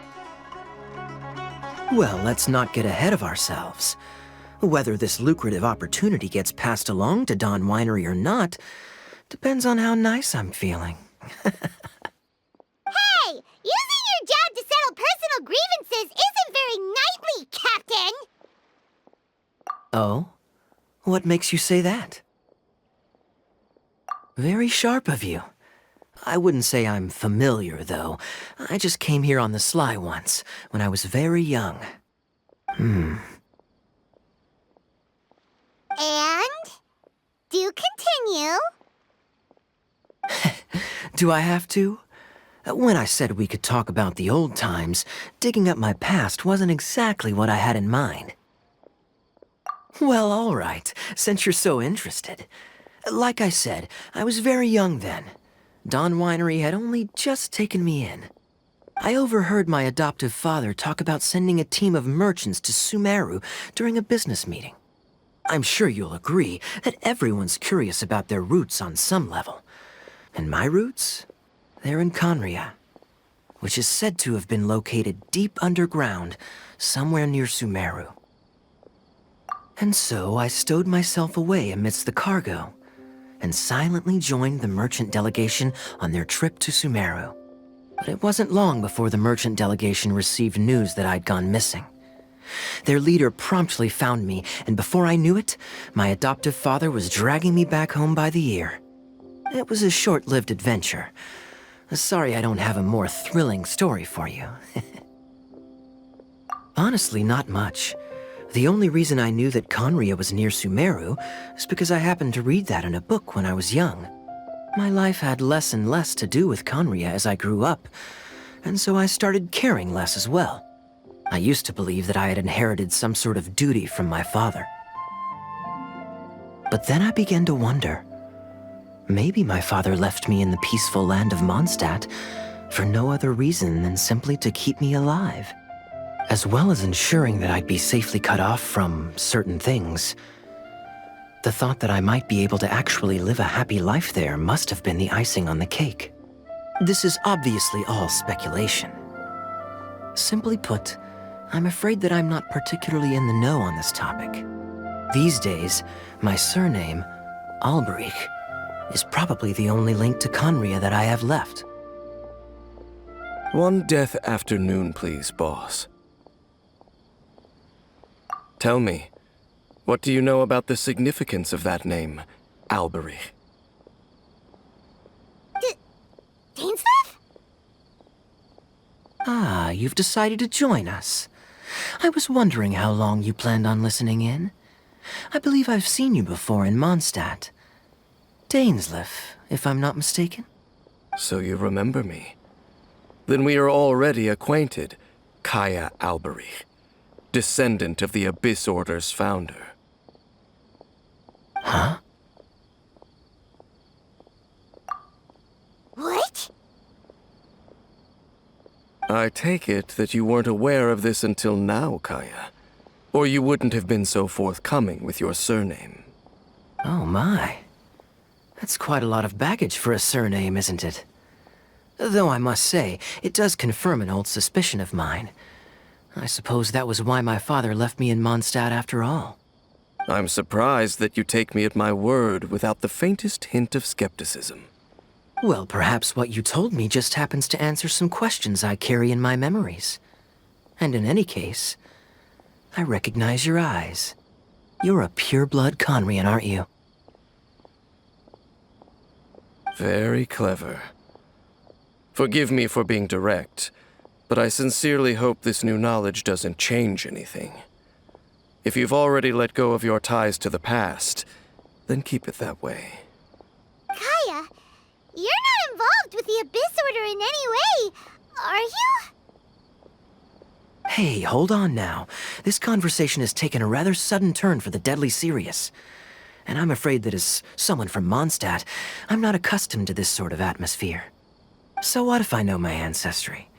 Well, let's not get ahead of ourselves. Whether this lucrative opportunity gets passed along to Don Winery or not depends on how nice I'm feeling. Hey! Using your job to settle personal grievances isn't very knightly, Captain! Oh? What makes you say that? Very sharp of you. I wouldn't say I'm familiar, though. I just came here on the sly once, when I was very young. And? Do continue. Do I have to? When I said we could talk about the old times, digging up my past wasn't exactly what I had in mind. Well, all right, since you're so interested. Like I said, I was very young then. Don Winery had only just taken me in. I overheard my adoptive father talk about sending a team of merchants to Sumeru during a business meeting. I'm sure you'll agree that everyone's curious about their roots on some level. And my roots? They're in Conria, which is said to have been located deep underground, somewhere near Sumeru. And so I stowed myself away amidst the cargo, and silently joined the merchant delegation on their trip to Sumeru. But it wasn't long before the merchant delegation received news that I'd gone missing. Their leader promptly found me, and before I knew it, my adoptive father was dragging me back home by the ear. It was a short-lived adventure. Sorry I don't have a more thrilling story for you. Honestly, not much. The only reason I knew that Conria was near Sumeru is because I happened to read that in a book when I was young. My life had less and less to do with Conria as I grew up, and so I started caring less as well. I used to believe that I had inherited some sort of duty from my father. But then I began to wonder. Maybe my father left me in the peaceful land of Mondstadt for no other reason than simply to keep me alive. As well as ensuring that I'd be safely cut off from certain things. The thought that I might be able to actually live a happy life there must have been the icing on the cake. This is obviously all speculation. Simply put, I'm afraid that I'm not particularly in the know on this topic. These days, my surname, Alberich, is probably the only link to Conria that I have left. One death afternoon, please, boss. Tell me, what do you know about the significance of that name, Alberich? Dainsleif? Ah, you've decided to join us. I was wondering how long you planned on listening in. I believe I've seen you before in Mondstadt. Dainsleif, if I'm not mistaken. So you remember me. Then we are already acquainted, Kaya Alberich, descendant of the Abyss Order's founder. Huh? What? I take it that you weren't aware of this until now, Kaya. Or you wouldn't have been so forthcoming with your surname. Oh my. That's quite a lot of baggage for a surname, isn't it? Though I must say, it does confirm an old suspicion of mine. I suppose that was why my father left me in Mondstadt after all. I'm surprised that you take me at my word without the faintest hint of skepticism. Well, perhaps what you told me just happens to answer some questions I carry in my memories. And in any case, I recognize your eyes. You're a pure-blood Conrian, aren't you? Very clever. Forgive me for being direct, but I sincerely hope this new knowledge doesn't change anything. If you've already let go of your ties to the past, then keep it that way. Kaya, you're not involved with the Abyss Order in any way, are you? Hey, hold on now. This conversation has taken a rather sudden turn for the deadly serious. And I'm afraid that as someone from Mondstadt, I'm not accustomed to this sort of atmosphere. So what if I know my ancestry?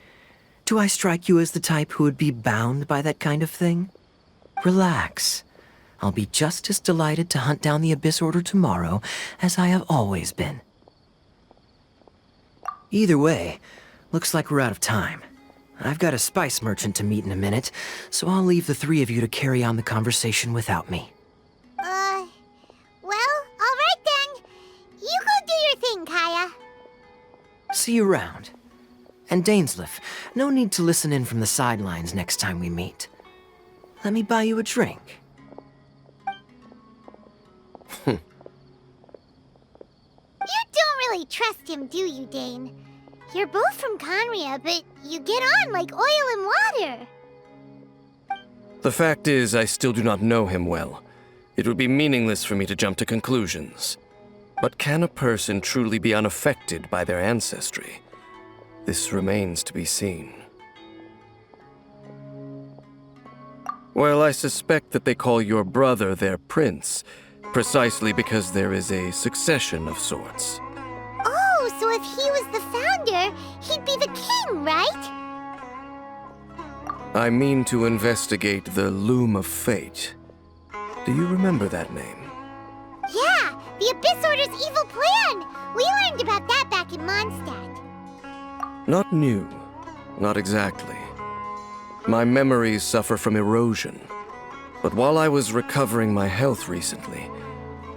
Do I strike you as the type who would be bound by that kind of thing? Relax. I'll be just as delighted to hunt down the Abyss Order tomorrow as I have always been. Either way, looks like we're out of time. I've got a spice merchant to meet in a minute, so I'll leave the three of you to carry on the conversation without me. Well, all right then. You go do your thing, Kaya. See you around. And Dainsleif, no need to listen in from the sidelines next time we meet. Let me buy you a drink. You don't really trust him, do you, Dane? You're both from Conria, but you get on like oil and water. The fact is, I still do not know him well. It would be meaningless for me to jump to conclusions. But can a person truly be unaffected by their ancestry? This remains to be seen. Well, I suspect that they call your brother their prince, precisely because there is a succession of sorts. Oh, so if he was the founder, he'd be the king, right? I mean to investigate the Loom of Fate. Do you remember that name? Yeah, the Abyss Order's evil plan. We learned about that back in Mondstadt. Not new. Not exactly. My memories suffer from erosion. But while I was recovering my health recently,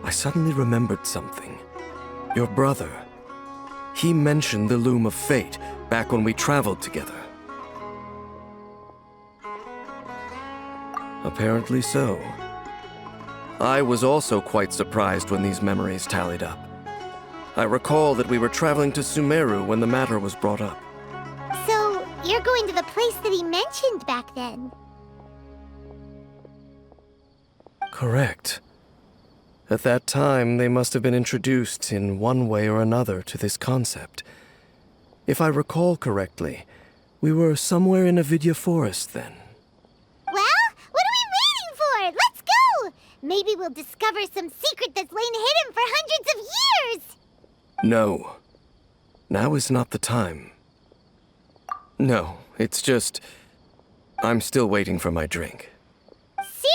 I suddenly remembered something. Your brother. He mentioned the Loom of Fate back when we traveled together. Apparently so. I was also quite surprised when these memories tallied up. I recall that we were traveling to Sumeru when the matter was brought up. So, you're going to the place that he mentioned back then? Correct. At that time, they must have been introduced in one way or another to this concept. If I recall correctly, we were somewhere in Avidya Forest then. Well, what are we waiting for? Let's go! Maybe we'll discover some secret that's lain hidden for hundreds of years! No. Now is not the time. No, it's just... I'm still waiting for my drink. Seriously?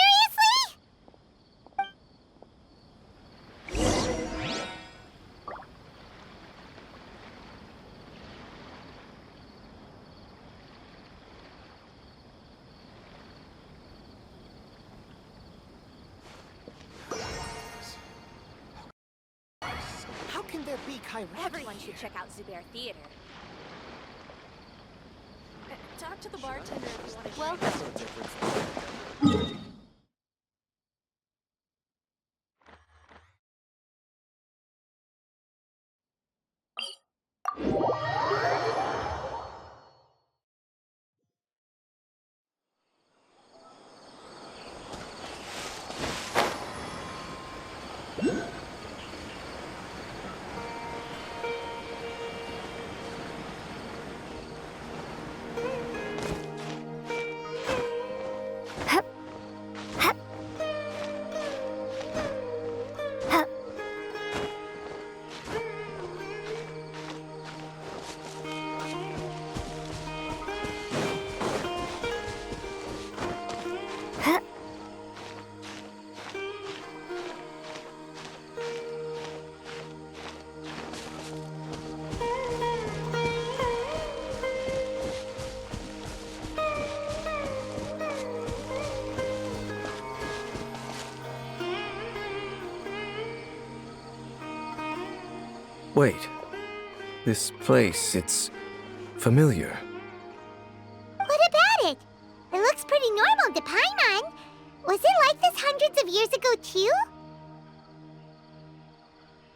How can there be Kairaki Everyone should here? check out Zubair Theater. Talk to the bartender if you want to. Wait. This place, it's familiar. What about it? It looks pretty normal to Paimon. Was it like this hundreds of years ago, too?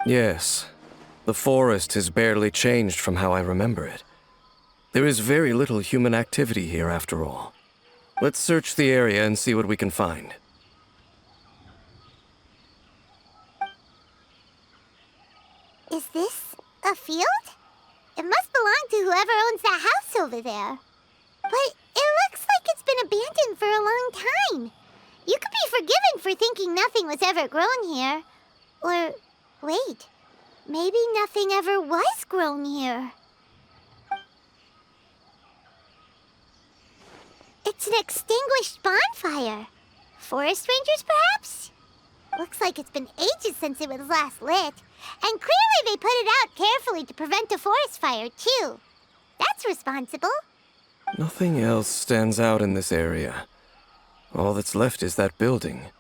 Yes. The forest has barely changed from how I remember it. There is very little human activity here, after all. Let's search the area and see what we can find. Is this a field? It must belong to whoever owns that house over there. But it looks like it's been abandoned for a long time. You could be forgiven for thinking nothing was ever grown here. Or, wait, maybe nothing ever was grown here. It's an extinguished bonfire. Forest rangers, perhaps? Looks like it's been ages since it was last lit. And clearly they put it out carefully to prevent a forest fire, too. That's responsible. Nothing else stands out in this area. All that's left is that building.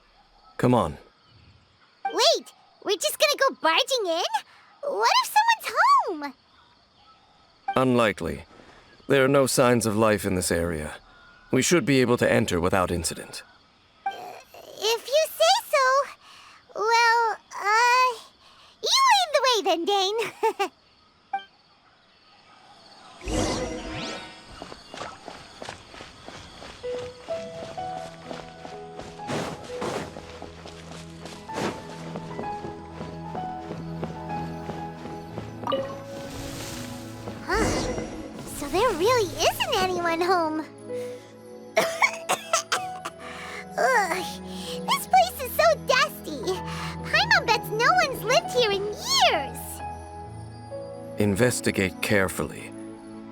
Come on. Wait, we're just gonna go barging in? What if someone's home? Unlikely. There are no signs of life in this area. We should be able to enter without incident. If you say so. Well, you lead the way then, Dane. So there really isn't anyone home. Ugh, this place is so dusty. Paimon bets no one's lived here in years. Investigate carefully.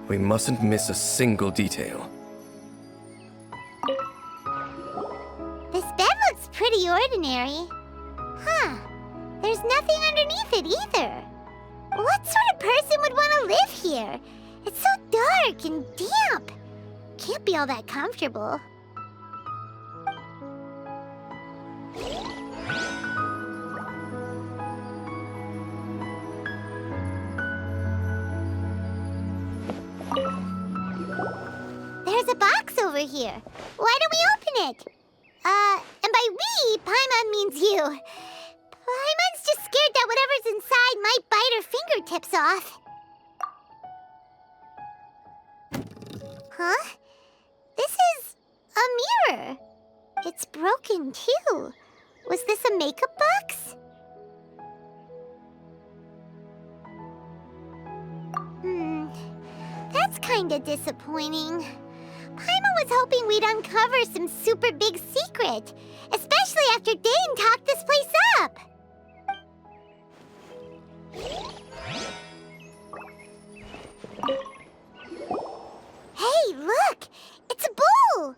We mustn't miss a single detail. This bed looks pretty ordinary. Huh. There's nothing underneath it either. What sort of person would want to live here? It's so dark and damp. Can't be all that comfortable. There's a box over here. Why don't we open it? And by we, Paimon means you. Paimon's just scared that whatever's inside might bite her fingertips off. Huh? This is a mirror. It's broken, too. Was this a makeup box? That's kinda disappointing. Paimon was hoping we'd uncover some super big secret, especially after Dane talked this place up. Hey, look! It's a bowl!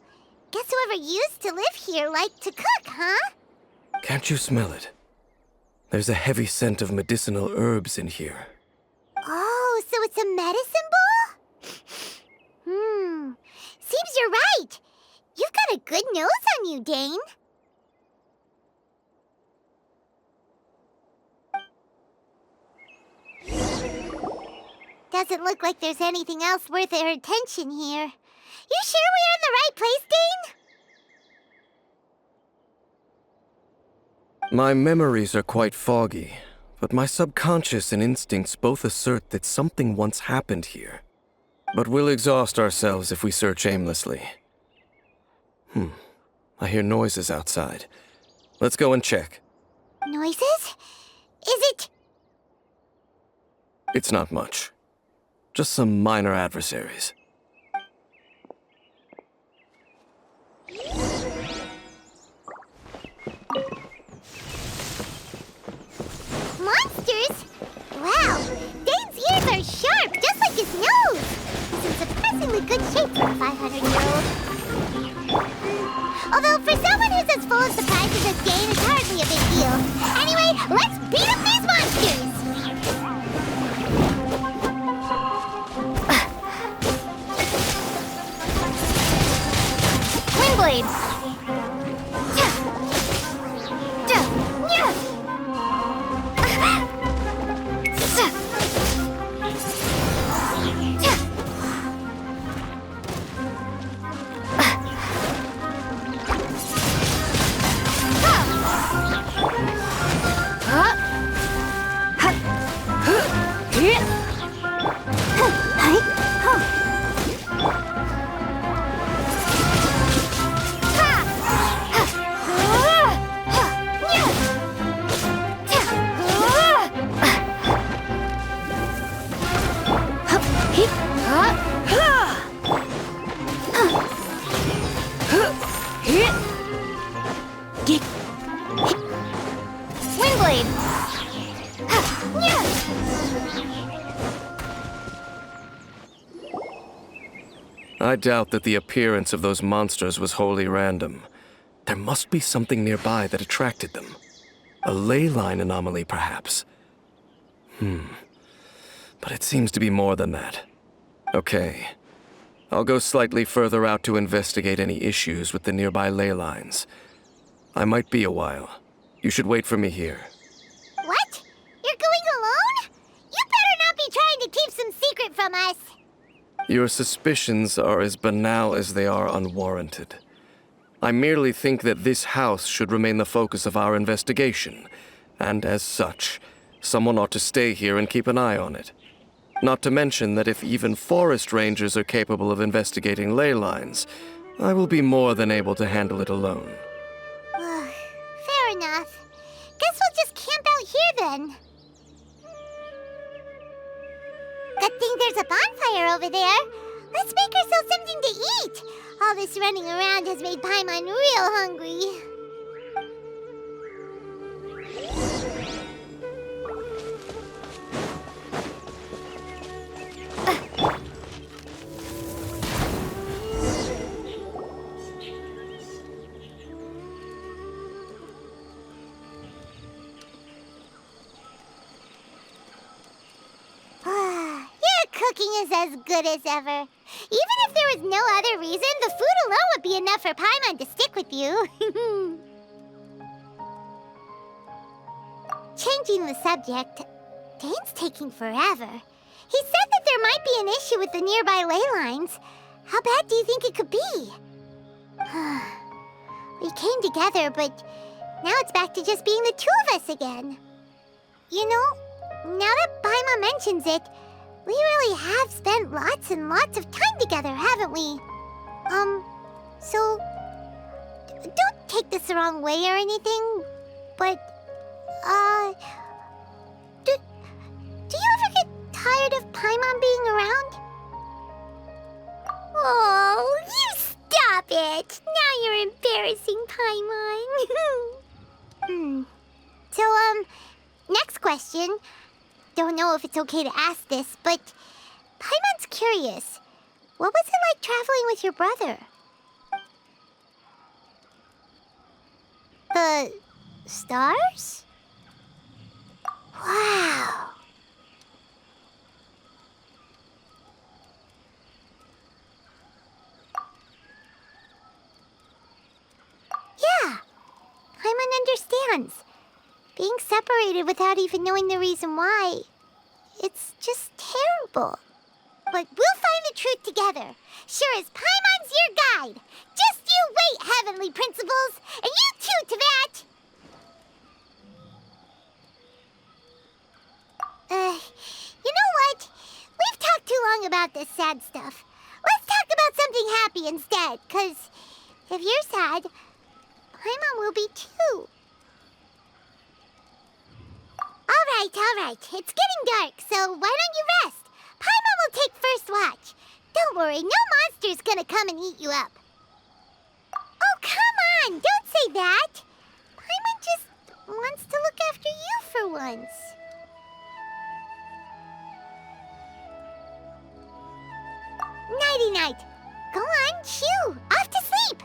Guess whoever used to live here liked to cook, huh? Can't you smell it? There's a heavy scent of medicinal herbs in here. Oh, so it's a medicine bowl? Seems you're right. You've got a good nose on you, Dane. Doesn't look like there's anything else worth our attention here. You sure we're in the right place, Dane? My memories are quite foggy, but my subconscious and instincts both assert that something once happened here. But we'll exhaust ourselves if we search aimlessly. I hear noises outside. Let's go and check. Noises? Is it... It's not much. Just some minor adversaries. Monsters? Wow, Dane's ears are sharp, just like his nose. He's in surprisingly good shape for a 500-year-old. Although, for someone who's as full of surprises as Dane, it's hardly a big deal. Anyway, let's beat up these monsters! Windblade! I doubt that the appearance of those monsters was wholly random. There must be something nearby that attracted them. A ley line anomaly, perhaps. But it seems to be more than that. Okay. I'll go slightly further out to investigate any issues with the nearby ley lines. I might be a while. You should wait for me here. What? You're going alone? You better not be trying to keep some secret from us. Your suspicions are as banal as they are unwarranted. I merely think that this house should remain the focus of our investigation, and as such, someone ought to stay here and keep an eye on it. Not to mention that if even forest rangers are capable of investigating ley lines, I will be more than able to handle it alone. Fair enough. Guess we'll just camp out here then. Good thing there's a bonfire over there. Let's make ourselves something to eat. All this running around has made Paimon real hungry. Cooking is as good as ever. Even if there was no other reason, the food alone would be enough for Paimon to stick with you. Changing the subject, Dane's taking forever. He said that there might be an issue with the nearby ley lines. How bad do you think it could be? We came together, but now it's back to just being the two of us again. You know, now that Paimon mentions it, we really have spent lots and lots of time together, haven't we? So... don't take this the wrong way or anything, but... Do you ever get tired of Paimon being around? Oh, you stop it! Now you're embarrassing Paimon. So, next question. Don't know if it's okay to ask this, but Paimon's curious. What was it like traveling with your brother? The stars? Wow. Yeah, Paimon understands. Being separated without even knowing the reason why, it's just terrible. But we'll find the truth together. Sure as Paimon Paimon's your guide. Just you wait, heavenly principles, and you too, Teyvat. You know what? We've talked too long about this sad stuff. Let's talk about something happy instead, 'cause if you're sad, Paimon will be too. All right. It's getting dark, so why don't you rest? Paimon will take first watch. Don't worry, no monster's gonna come and eat you up. Oh, come on! Don't say that! Paimon just wants to look after you for once. Nighty-night. Go on, shoo! Off to sleep!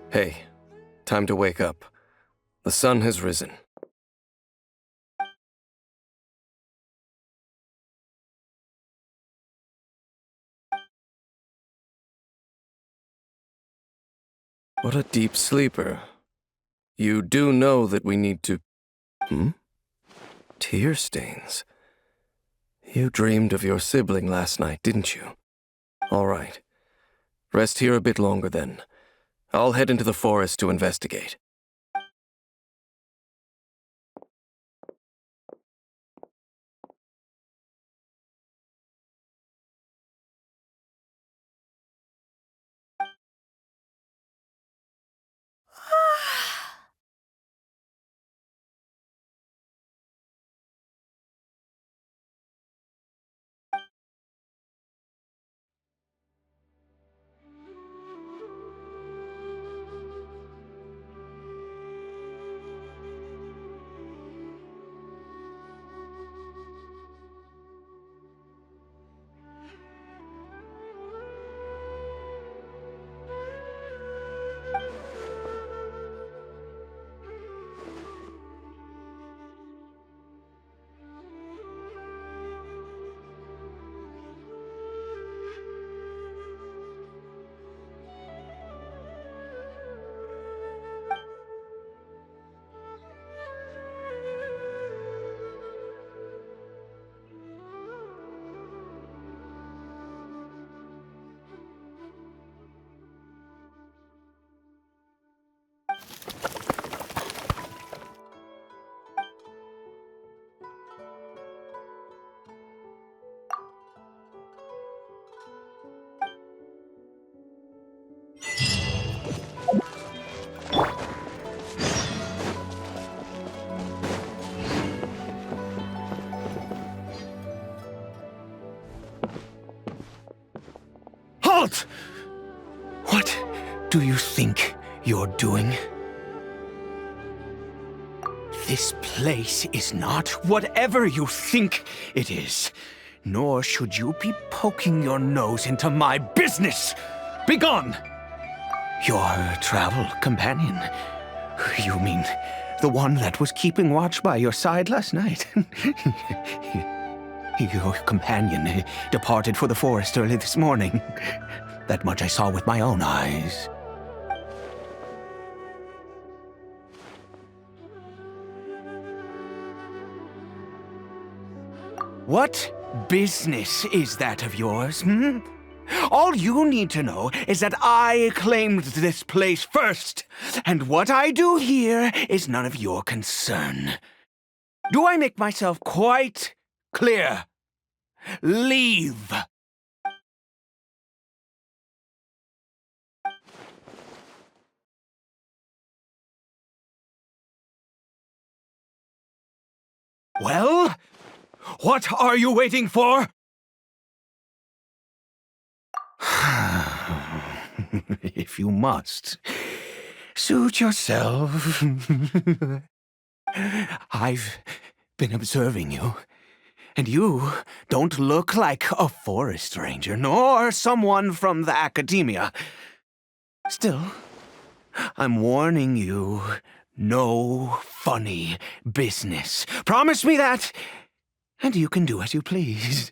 Hey, time to wake up. The sun has risen. What a deep sleeper. You do know that we need to... Tear stains. You dreamed of your sibling last night, didn't you? All right. Rest here a bit longer then. I'll head into the forest to investigate. Halt! What do you think you're doing? This place is not whatever you think it is. Nor should you be poking your nose into my business. Begone! Your travel companion. You mean the one that was keeping watch by your side last night? Your companion departed for the forest early this morning. That much I saw with my own eyes. What business is that of yours, All you need to know is that I claimed this place first, and what I do here is none of your concern. Do I make myself quite clear? Leave! Well, what are you waiting for? If you must, suit yourself. I've been observing you, and you don't look like a forest ranger, nor someone from the academia. Still, I'm warning you, no funny business. Promise me that, and you can do as you please.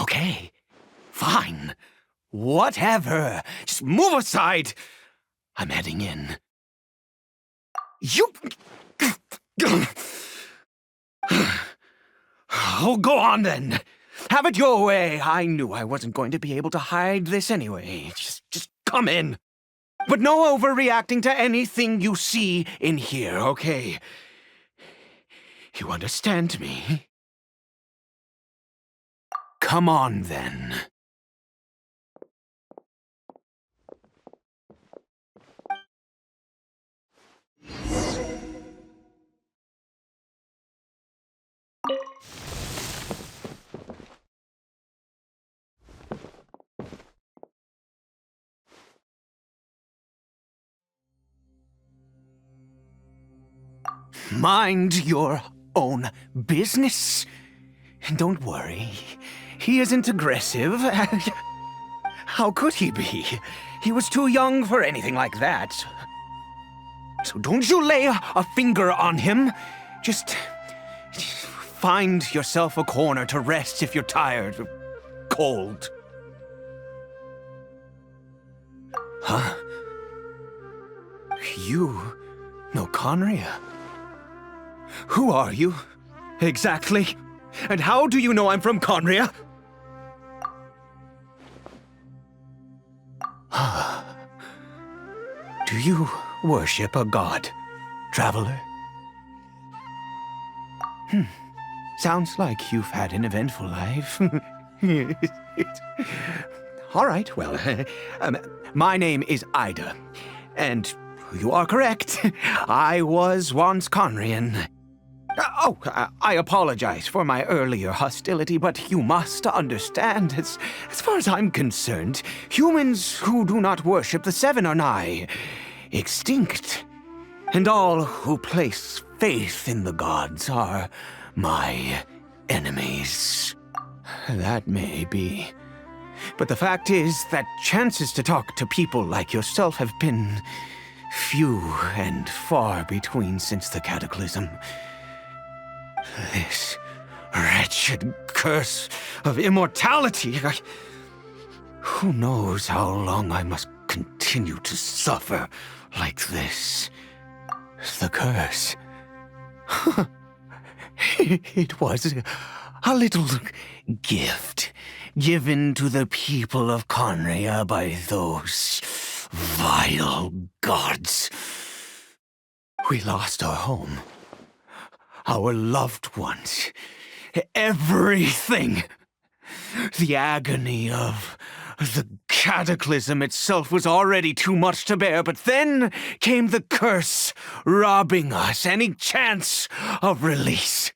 Okay, fine. Whatever. Just move aside. I'm heading in. You... Oh, go on then. Have it your way. I knew I wasn't going to be able to hide this anyway. Just come in. But no overreacting to anything you see in here, okay? You understand me? Come on, then. Mind your own business. Don't worry. He isn't aggressive. How could he be? He was too young for anything like that. So don't you lay a finger on him. Just find yourself a corner to rest if you're tired or cold. Huh? You know Conria? Who are you? Exactly? And how do you know I'm from Conria? Do you worship a god, traveler? Sounds like you've had an eventful life. All right, well, my name is Ida, and you are correct. I was once Conrian. I apologize for my earlier hostility, but you must understand, as far as I'm concerned, humans who do not worship the Seven are nigh extinct. And all who place faith in the gods are my enemies. That may be. But the fact is that chances to talk to people like yourself have been few and far between since the cataclysm. This wretched curse of immortality. Who knows how long I must continue to suffer like this? The curse. It was a little gift given to the people of Conria by those vile gods. We lost our home, our loved ones, everything. The agony of the cataclysm itself was already too much to bear, but then came the curse, robbing us any chance of release.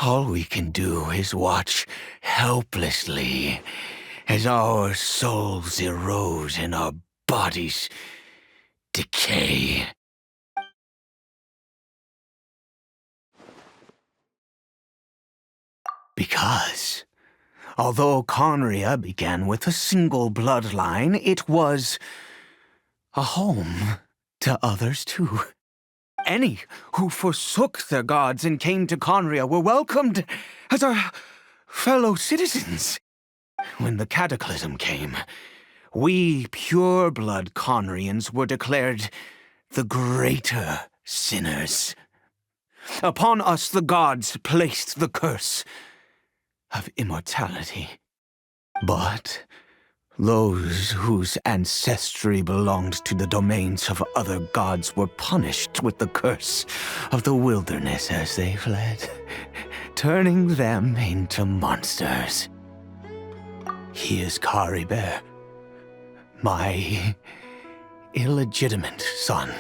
All we can do is watch helplessly as our souls erode and our bodies decay. Because, although Conria began with a single bloodline, it was a home to others too. Any who forsook their gods and came to Conria were welcomed as our fellow citizens. When the cataclysm came, we pure-blood Conrians were declared the greater sinners. Upon us the gods placed the curse of immortality. But those whose ancestry belonged to the domains of other gods were punished with the curse of the wilderness as they fled, turning them into monsters. He is Caribert, my illegitimate son.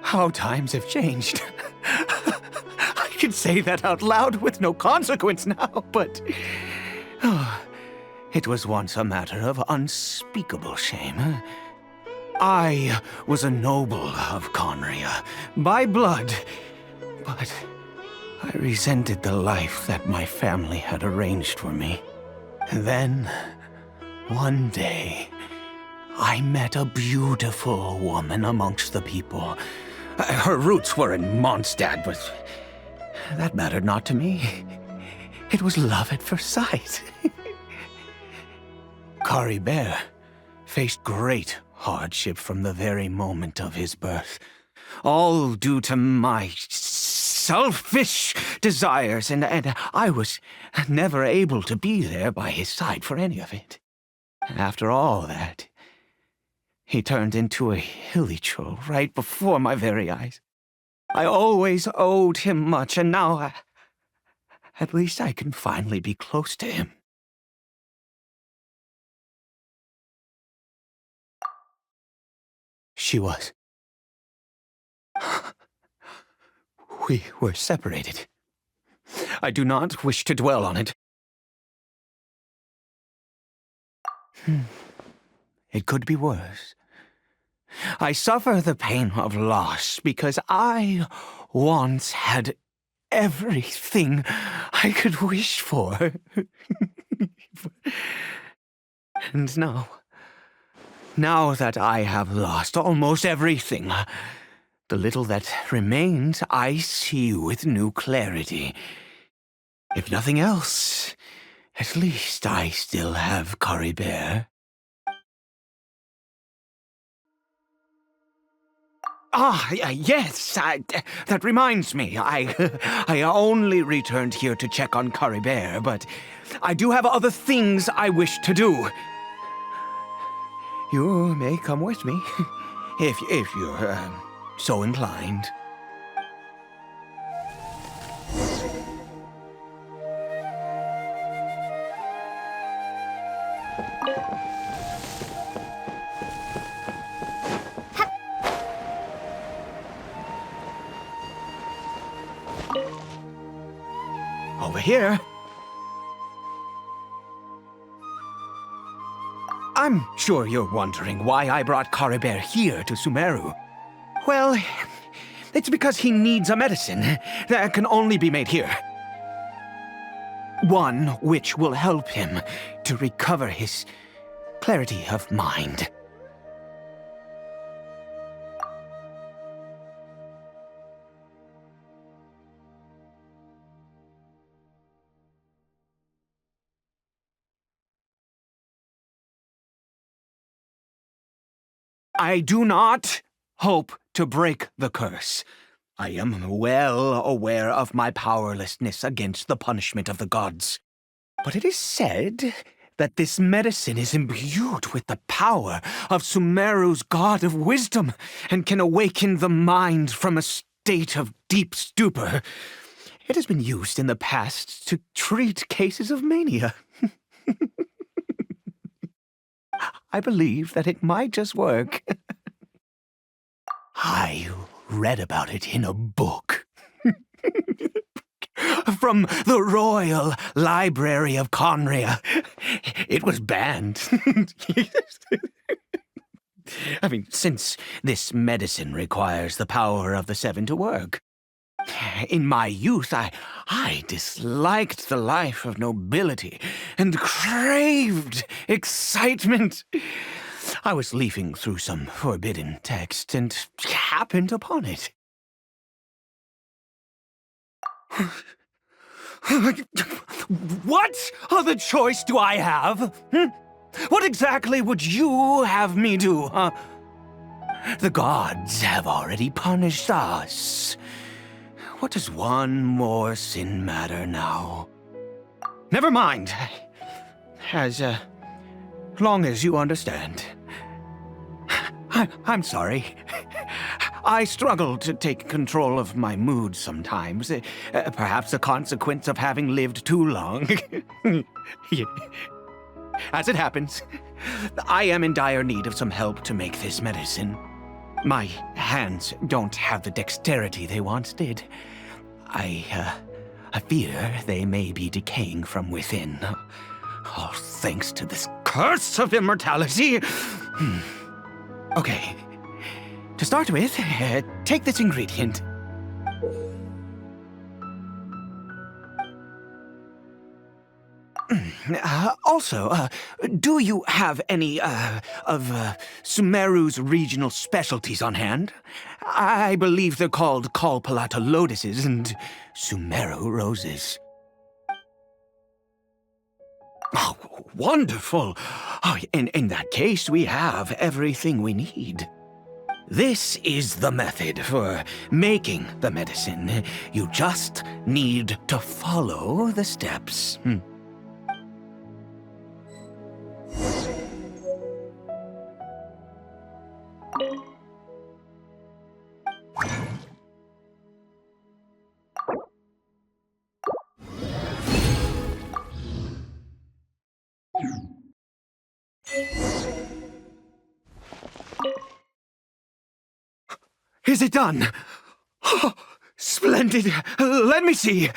How times have changed. I can say that out loud with no consequence now, but it was once a matter of unspeakable shame. I was a noble of Conria, by blood, but I resented the life that my family had arranged for me. And then, one day, I met a beautiful woman amongst the people. Her roots were in Mondstadt, but that mattered not to me. It was love at first sight. Caribert faced great hardship from the very moment of his birth, all due to my selfish desires, and I was never able to be there by his side for any of it. After all that, he turned into a hilichurl right before my very eyes. I always owed him much, and now at least I can finally be close to him. She was. We were separated. I do not wish to dwell on it. It could be worse. I suffer the pain of loss because I once had everything I could wish for. And now that I have lost almost everything, the little that remains I see with new clarity. If nothing else, at least I still have Caribert. Yes, that reminds me. I only returned here to check on Caribert, but I do have other things I wish to do. You may come with me, if you're so inclined. Over here. I'm sure you're wondering why I brought Caribert here to Sumeru. Well, it's because he needs a medicine that can only be made here. One which will help him to recover his clarity of mind. I do not hope to break the curse. I am well aware of my powerlessness against the punishment of the gods. But it is said that this medicine is imbued with the power of Sumeru's god of wisdom and can awaken the mind from a state of deep stupor. It has been used in the past to treat cases of mania. I believe that it might just work. I read about it in a book. From the Royal Library of Conria. It was banned. I mean, since this medicine requires the power of the Seven to work. In my youth, I disliked the life of nobility and craved excitement. I was leafing through some forbidden text and happened upon it. What other choice do I have? What exactly would you have me do, huh? The gods have already punished us. What does one more sin matter now? Never mind. As long as you understand. I'm sorry. I struggle to take control of my mood sometimes. Perhaps a consequence of having lived too long. As it happens, I am in dire need of some help to make this medicine. My hands don't have the dexterity they once did. I fear they may be decaying from within. All thanks to this curse of immortality. Okay. To start with, take this ingredient. Also, do you have any of Sumeru's regional specialties on hand? I believe they're called Kalpalata lotuses and Sumeru roses. Oh, wonderful. Oh, in that case, we have everything we need. This is the method for making the medicine. You just need to follow the steps. Is it done? Oh, splendid. Let me see.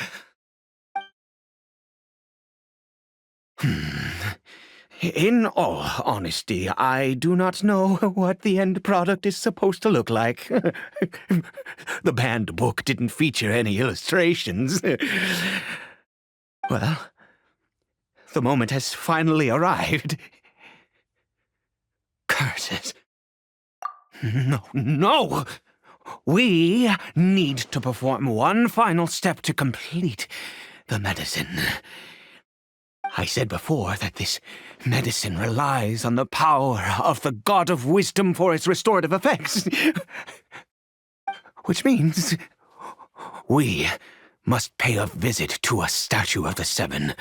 In all honesty, I do not know what the end product is supposed to look like. The banned book didn't feature any illustrations. Well, the moment has finally arrived. Curses. No! We need to perform one final step to complete the medicine. I said before that this medicine relies on the power of the God of Wisdom for its restorative effects. Which means we must pay a visit to a statue of the Seven.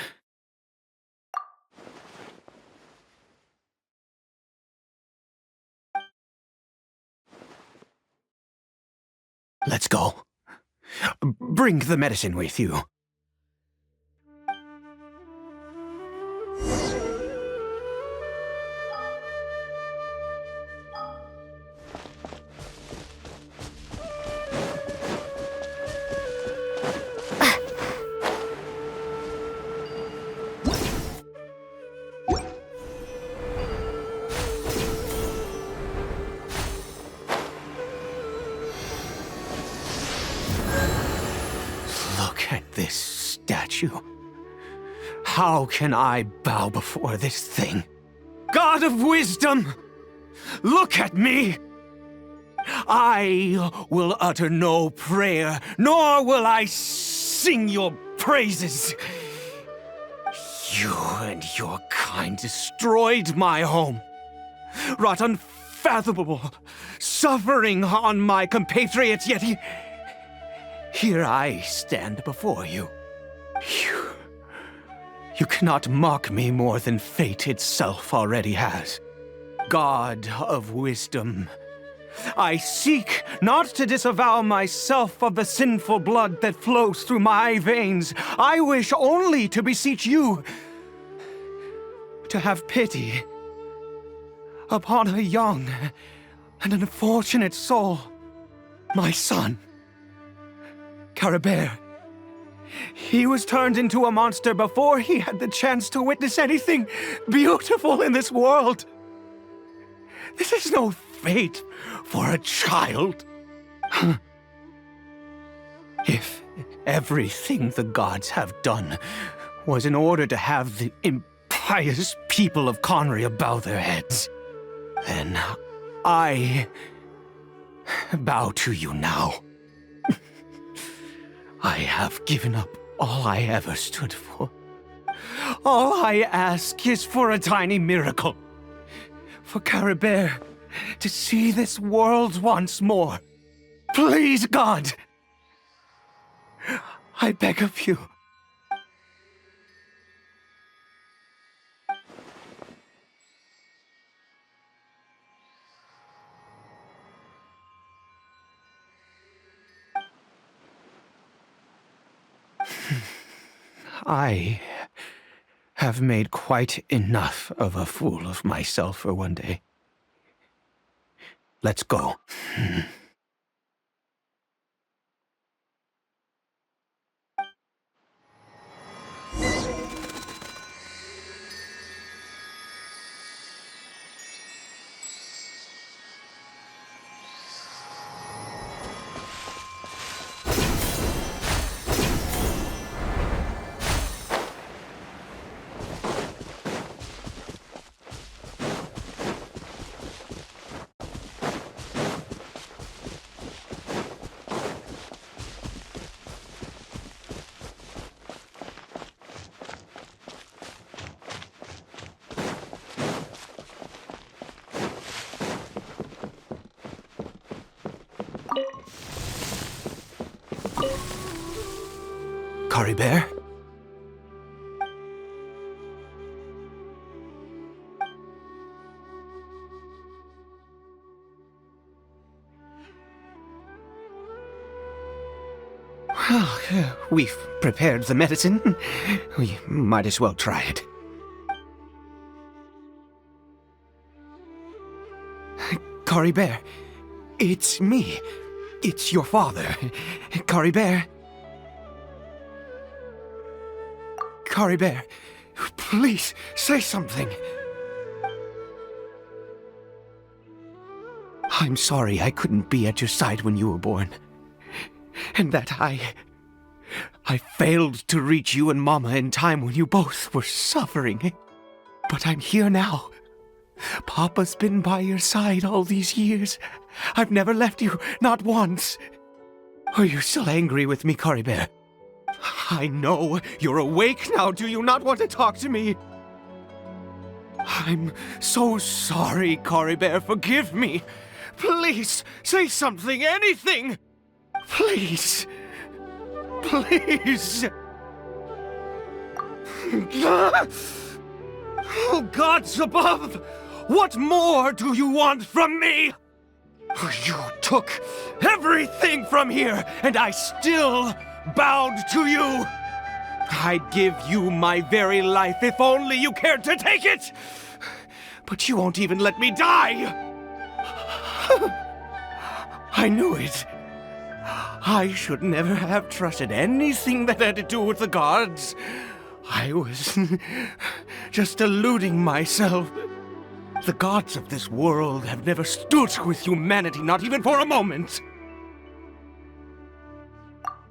Let's go. Bring the medicine with you. This statue. How can I bow before this thing? God of Wisdom! Look at me! I will utter no prayer, nor will I sing your praises. You and your kind destroyed my home, wrought unfathomable suffering on my compatriots, yet here I stand before you. You cannot mock me more than fate itself already has. God of Wisdom, I seek not to disavow myself of the sinful blood that flows through my veins. I wish only to beseech you to have pity upon a young and unfortunate soul, my son. Caribert. He was turned into a monster before he had the chance to witness anything beautiful in this world. This is no fate for a child. If everything the gods have done was in order to have the impious people of Conria bow their heads, then I bow to you now. I have given up all I ever stood for. All I ask is for a tiny miracle. For Caribert to see this world once more. Please, God! I beg of you. I have made quite enough of a fool of myself for one day. Let's go. Cory Bear? Well, we've prepared the medicine. We might as well try it. Cory Bear, it's me. It's your father. Cory Bear. Cory Bear, please say something. I'm sorry I couldn't be at your side when you were born. And that I failed to reach you and Mama in time when you both were suffering. But I'm here now. Papa's been by your side all these years. I've never left you, not once. Are you still angry with me, Cory Bear? I know you're awake now. Do you not want to talk to me? I'm so sorry, Cory Bear. Forgive me. Please, say something, anything. Please. Please. Oh, gods above! What more do you want from me? You took everything from here, and I still bowed to you. I'd give you my very life if only you cared to take it. But you won't even let me die. I knew it. I should never have trusted anything that had to do with the gods. I was just deluding myself. The gods of this world have never stood with humanity, not even for a moment.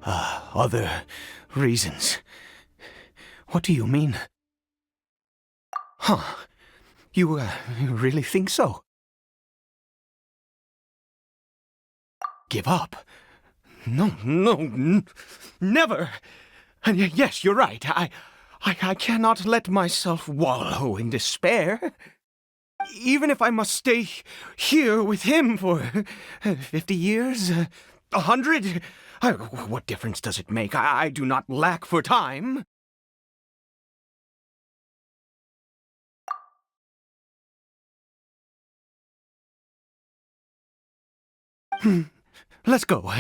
Other reasons. What do you mean? Huh. You really think so? Give up? No, never. And yes, you're right. I cannot let myself wallow in despair. Even if I must stay here with him for 50 years, 100, what difference does it make? I do not lack for time. Let's go.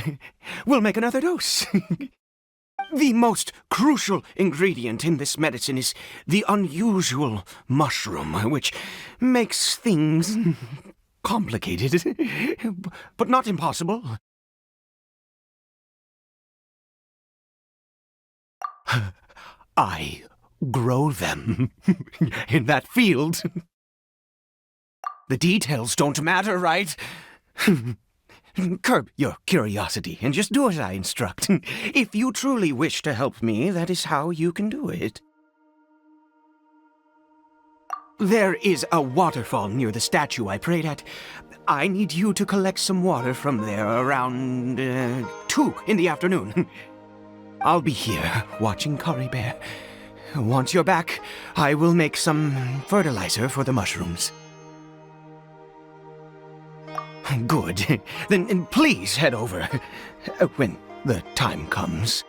We'll make another dose. The most crucial ingredient in this medicine is the unusual mushroom, which makes things complicated, but not impossible. I grow them in that field. The details don't matter, right? Curb your curiosity and just do as I instruct. If you truly wish to help me, that is how you can do it. There is a waterfall near the statue I prayed at. I need you to collect some water from there around 2 in the afternoon. I'll be here watching Cory Bear. Once you're back, I will make some fertilizer for the mushrooms. Good. Then please head over when the time comes.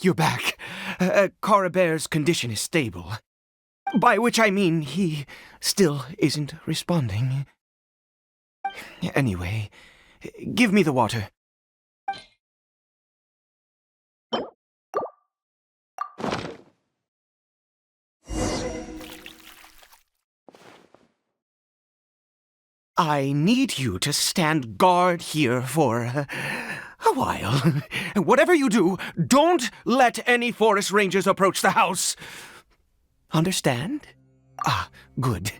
You're back. Coriber's condition is stable. By which I mean he still isn't responding. Anyway, give me the water. I need you to stand guard here for a while. Whatever you do, don't let any forest rangers approach the house. Understand? Good.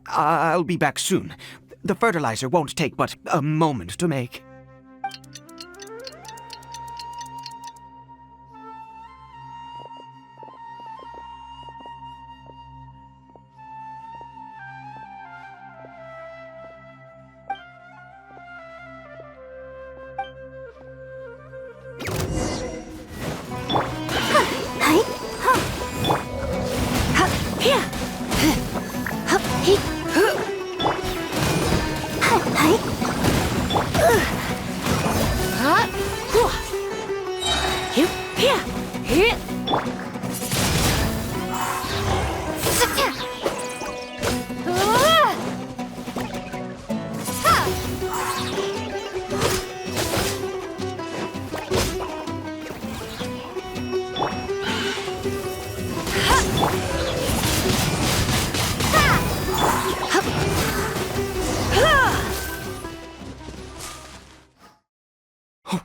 I'll be back soon. The fertilizer won't take but a moment to make.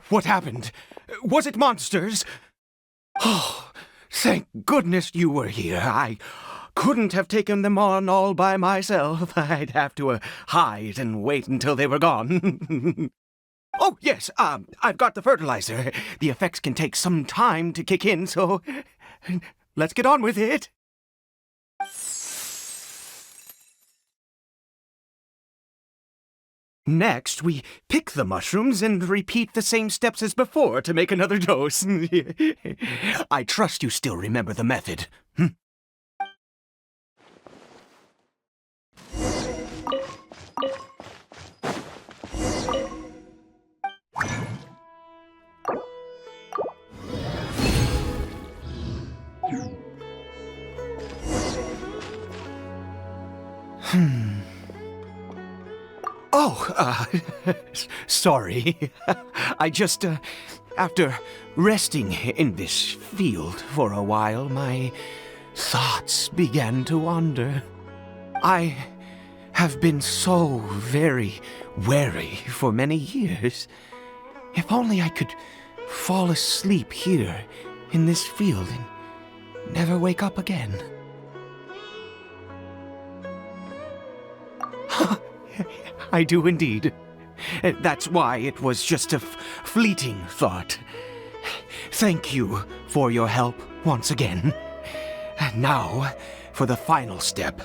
What happened? Was it monsters? Oh, thank goodness you were here. I couldn't have taken them on all by myself. I'd have to hide and wait until they were gone. Oh, yes, I've got the fertilizer. The effects can take some time to kick in, so let's get on with it. Next, we pick the mushrooms and repeat the same steps as before to make another dose. I trust you still remember the method. Sorry. I just, after resting in this field for a while, my thoughts began to wander. I have been so very wary for many years. If only I could fall asleep here in this field and never wake up again. I do indeed. That's why it was just a fleeting thought. Thank you for your help once again. And now, for the final step.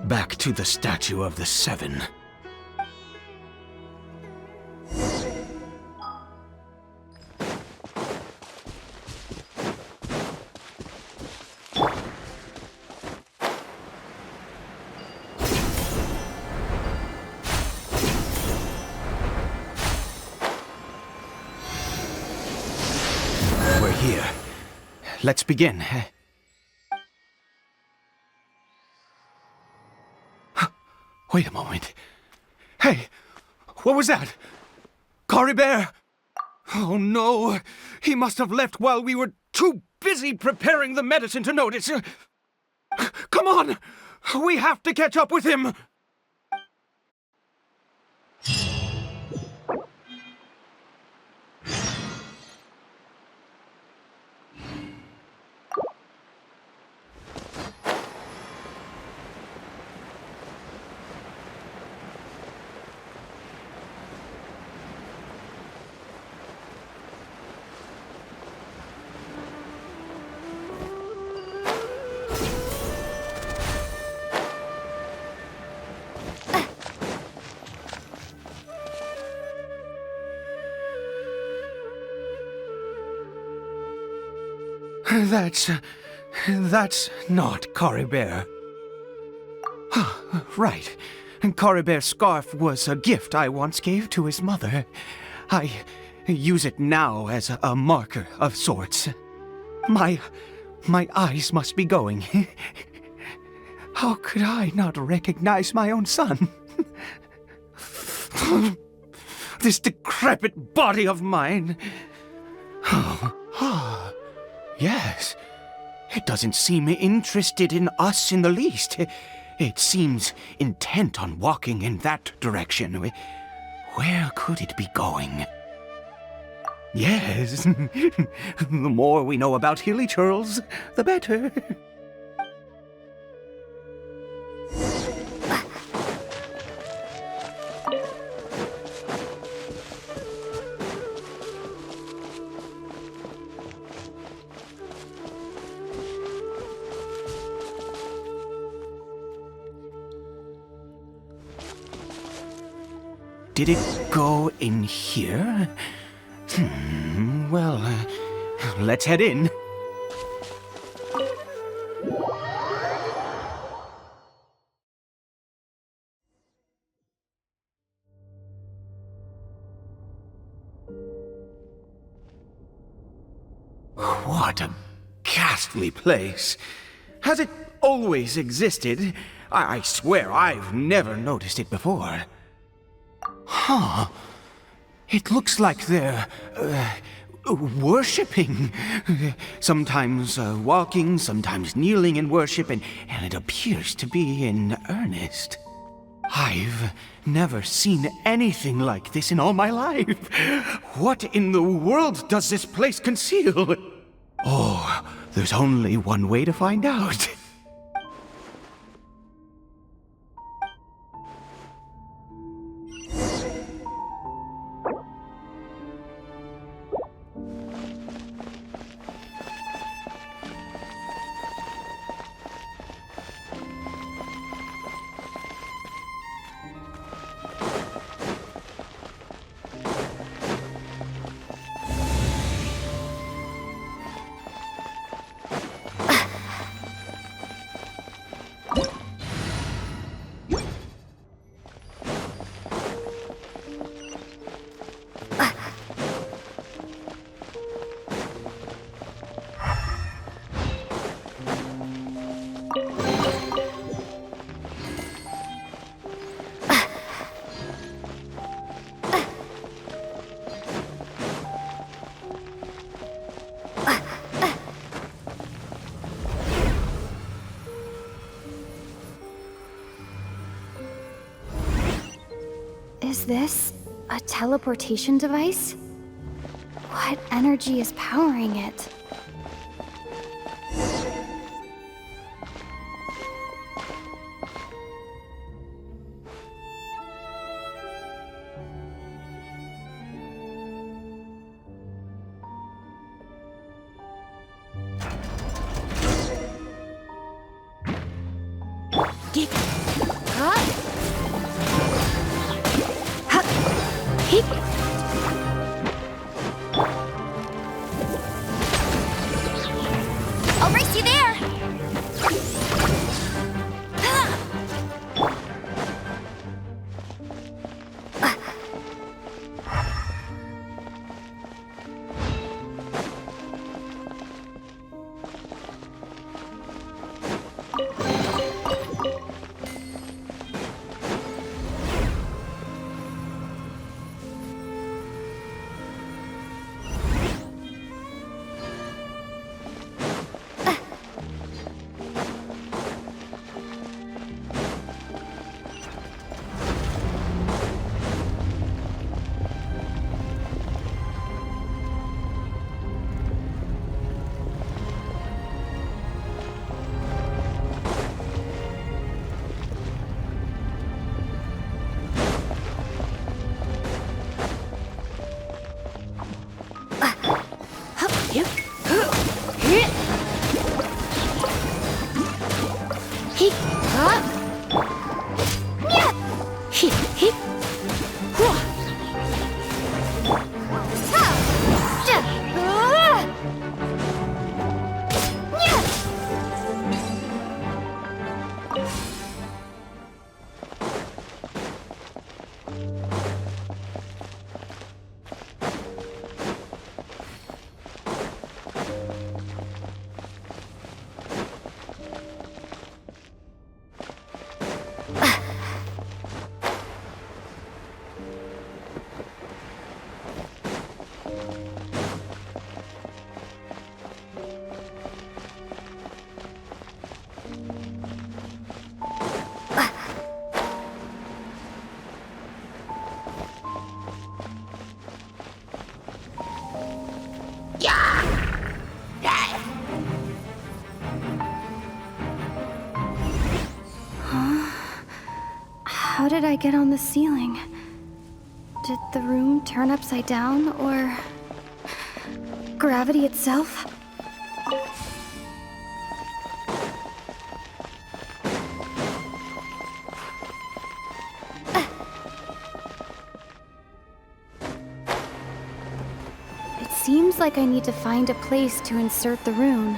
Back to the Statue of the Seven. Let's begin. Wait a moment. Hey, what was that? Coriber? Oh no, he must have left while we were too busy preparing the medicine to notice. Come on, we have to catch up with him. That's not Coriber. Right. Coriber's scarf was a gift I once gave to his mother. I use it now as a marker of sorts. My eyes must be going. How could I not recognize my own son? This decrepit body of mine. Yes. It doesn't seem interested in us in the least. It seems intent on walking in that direction. Where could it be going? Yes. The more we know about Hilly Churls, the better. Did it go in here? Well, let's head in. What a ghastly place. Has it always existed? I swear I've never noticed it before. Huh. It looks like they're, worshipping. Sometimes walking, sometimes kneeling in worship, and it appears to be in earnest. I've never seen anything like this in all my life. What in the world does this place conceal? Oh, there's only one way to find out. Is this a teleportation device? What energy is powering it? I'll race you there! How did I get on the ceiling? Did the room turn upside down, or gravity itself? It seems like I need to find a place to insert the rune.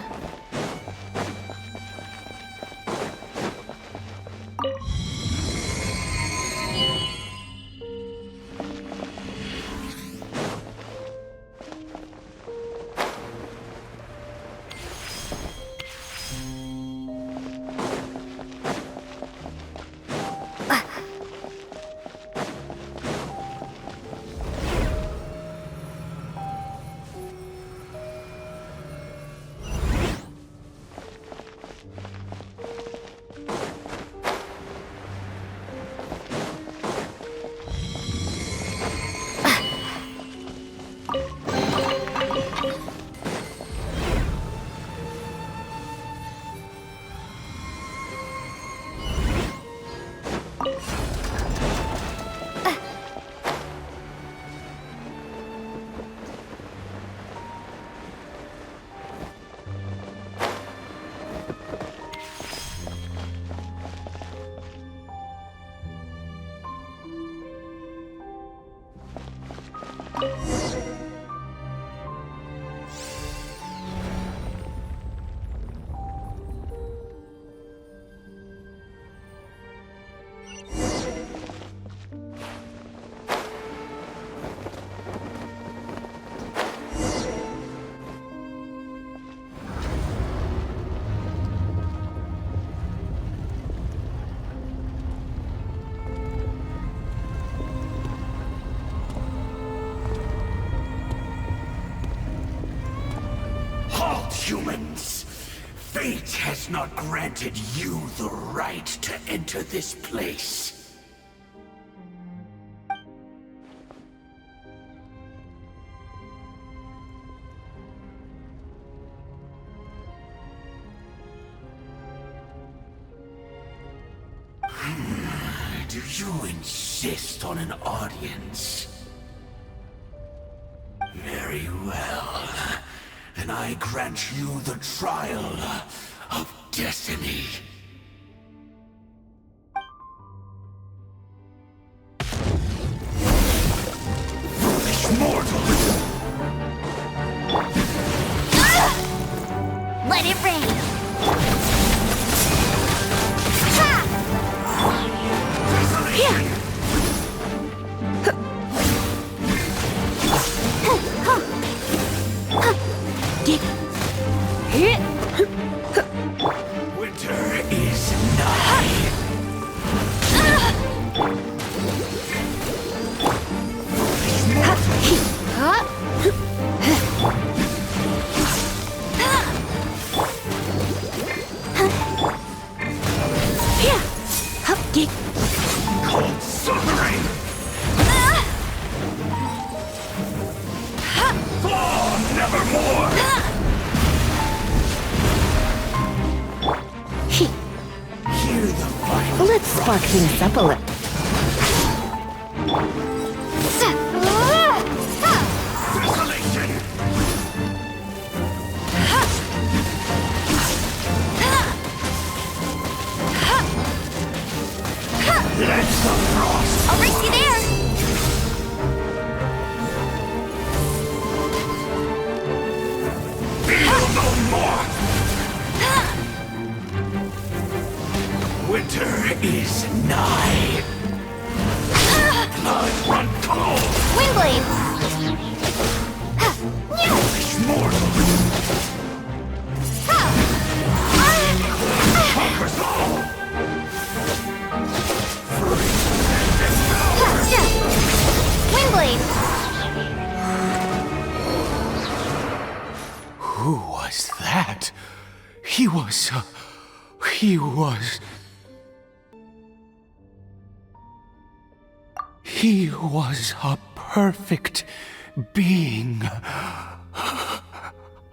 Humans, fate has not granted you the right to enter this place. Do you insist on an audience? Very well. Then I grant you the trial of destiny. Foolish mortal! Let it rain! Winter is nigh. Cold suffering. Oh, nevermore. Hear the violence. Let's spark things up a little. Desolation. Let the frost. I'll race you there! Feel no more. Winter is nigh. Blood run cold. Windblade! Foolish mortal. Conquers all. Windblade! Who was that? He was a perfect being.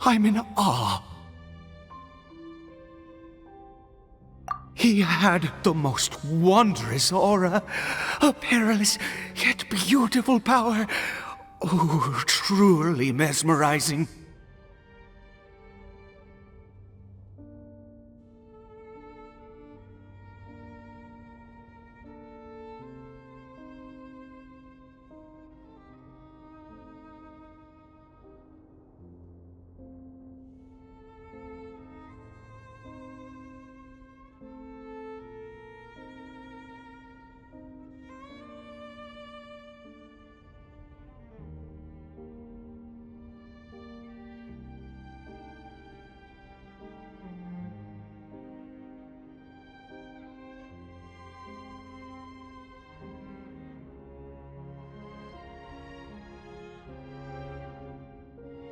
I'm in awe. He had the most wondrous aura, a perilous yet beautiful power. Oh, truly mesmerizing.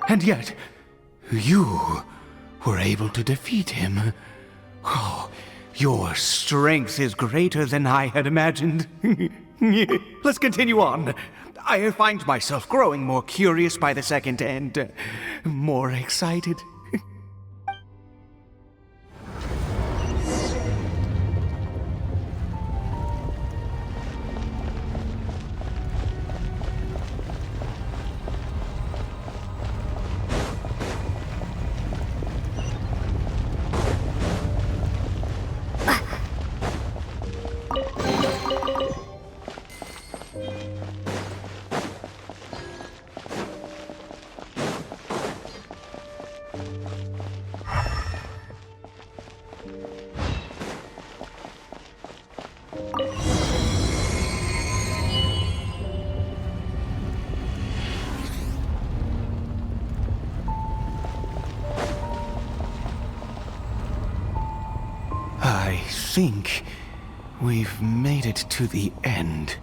And yet, you were able to defeat him. Oh, your strength is greater than I had imagined. Let's continue on. I find myself growing more curious by the second and more excited. I think we've made it to the end.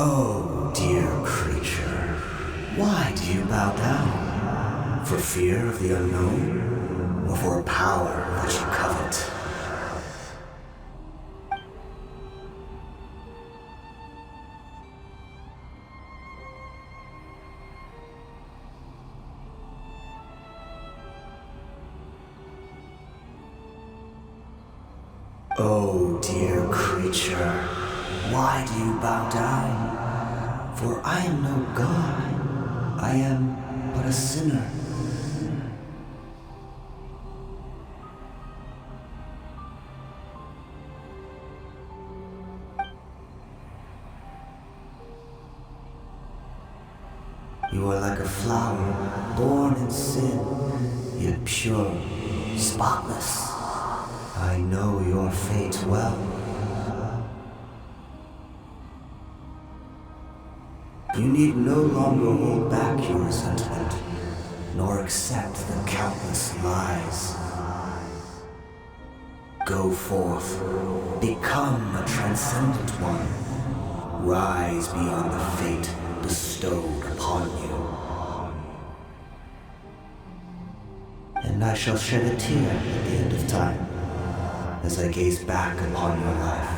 Oh, dear creature, why do you bow down? For fear of the unknown, or for a power that you covet? Oh, dear creature, why do you bow down? For I am no god, I am but a sinner. You are like a flower, born in sin, yet pure, spotless. I know your fate well. You need no longer hold back your resentment, nor accept the countless lies. Go forth, become a transcendent one. Rise beyond the fate bestowed upon you. And I shall shed a tear at the end of time, as I gaze back upon your life.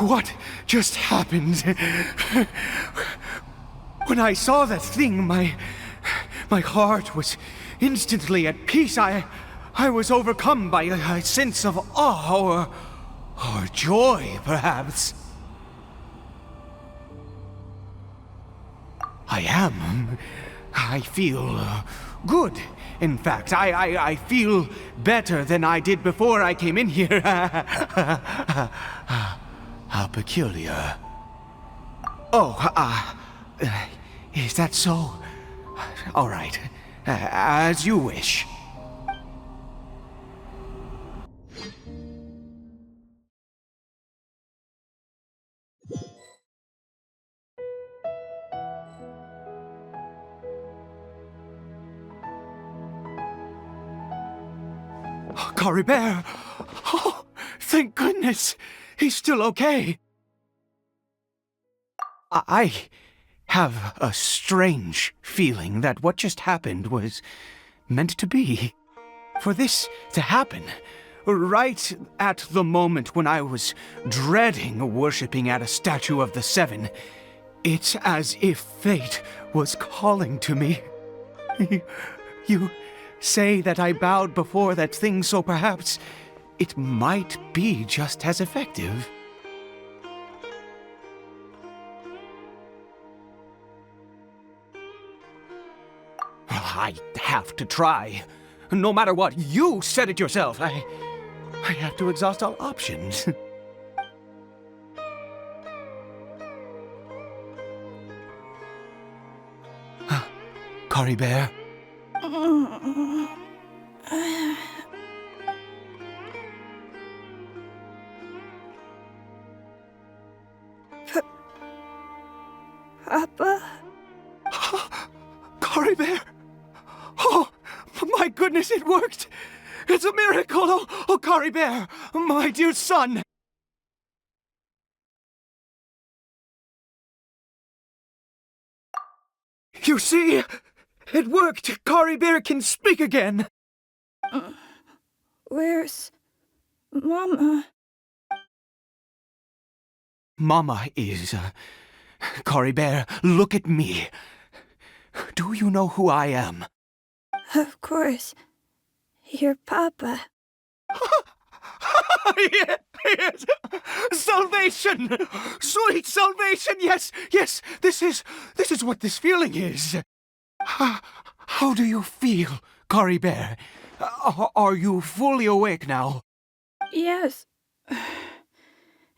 What just happened? When I saw that thing, my heart was instantly at peace. I was overcome by a sense of awe or joy, perhaps. I am. I feel good. In fact, I feel better than I did before I came in here. How peculiar. Oh, is that so? All right. As you wish. Cory Bear! Oh, thank goodness! He's still okay! I have a strange feeling that what just happened was meant to be. For this to happen, right at the moment when I was dreading worshipping at a statue of the Seven, it's as if fate was calling to me. You say that I bowed before that thing, so perhaps it might be just as effective. I have to try. No matter what, you said it yourself. I have to exhaust all options. Cory Bear? Papa? Cory Bear! Oh, my goodness, it worked! It's a miracle! Oh, Cory Bear, my dear son! You see? It worked! Cory Bear can speak again! Where's Mama? Mama is... Cory Bear, look at me. Do you know who I am? Of course. Your Papa. Yes! Salvation! Sweet salvation! Yes, yes! This is what this feeling is. How do you feel, Cory Bear? Are you fully awake now? Yes.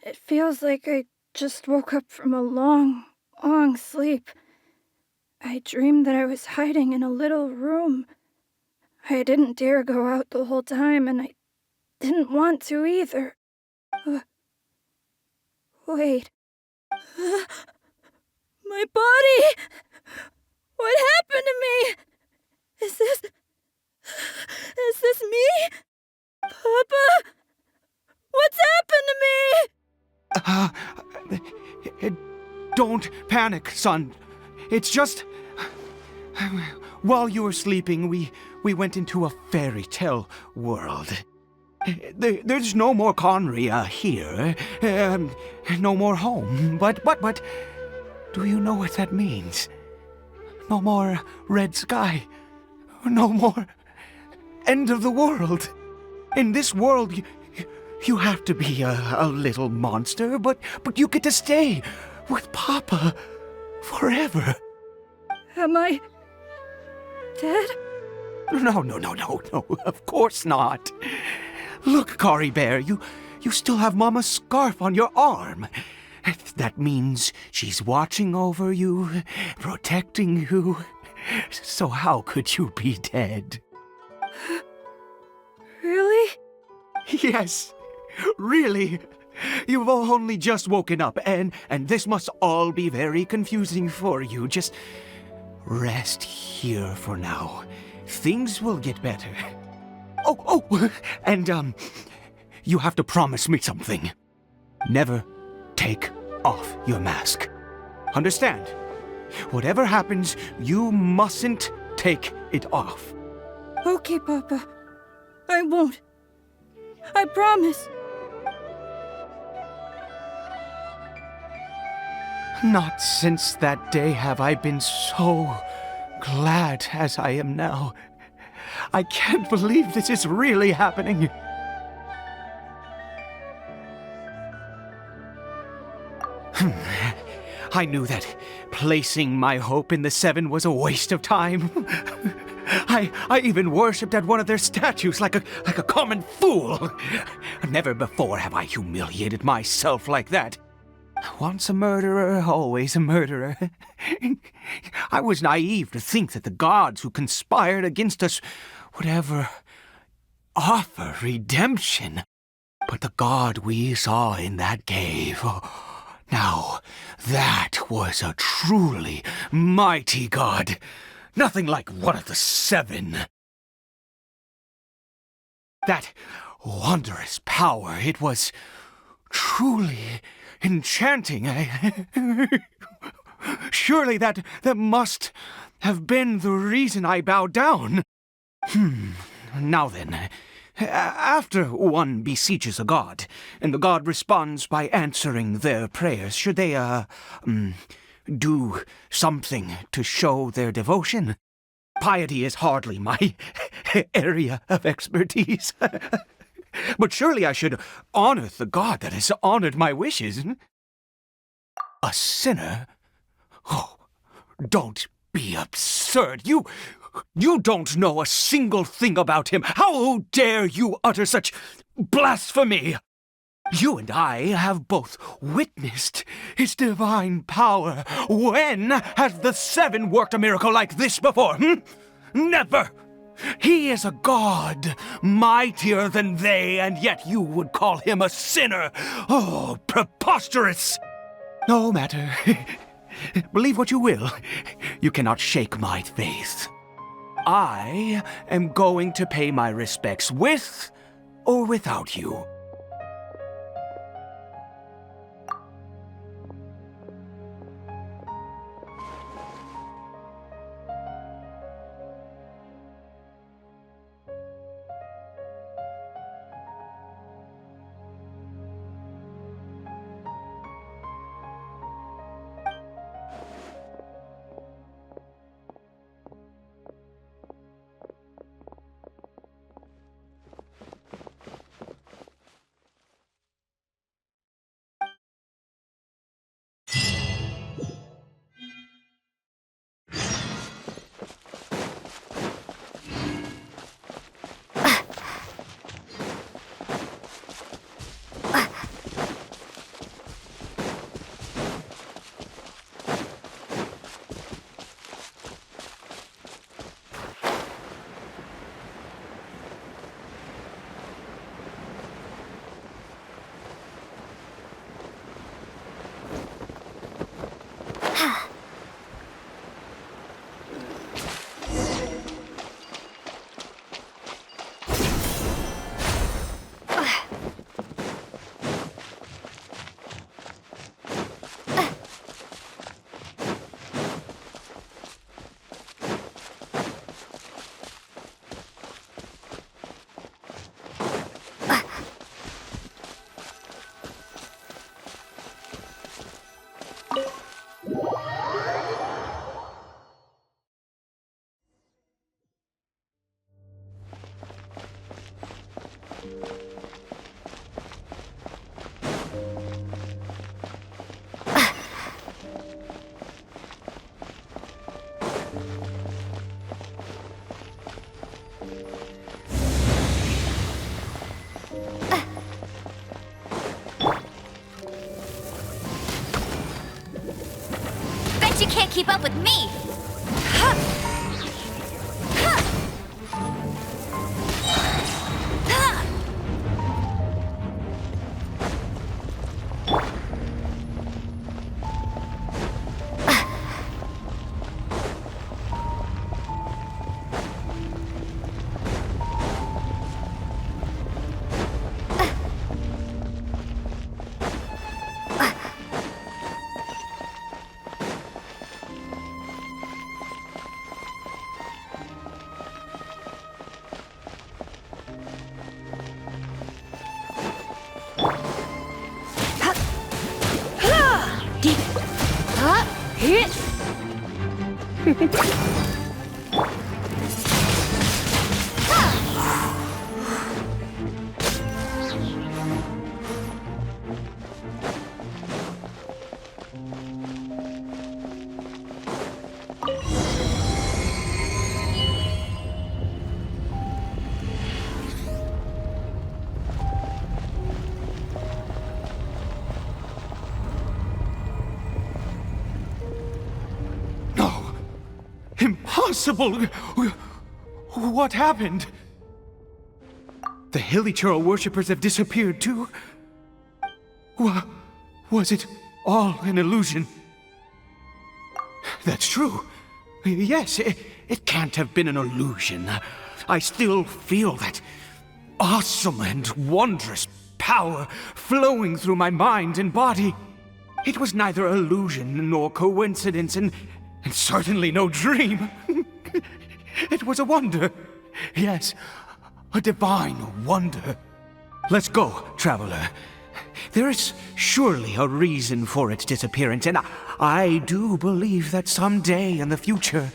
It feels like I just woke up from a long, long sleep. I dreamed that I was hiding in a little room. I didn't dare go out the whole time, and I didn't want to either. Wait. My body! What happened to me? Is this me? Papa? What's happened to me? Don't panic, son. It's just... While you were sleeping, we went into a fairy tale world. There's no more Conria here. No more home. But... Do you know what that means? No more red sky. No more end of the world. In this world, you have to be a little monster, but you get to stay with Papa forever. Am I dead? No, of course not. Look, Cory Bear, you still have Mama's scarf on your arm. That means she's watching over you, protecting you. So how could you be dead? Really? Yes, really. You've only just woken up, and this must all be very confusing for you. Just rest here for now. Things will get better. Oh, and you have to promise me something. Never take off your mask. Understand? Whatever happens, you mustn't take it off. Okay, Papa. I won't. I promise. Not since that day have I been so glad as I am now. I can't believe this is really happening. I knew that placing my hope in the Seven was a waste of time. I even worshipped at one of their statues like a common fool. Never before have I humiliated myself like that. Once a murderer, always a murderer. I was naive to think that the gods who conspired against us would ever offer redemption. But the god we saw in that cave, now that was a truly mighty god. Nothing like one of the Seven. That wondrous power, it was truly enchanting. Surely that must have been the reason I bowed down. Now then, after one beseeches a god, and the god responds by answering their prayers, should they, do something to show their devotion? Piety is hardly my area of expertise. But surely I should honor the god that has honored my wishes. A sinner? Oh, don't be absurd. You don't know a single thing about him. How dare you utter such blasphemy? You and I have both witnessed his divine power. When has the Seven worked a miracle like this before? Never! He is a god, mightier than they, and yet you would call him a sinner. Oh, preposterous! No matter. Believe what you will. You cannot shake my faith. I am going to pay my respects with or without you. You can't keep up with me! impossible! What happened? The Hilly-Churl worshippers have disappeared too? Was it all an illusion? That's true. Yes, it can't have been an illusion. I still feel that awesome and wondrous power flowing through my mind and body. It was neither illusion nor coincidence, and certainly no dream. It was a wonder. Yes, a divine wonder. Let's go, traveler. There is surely a reason for its disappearance, and I do believe that someday in the future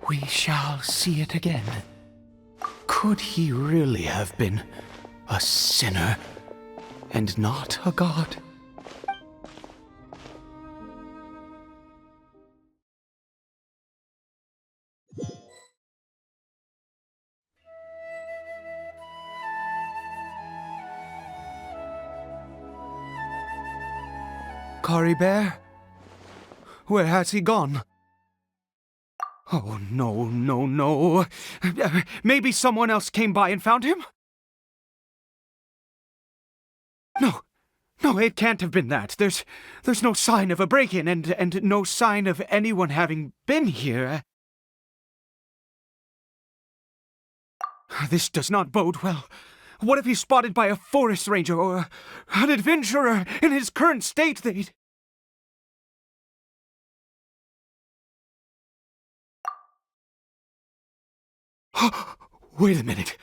we shall see it again. Could he really have been a sinner and not a god? Bear? Where has he gone? Oh, no. Maybe someone else came by and found him? No, it can't have been that. There's no sign of a break-in and no sign of anyone having been here. This does not bode well. What if he's spotted by a forest ranger or an adventurer in his current state? Wait a minute.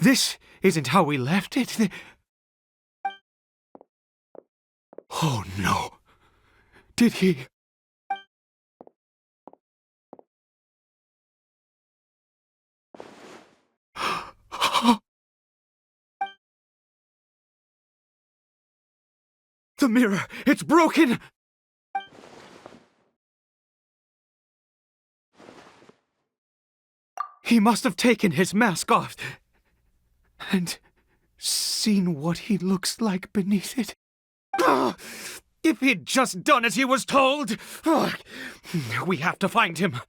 This isn't how we left it. Oh no. Did he... The mirror! It's broken! He must have taken his mask off and seen what he looks like beneath it. If he'd just done as he was told! We have to find him.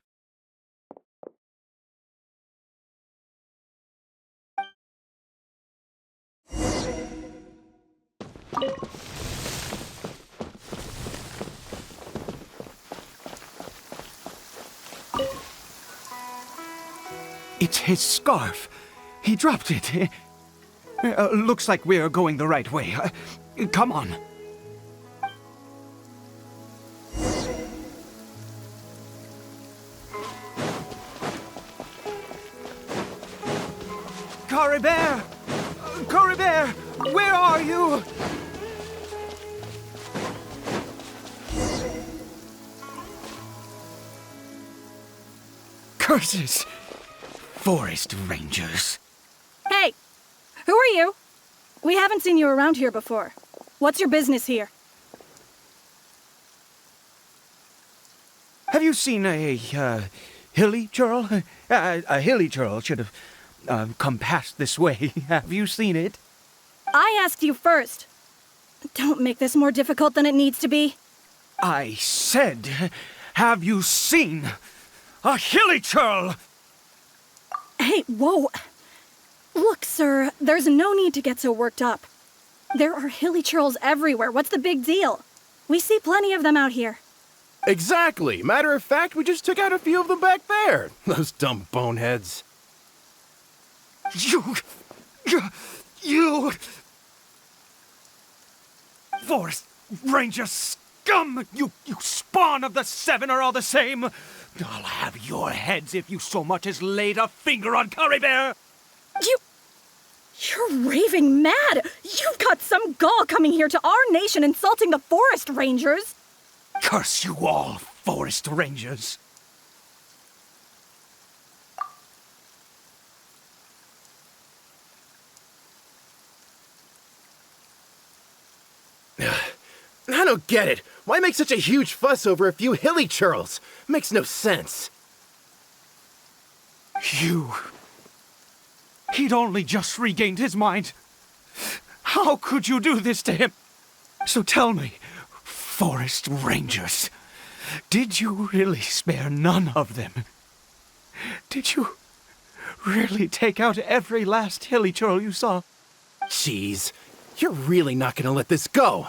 It's his scarf. He dropped it. Looks like we're going the right way. Come on. Bear! Bear! Where are you? Curses! Forest rangers. Hey! Who are you? We haven't seen you around here before. What's your business here? Have you seen a Hilly-Churl? A Hilly-Churl should have come past this way. Have you seen it? I asked you first. Don't make this more difficult than it needs to be. I said, have you seen a Hilly-Churl? Hey, whoa. Look, sir, there's no need to get so worked up. There are Hilly-Churls everywhere. What's the big deal? We see plenty of them out here. Exactly. Matter of fact, we just took out a few of them back there. Those dumb boneheads. You... Forest Ranger scum! You spawn of the Seven are all the same! I'll have your heads if you so much as laid a finger on Bear! You're raving mad! You've got some gall coming here to our nation insulting the Forest Rangers! Curse you all, Forest Rangers! I don't get it. Why make such a huge fuss over a few Hilly-Churls? Makes no sense. He'd only just regained his mind. How could you do this to him? So tell me, Forest Rangers, did you really spare none of them? Did you really take out every last hilly churl you saw? Jeez, you're really not gonna let this go.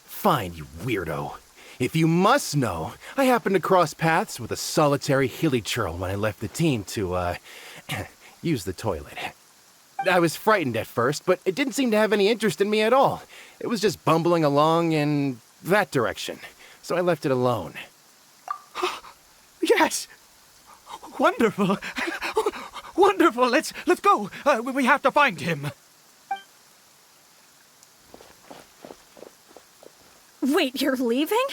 Fine, you weirdo. If you must know, I happened to cross paths with a solitary hilly churl when I left the team to, use the toilet. I was frightened at first, but it didn't seem to have any interest in me at all. It was just bumbling along in that direction, so I left it alone. Yes! Wonderful! Wonderful! Let's go! We have to find him! Wait, you're leaving?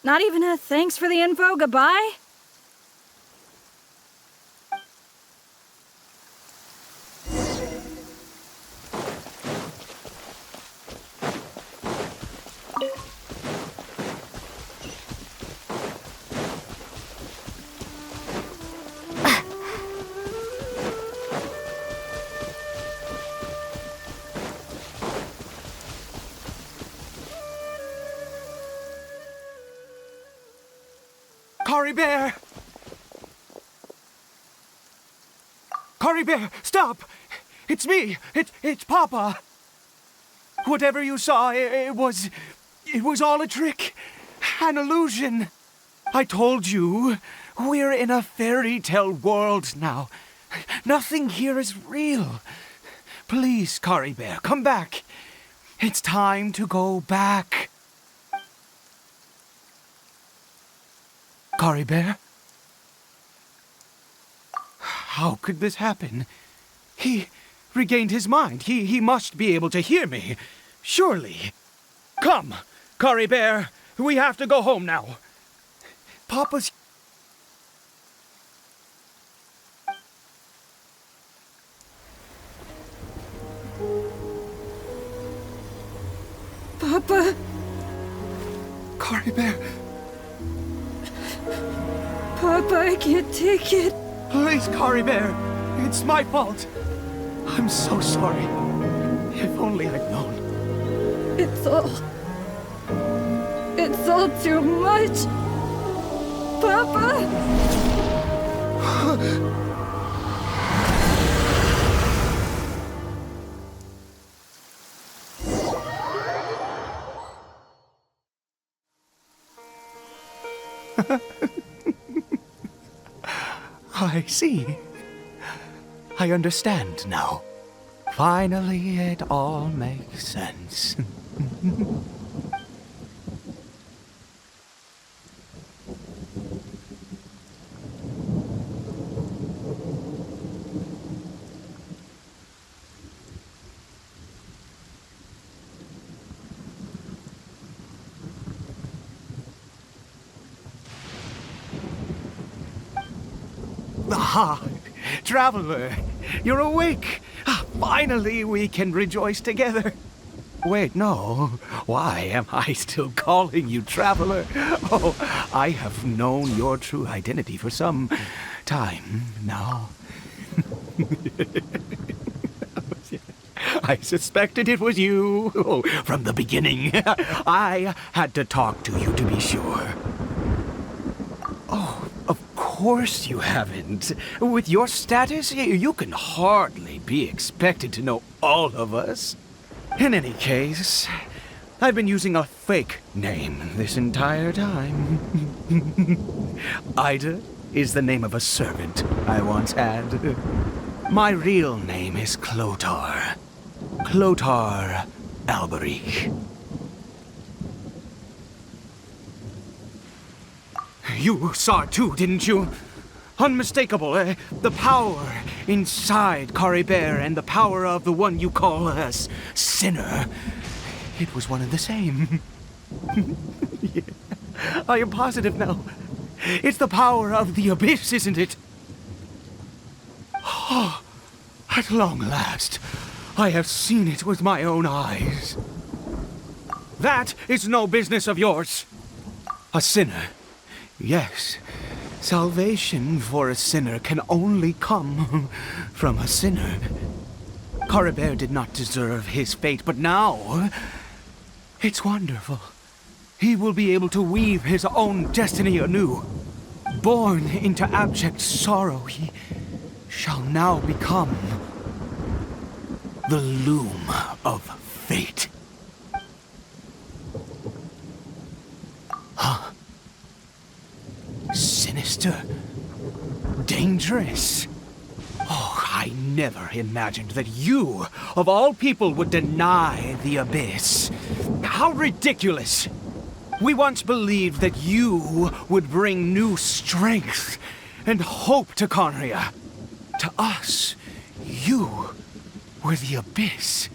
Not even a thanks for the info, goodbye? Cory Bear! Cory Bear, stop! It's me! It's Papa! Whatever you saw, it was all a trick. An illusion. I told you, we're in a fairy tale world now. Nothing here is real. Please, Cory Bear, come back. It's time to go back. Cory Bear? How could this happen? He regained his mind. He must be able to hear me. Surely. Come, Cory Bear. We have to go home now. Papa's... Papa? Cory Bear... Papa, I can't take it. Please, Cory Bear. It's my fault. I'm so sorry. If only I'd known. It's all too much. Papa! I see. I understand now. Finally, it all makes sense. Ah, Traveler, you're awake. Finally, we can rejoice together. Wait, no. Why am I still calling you Traveler? Oh, I have known your true identity for some time now. I suspected it was you from the beginning. I had to talk to you to be sure. Oh, of course you haven't. With your status, you can hardly be expected to know all of us. In any case, I've been using a fake name this entire time. Ida is the name of a servant I once had. My real name is Clotar. Clotar Alberic. You saw it too, didn't you? Unmistakable, the power inside Cory Bear and the power of the one you call a sinner. It was one and the same. Yeah. I am positive now. It's the power of the abyss, isn't it? Oh, at long last, I have seen it with my own eyes. That is no business of yours. A sinner. Yes, salvation for a sinner can only come from a sinner. Cory Bear did not deserve his fate, but now it's wonderful. He will be able to weave his own destiny anew. Born into abject sorrow, shall now become the Loom of Fate. Huh? Sinister? Dangerous? Oh, I never imagined that you, of all people, would deny the Abyss. How ridiculous! We once believed that you would bring new strength and hope to Conria. To us, you were the Abyss.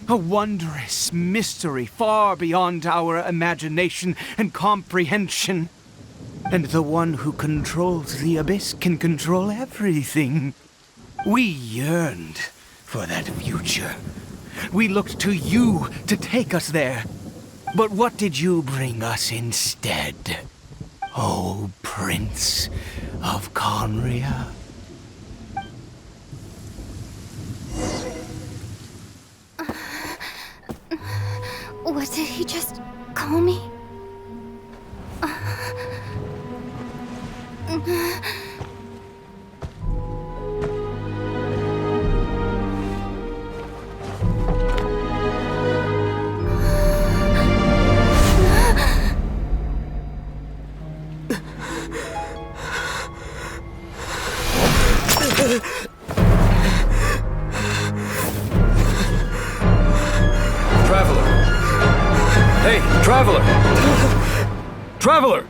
A wondrous mystery far beyond our imagination and comprehension. And the one who controls the Abyss can control everything. We yearned for that future. We looked to you to take us there. But what did you bring us instead? Oh, Prince of Conria? What did he just call me? Traveler! Hey, Traveler! Traveler!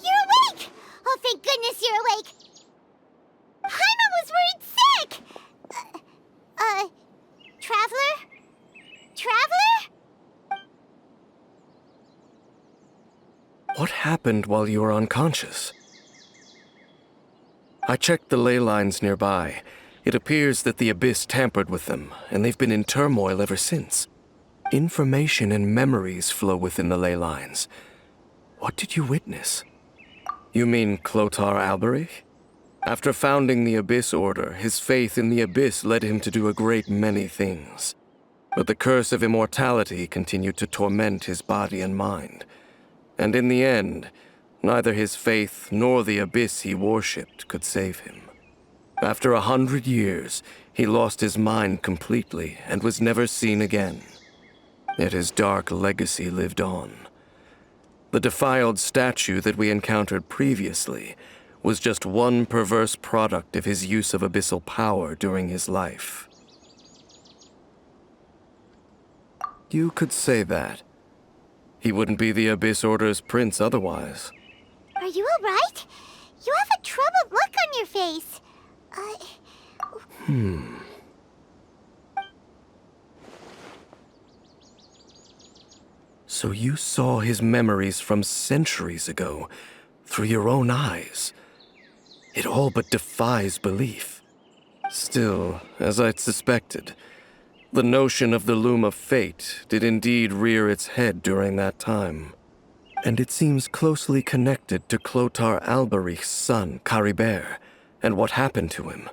You're awake! Oh, thank goodness you're awake! Paimon was worried sick! Traveler? Traveler? What happened while you were unconscious? I checked the ley lines nearby. It appears that the Abyss tampered with them, and they've been in turmoil ever since. Information and memories flow within the ley lines. What did you witness? You mean Clotar Alberich? After founding the Abyss Order, his faith in the Abyss led him to do a great many things. But the curse of immortality continued to torment his body and mind. And in the end, neither his faith nor the Abyss he worshipped could save him. After 100 years, he lost his mind completely and was never seen again. Yet his dark legacy lived on. The defiled statue that we encountered previously was just one perverse product of his use of abyssal power during his life. You could say that. He wouldn't be the Abyss Order's prince otherwise. Are you alright? You have a troubled look on your face. So you saw his memories from centuries ago through your own eyes. It all but defies belief. Still, as I'd suspected, the notion of the Loom of Fate did indeed rear its head during that time. And it seems closely connected to Clotar Alberich's son, Caribert, and what happened to him.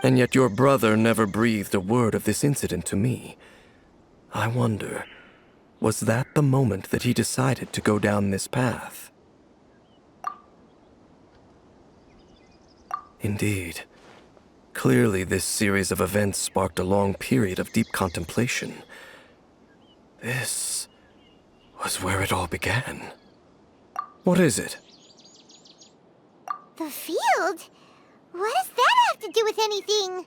And yet your brother never breathed a word of this incident to me. I wonder, was that the moment that he decided to go down this path? Indeed. Clearly, this series of events sparked a long period of deep contemplation. This was where it all began. What is it? The field? What does that have to do with anything?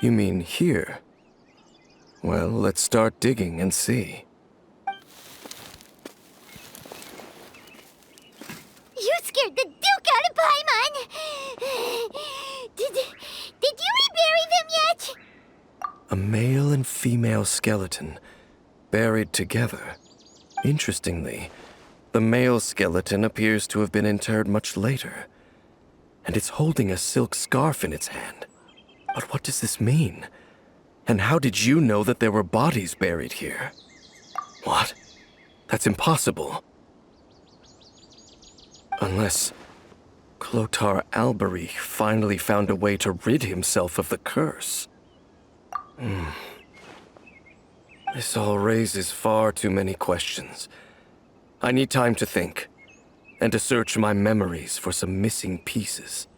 You mean here? Well, let's start digging and see. You scared the Duke out of Paimon! Did you rebury them yet? A male and female skeleton, buried together. Interestingly, the male skeleton appears to have been interred much later, and it's holding a silk scarf in its hand. But what does this mean? And how did you know that there were bodies buried here? What? That's impossible. Unless Clotar Alberich finally found a way to rid himself of the curse. This all raises far too many questions. I need time to think, and to search my memories for some missing pieces.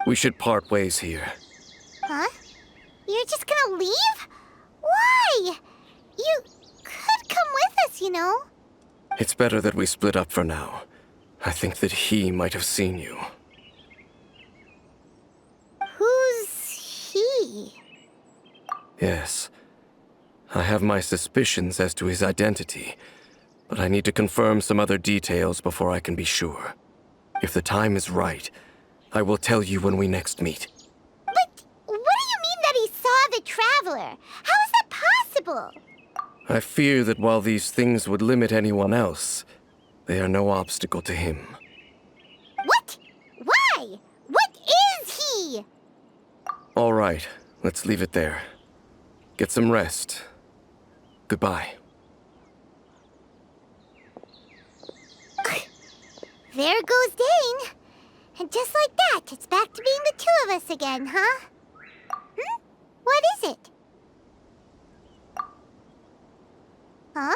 We should part ways here. Huh? You're just gonna leave? Why? You could come with us, you know. It's better that we split up for now. I think that he might have seen you. Who's he? Yes. I have my suspicions as to his identity, but I need to confirm some other details before I can be sure. If the time is right, I will tell you when we next meet. But what do you mean that he saw the Traveler? How is that possible? I fear that while these things would limit anyone else, they are no obstacle to him. What? Why? What is he? All right, let's leave it there. Get some rest. Goodbye. There goes Dane. And just like that, it's back to being the two of us again, huh? What is it? Huh?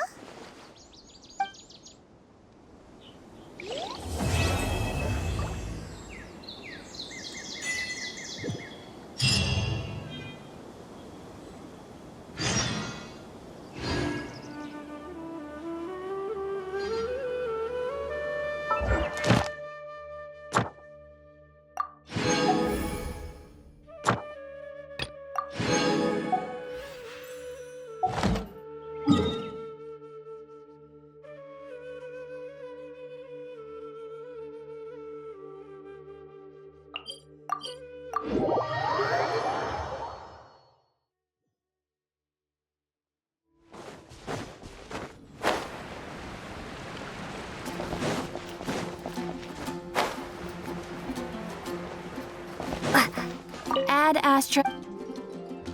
Ad Astra.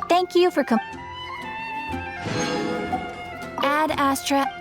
Thank you for Ad Astra.